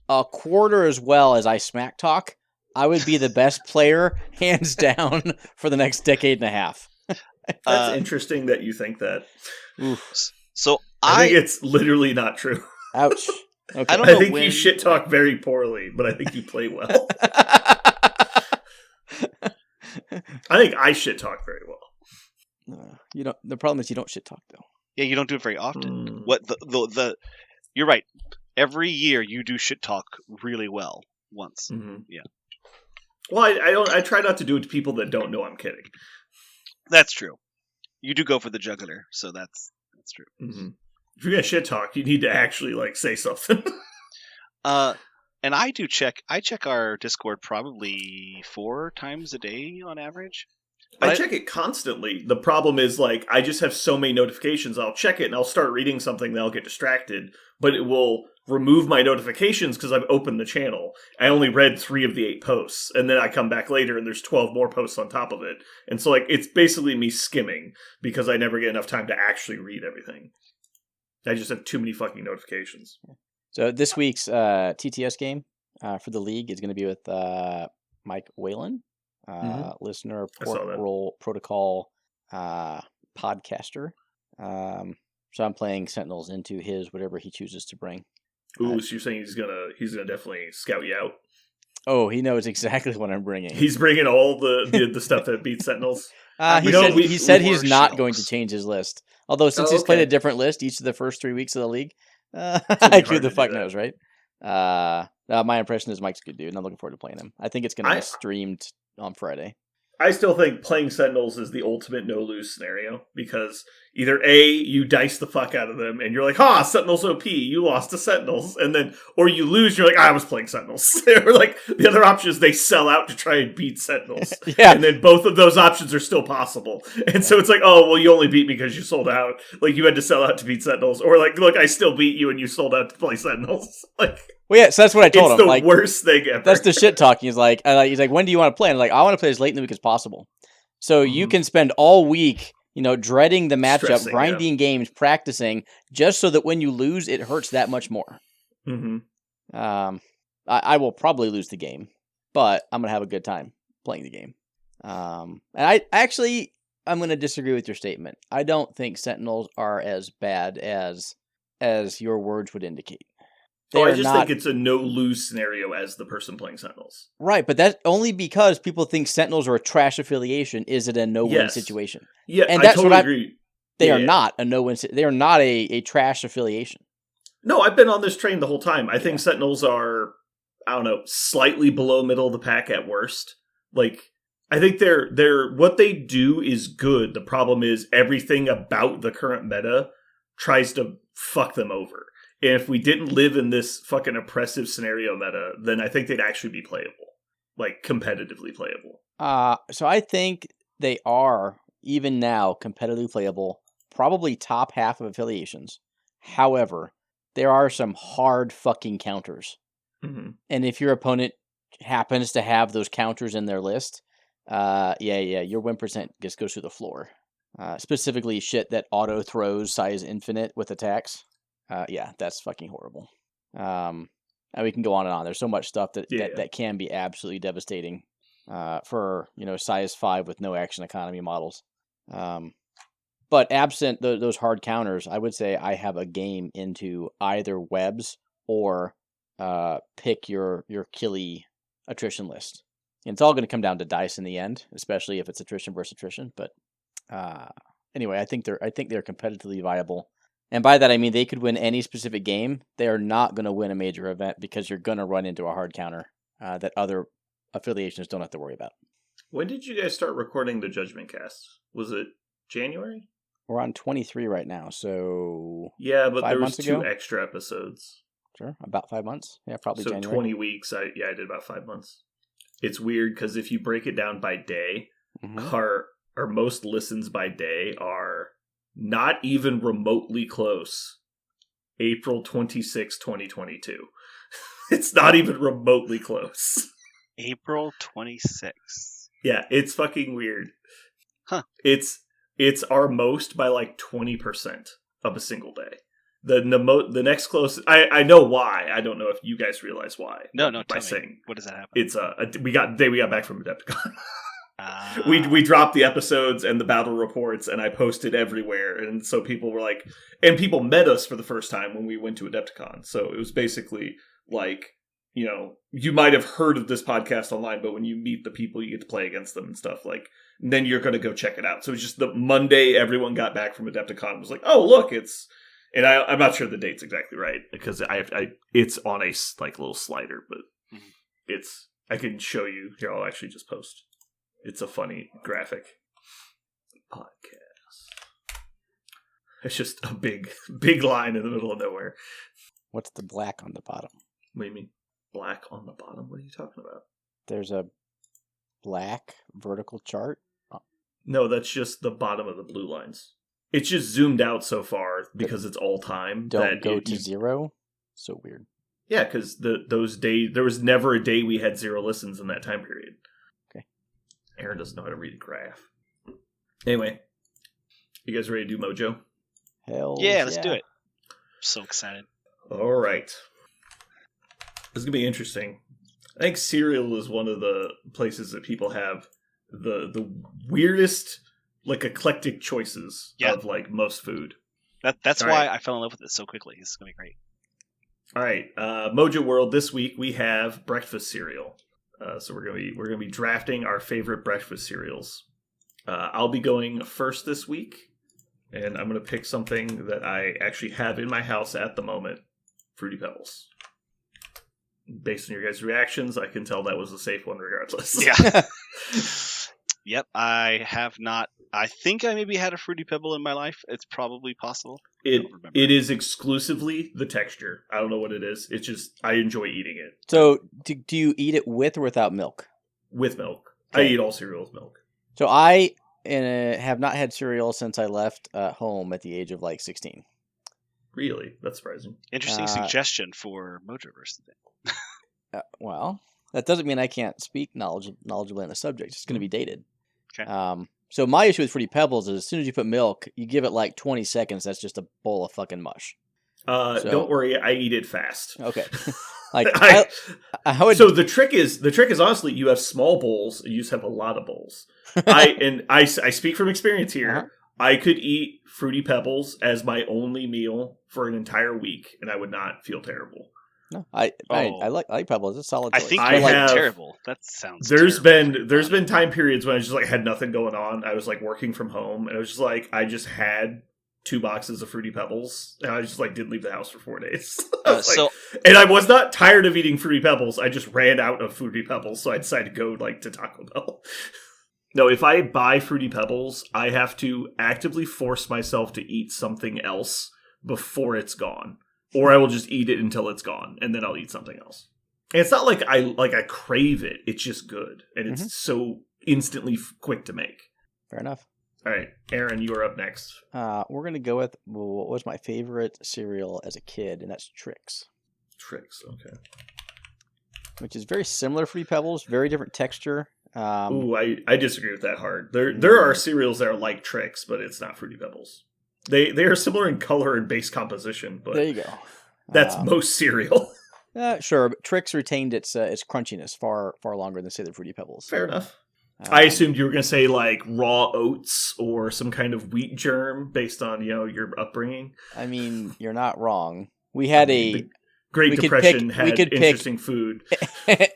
a quarter as well as I smack talk, I would be the best player, hands down, for the next decade and a half. That's interesting that you think that. Oof. So I think it's literally not true. Ouch. Okay. I think you shit talk very poorly, but I think you play well. I think I shit talk very well. You don't. The problem is you don't shit talk though. Yeah, you don't do it very often. What the you're right. Every year you do shit talk really well once. Mm-hmm. Yeah. Well, I try not to do it to people that don't know I'm kidding. That's true. You do go for the jugular, so that's true. Mm-hmm. If you're gonna shit talk, you need to actually like say something. And I check our Discord probably 4 times a day on average. I check it constantly. The problem is, like, I just have so many notifications. I'll check it and I'll start reading something, then I'll get distracted. But it will remove my notifications because I've opened the channel. I only read 3 of the 8 posts. And then I come back later and there's 12 more posts on top of it. And so, like, it's basically me skimming because I never get enough time to actually read everything. I just have too many fucking notifications. So this week's TTS game for the league is going to be with Mike Whalen. Listener, Port Roll Protocol podcaster. So I'm playing Sentinels into his whatever he chooses to bring. Ooh, so you're saying he's gonna definitely scout you out? Oh, he knows exactly what I'm bringing. He's bringing all the stuff that beats Sentinels. He said he's not going to change his list. Although since he's played a different list each of the first 3 weeks of the league, who the fuck knows, right? My impression is Mike's a good dude, and I'm looking forward to playing him. I think it's going to be streamed on Friday. I still think playing Sentinels is the ultimate no-lose scenario, because either A, you dice the fuck out of them, and you're like, Sentinels OP, you lost to Sentinels, and then, or you lose, you're like, I was playing Sentinels. Or like, the other option is they sell out to try and beat Sentinels. Yeah. And then both of those options are still possible. And so it's like, oh, well, you only beat me because you sold out. Like, you had to sell out to beat Sentinels. Or like, look, I still beat you and you sold out to play Sentinels. Like, well, yeah, so that's what I told him. It's the worst thing ever. That's the shit talking. He's like, when do you want to play? And I'm like, I want to play as late in the week as possible. So you can spend all week, dreading the matchup, grinding games, practicing, just so that when you lose, it hurts that much more. Mm-hmm. I will probably lose the game, but I'm going to have a good time playing the game. And I'm going to disagree with your statement. I don't think Sentinels are as bad as your words would indicate. I just think it's a no-lose scenario as the person playing Sentinels. Right, but that's only because people think Sentinels are a trash affiliation. Is it a no-win situation? Yeah, and that's I totally agree. They are not a no-win. They are not a trash affiliation. No, I've been on this train the whole time. I think Sentinels are, I don't know, slightly below middle of the pack at worst. Like, I think they're what they do is good. The problem is everything about the current meta tries to fuck them over. And if we didn't live in this fucking oppressive scenario meta, then I think they'd actually be playable. Like, competitively playable. So I think they are, even now, competitively playable, probably top half of affiliations. However, there are some hard fucking counters. Mm-hmm. And if your opponent happens to have those counters in their list, your win percent just goes through the floor. Specifically, shit that auto throws size infinite with attacks. That's fucking horrible. And we can go on and on. There's so much stuff that can be absolutely devastating for size 5 with no action economy models. But absent those hard counters, I would say I have a game into either webs or pick your killy attrition list. And it's all going to come down to dice in the end, especially if it's attrition versus attrition. But anyway, I think they're competitively viable. And by that I mean they could win any specific game. They are not going to win a major event because you're going to run into a hard counter that other affiliations don't have to worry about. When did you guys start recording the Judgment Cast? Was it January? We're on 23 right now, so yeah, but 5 there was months 2 ago? extra episodes. Sure, about 5 months. Yeah, probably So January. 20 weeks. I did about 5 months. It's weird because if you break it down by day, our most listens by day are not even remotely close. April 26, 2022. It's not even remotely close. April 26th. Yeah, it's fucking weird. Huh. It's our most by like 20% of a single day. The next closest, I know why. I don't know if you guys realize why. No, by tell saying me. What does that happen? It's we got back from Adepticon. We dropped the episodes and the battle reports, and I posted everywhere, and so people were like, and people met us for the first time when we went to Adepticon. So it was basically like, you might have heard of this podcast online, but when you meet the people, you get to play against them and stuff. Like, and then you're going to go check it out. So it's just the Monday everyone got back from Adepticon and was like, oh look, it's. And I'm not sure the date's exactly right because it's on a like little slider, but I can show you here. I'll actually just post. It's a funny graphic podcast. It's just a big line in the middle of nowhere. What's the black on the bottom? What do you mean black on the bottom? What are you talking about? There's a black vertical chart. Oh. No, that's just the bottom of the blue lines. It's just zoomed out so far because it's all time. Don't go to 0? So weird. Yeah, because those days, there was never a day we had 0 listens in that time period. Okay. Aaron doesn't know how to read a graph. Anyway, you guys ready to do Mojo? Hell yeah, let's do it. I'm so excited. All right. This is going to be interesting. I think cereal is one of the places that people have the weirdest, like, eclectic choices of, like, most food. That's why I fell in love with it so quickly. It's going to be great. All right, Mojo World. This week we have breakfast cereal. So we're gonna be drafting our favorite breakfast cereals. I'll be going first this week, and I'm gonna pick something that I actually have in my house at the moment: Fruity Pebbles. Based on your guys' reactions, I can tell that was a safe one, regardless. Yeah. Yep, I have not. I think I maybe had a Fruity Pebble in my life. It's probably possible. It is exclusively the texture. I don't know what it is. It's just, I enjoy eating it. So, do you eat it with or without milk? With milk. Okay. I eat all cereal with milk. So I have not had cereal since I left home at the age of like 16. Really? That's surprising. Interesting suggestion for Mojoverse today. Well, that doesn't mean I can't speak knowledgeably on the subject. It's going to be dated. Okay. So my issue with Fruity Pebbles is as soon as you put milk, you give it like 20 seconds. That's just a bowl of fucking mush. Don't worry, I eat it fast. Okay. Like I would. So the trick is honestly, you have small bowls. You just have a lot of bowls. I speak from experience here. Uh-huh. I could eat Fruity Pebbles as my only meal for an entire week, and I would not feel terrible. No, I like Pebbles. It's a solid choice. I think you're like terrible. That sounds. There's been time periods when I just like had nothing going on. I was like working from home, and it was just like I just had 2 boxes of Fruity Pebbles, and I just like didn't leave the house for 4 days. And I was not tired of eating Fruity Pebbles. I just ran out of Fruity Pebbles, so I decided to go like to Taco Bell. No, if I buy Fruity Pebbles, I have to actively force myself to eat something else before it's gone. Or I will just eat it until it's gone, and then I'll eat something else. And it's not like I crave it. It's just good. And it's so instantly quick to make. Fair enough. All right, Aaron, you are up next. We're going to go with what was my favorite cereal as a kid, and that's Trix. Trix, okay. Which is very similar to Fruity Pebbles, very different texture. Ooh, I disagree with that hard. There are cereals that are like Trix, but it's not Fruity Pebbles. They are similar in color and base composition, but there you go. That's most cereal. Sure, but Trix retained its crunchiness far longer than, say, the Fruity Pebbles. Fair enough. I assumed you were going to say like raw oats or some kind of wheat germ based on your upbringing. I mean, you're not wrong. We had the Great Depression had interesting food.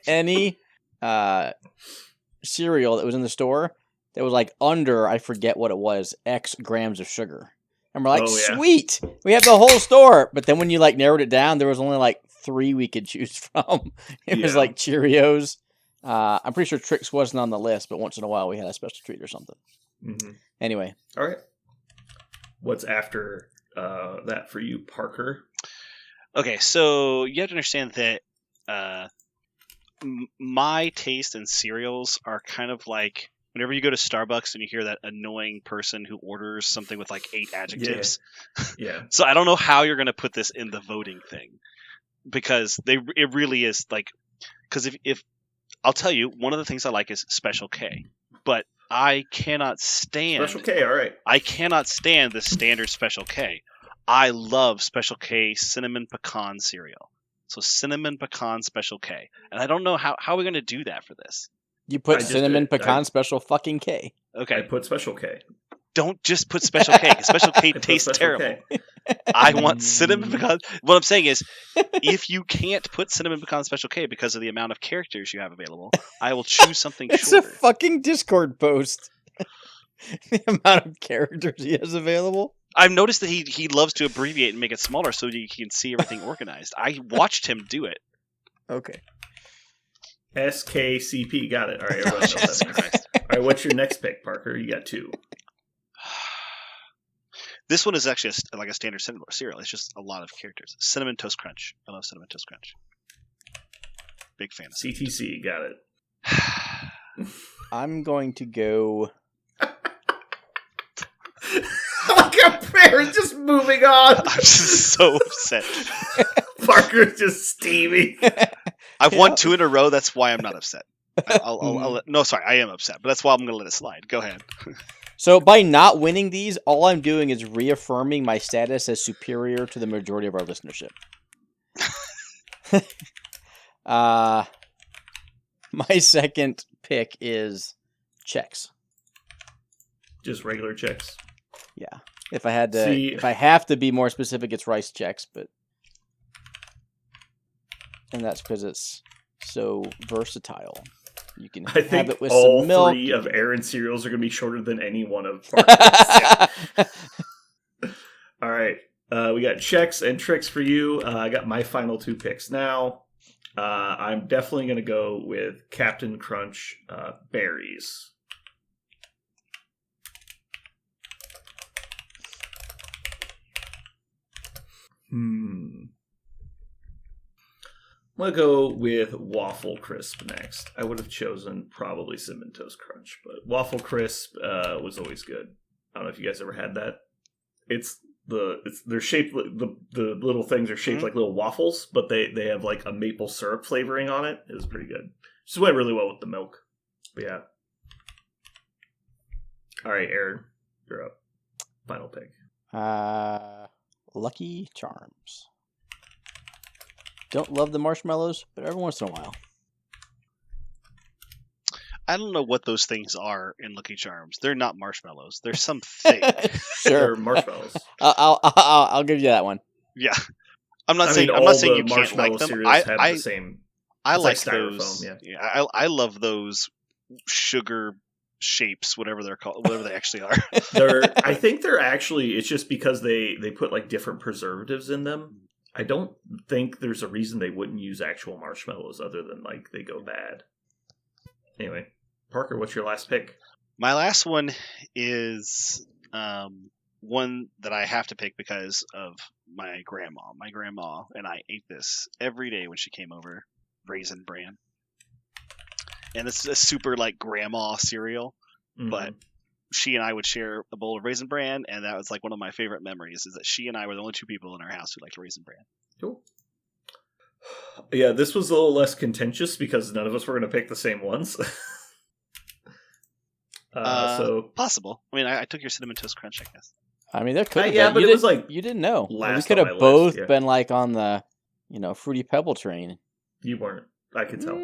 Any cereal that was in the store that was like under, I forget what it was, X grams of sugar. And we're like, sweet, we have the whole store. But then when you like narrowed it down, there was only like 3 we could choose from. It was like Cheerios. I'm pretty sure Trix wasn't on the list, but once in a while we had a special treat or something. Mm-hmm. Anyway. All right. What's after that for you, Parker? Okay, so you have to understand that my taste in cereals are kind of like whenever you go to Starbucks and you hear that annoying person who orders something with like 8 adjectives. Yeah. So I don't know how you're going to put this in the voting thing because it really is like because if I'll tell you, one of the things I like is Special K, but I cannot stand Special K. All right. I cannot stand the standard Special K. I love Special K cinnamon pecan cereal. So cinnamon pecan Special K, and I don't know how are we going to do that for this. You put cinnamon pecan Special fucking K. Okay. I put Special K. Don't just put Special K, because Special K tastes terrible. I want cinnamon pecan. What I'm saying is, if you can't put cinnamon pecan Special K because of the amount of characters you have available, I will choose something shorter. It's a fucking Discord post. The amount of characters he has available. I've noticed that he loves to abbreviate and make it smaller so you can see everything organized. I watched him do it. Okay. SKCP, got it. All right, everyone knows that. All right, what's your next pick, Parker? You got 2. This one is actually like a standard cereal. It's just a lot of characters. Cinnamon Toast Crunch. I love Cinnamon Toast Crunch. Big fan of it. CTC, got it. I'm going to go... Aaron's just moving on. I'm just so upset. Parker's just steaming. I've won 2 in a row. That's why I'm not upset. No, sorry, I am upset, but that's why I'm going to let it slide. Go ahead. So by not winning these, all I'm doing is reaffirming my status as superior to the majority of our listenership. My second pick is Chex. Just regular Chex. Yeah. If I had to, if I have to be more specific, it's rice Chex, and that's because it's so versatile. You can have it with some milk. All 3 of Aaron's cereals are going to be shorter than any one of Parker's. All right. We got Chex and Trix for you. I got my final 2 picks now. I'm definitely going to go with Captain Crunch berries. I'm going to go with Waffle Crisp next. I would have chosen probably Cinnamon Toast Crunch, but Waffle Crisp was always good. I don't know if you guys ever had that. They're shaped, the little things are shaped like little waffles, but they have like a maple syrup flavoring on it. It was pretty good. Just went really well with the milk. But yeah. All right, Aaron, you're up. Final pick. Lucky Charms. Don't love the marshmallows, but every once in a while. I don't know what those things are in Lucky Charms. They're not marshmallows. They're something. Sure, they're marshmallows. I'll give you that one. Yeah, I'm not saying you can't like them. Have the same. I like those. Yeah, I love those sugar shapes, whatever they're called, whatever they actually are. I think they're actually. It's just because they put like different preservatives in them. I don't think there's a reason they wouldn't use actual marshmallows other than like they go bad. Anyway, Parker, what's your last pick? My last one is one that I have to pick because of my grandma. My grandma and I ate this every day when she came over. Raisin Bran. And this is a super like grandma cereal, but she and I would share a bowl of Raisin Bran, and that was like one of my favorite memories. Is that she and I were the only two people in our house who liked Raisin Bran. Cool. Yeah, this was a little less contentious because none of us were going to pick the same ones. So possible. I mean, I took your Cinnamon Toast Crunch, I guess. I mean, there could have yeah, been. but it was like you didn't know. last We could on have my both list, yeah. been like on the, Fruity Pebble train. You weren't. I could tell.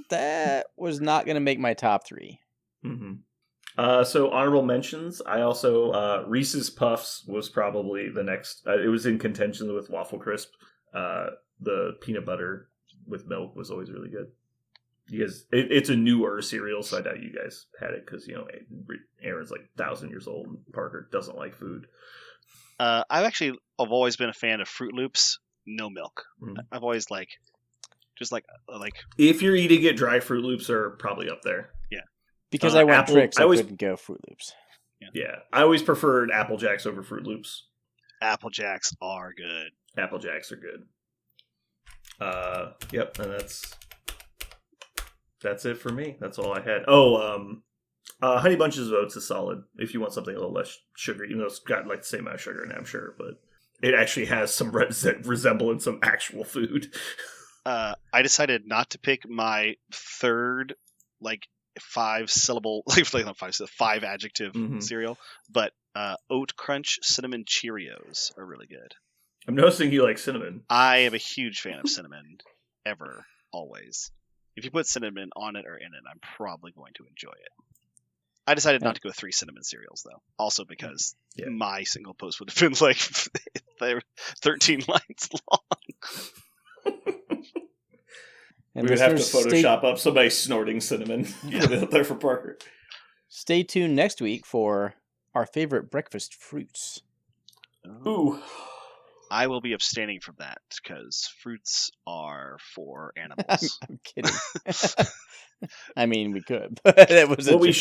That was not going to make my top 3. Mm-hmm. So honorable mentions. I also Reese's Puffs was probably the next. It was in contention with Waffle Crisp. The peanut butter with milk was always really good. You guys, it's a newer cereal, so I doubt you guys had it because Aaron's like 1,000 years old and Parker doesn't like food. I've always been a fan of Fruit Loops, no milk. I've always just like if you're eating it, dry Fruit Loops are probably up there. Yeah, because I went Apple, Trix, I couldn't go Fruit Loops. Yeah, I always preferred Apple Jacks over Fruit Loops. Apple Jacks are good. Apple Jacks are good. Yep, and that's it for me. That's all I had. Honey Bunches of Oats is solid if you want something a little less sugary, even though it's got like the same amount of sugar in it, I'm sure, but it actually has some resemblance of actual food. I decided not to pick my third, 5-syllable, 5 adjective cereal, but Oat Crunch Cinnamon Cheerios are really good. I'm noticing you like cinnamon. I am a huge fan of cinnamon, always. If you put cinnamon on it or in it, I'm probably going to enjoy it. I decided not to go 3 cinnamon cereals, though. Also because my single post would have been 13 lines long. We would have to Photoshop up somebody snorting cinnamon. Put it up there for Parker. Stay tuned next week for our favorite breakfast fruits. Ooh. I will be abstaining from that because fruits are for animals. I'm kidding. I mean, we could, but it was what we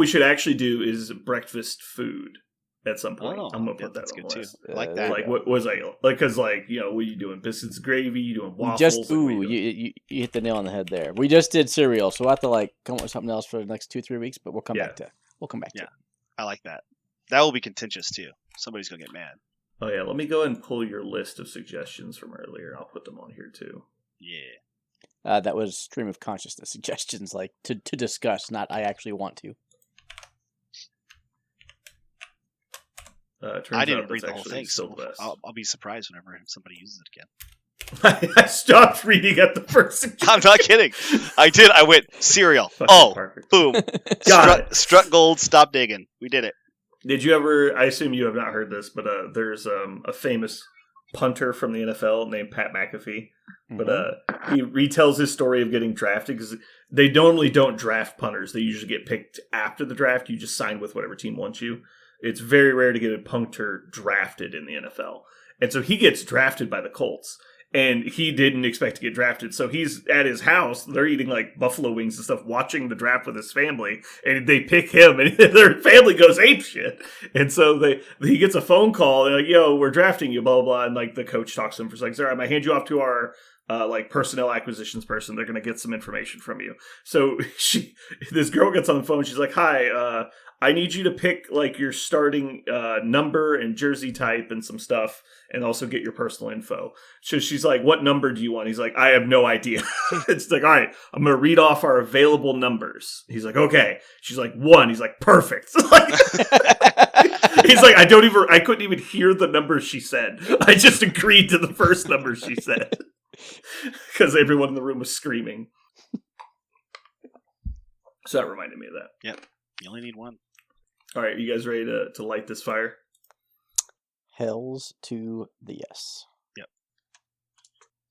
should actually do is breakfast food at some point. Oh, I'm gonna put that that's on good the list. too. Like that. What was I because what are you doing? Biscuits, gravy? You doing waffles? You hit the nail on the head there. We just did cereal, so we'll have to come up with something else for the next 2-3 weeks. But we'll come back to it. I like that. That will be contentious too. Somebody's gonna get mad. Oh yeah, let me go ahead and pull your list of suggestions from earlier. I'll put them on here too. Yeah. That was stream of consciousness suggestions, to discuss, not I actually want to. I didn't read the whole thing, so I'll be surprised whenever somebody uses it again. I stopped reading at the first suggestion. I'm not kidding. I did. I went cereal. Boom. Struck gold. Stop digging. We did it. Did you ever? I assume you have not heard this, but there's a famous punter from the NFL named Pat McAfee. But he retells his story of getting drafted because they normally don't draft punters. They usually get picked after the draft. You just sign with whatever team wants you. It's very rare to get a punter drafted in the NFL. And so he gets drafted by the Colts. And he didn't expect to get drafted. So he's at his house. They're eating buffalo wings and stuff, watching the draft with his family. And they pick him, and their family goes apeshit. And so he gets a phone call. They're like, yo, we're drafting you, blah, blah, blah. And the coach talks to him for a second. All right, I'm going to hand you off to our personnel acquisitions person. They're going to get some information from you. So this girl gets on the phone. She's like, hi, I need you to pick your starting number and jersey type and some stuff, and also get your personal info. So she's like, what number do you want? He's like, I have no idea. It's like, all right, I'm going to read off our available numbers. He's like, okay. She's like, 1. He's like, perfect. He's like, I couldn't even hear the number she said. I just agreed to the first number she said. Because everyone in the room was screaming. So that reminded me of that. Yep. You only need 1. All right, you guys ready to light this fire? Hells to the yes.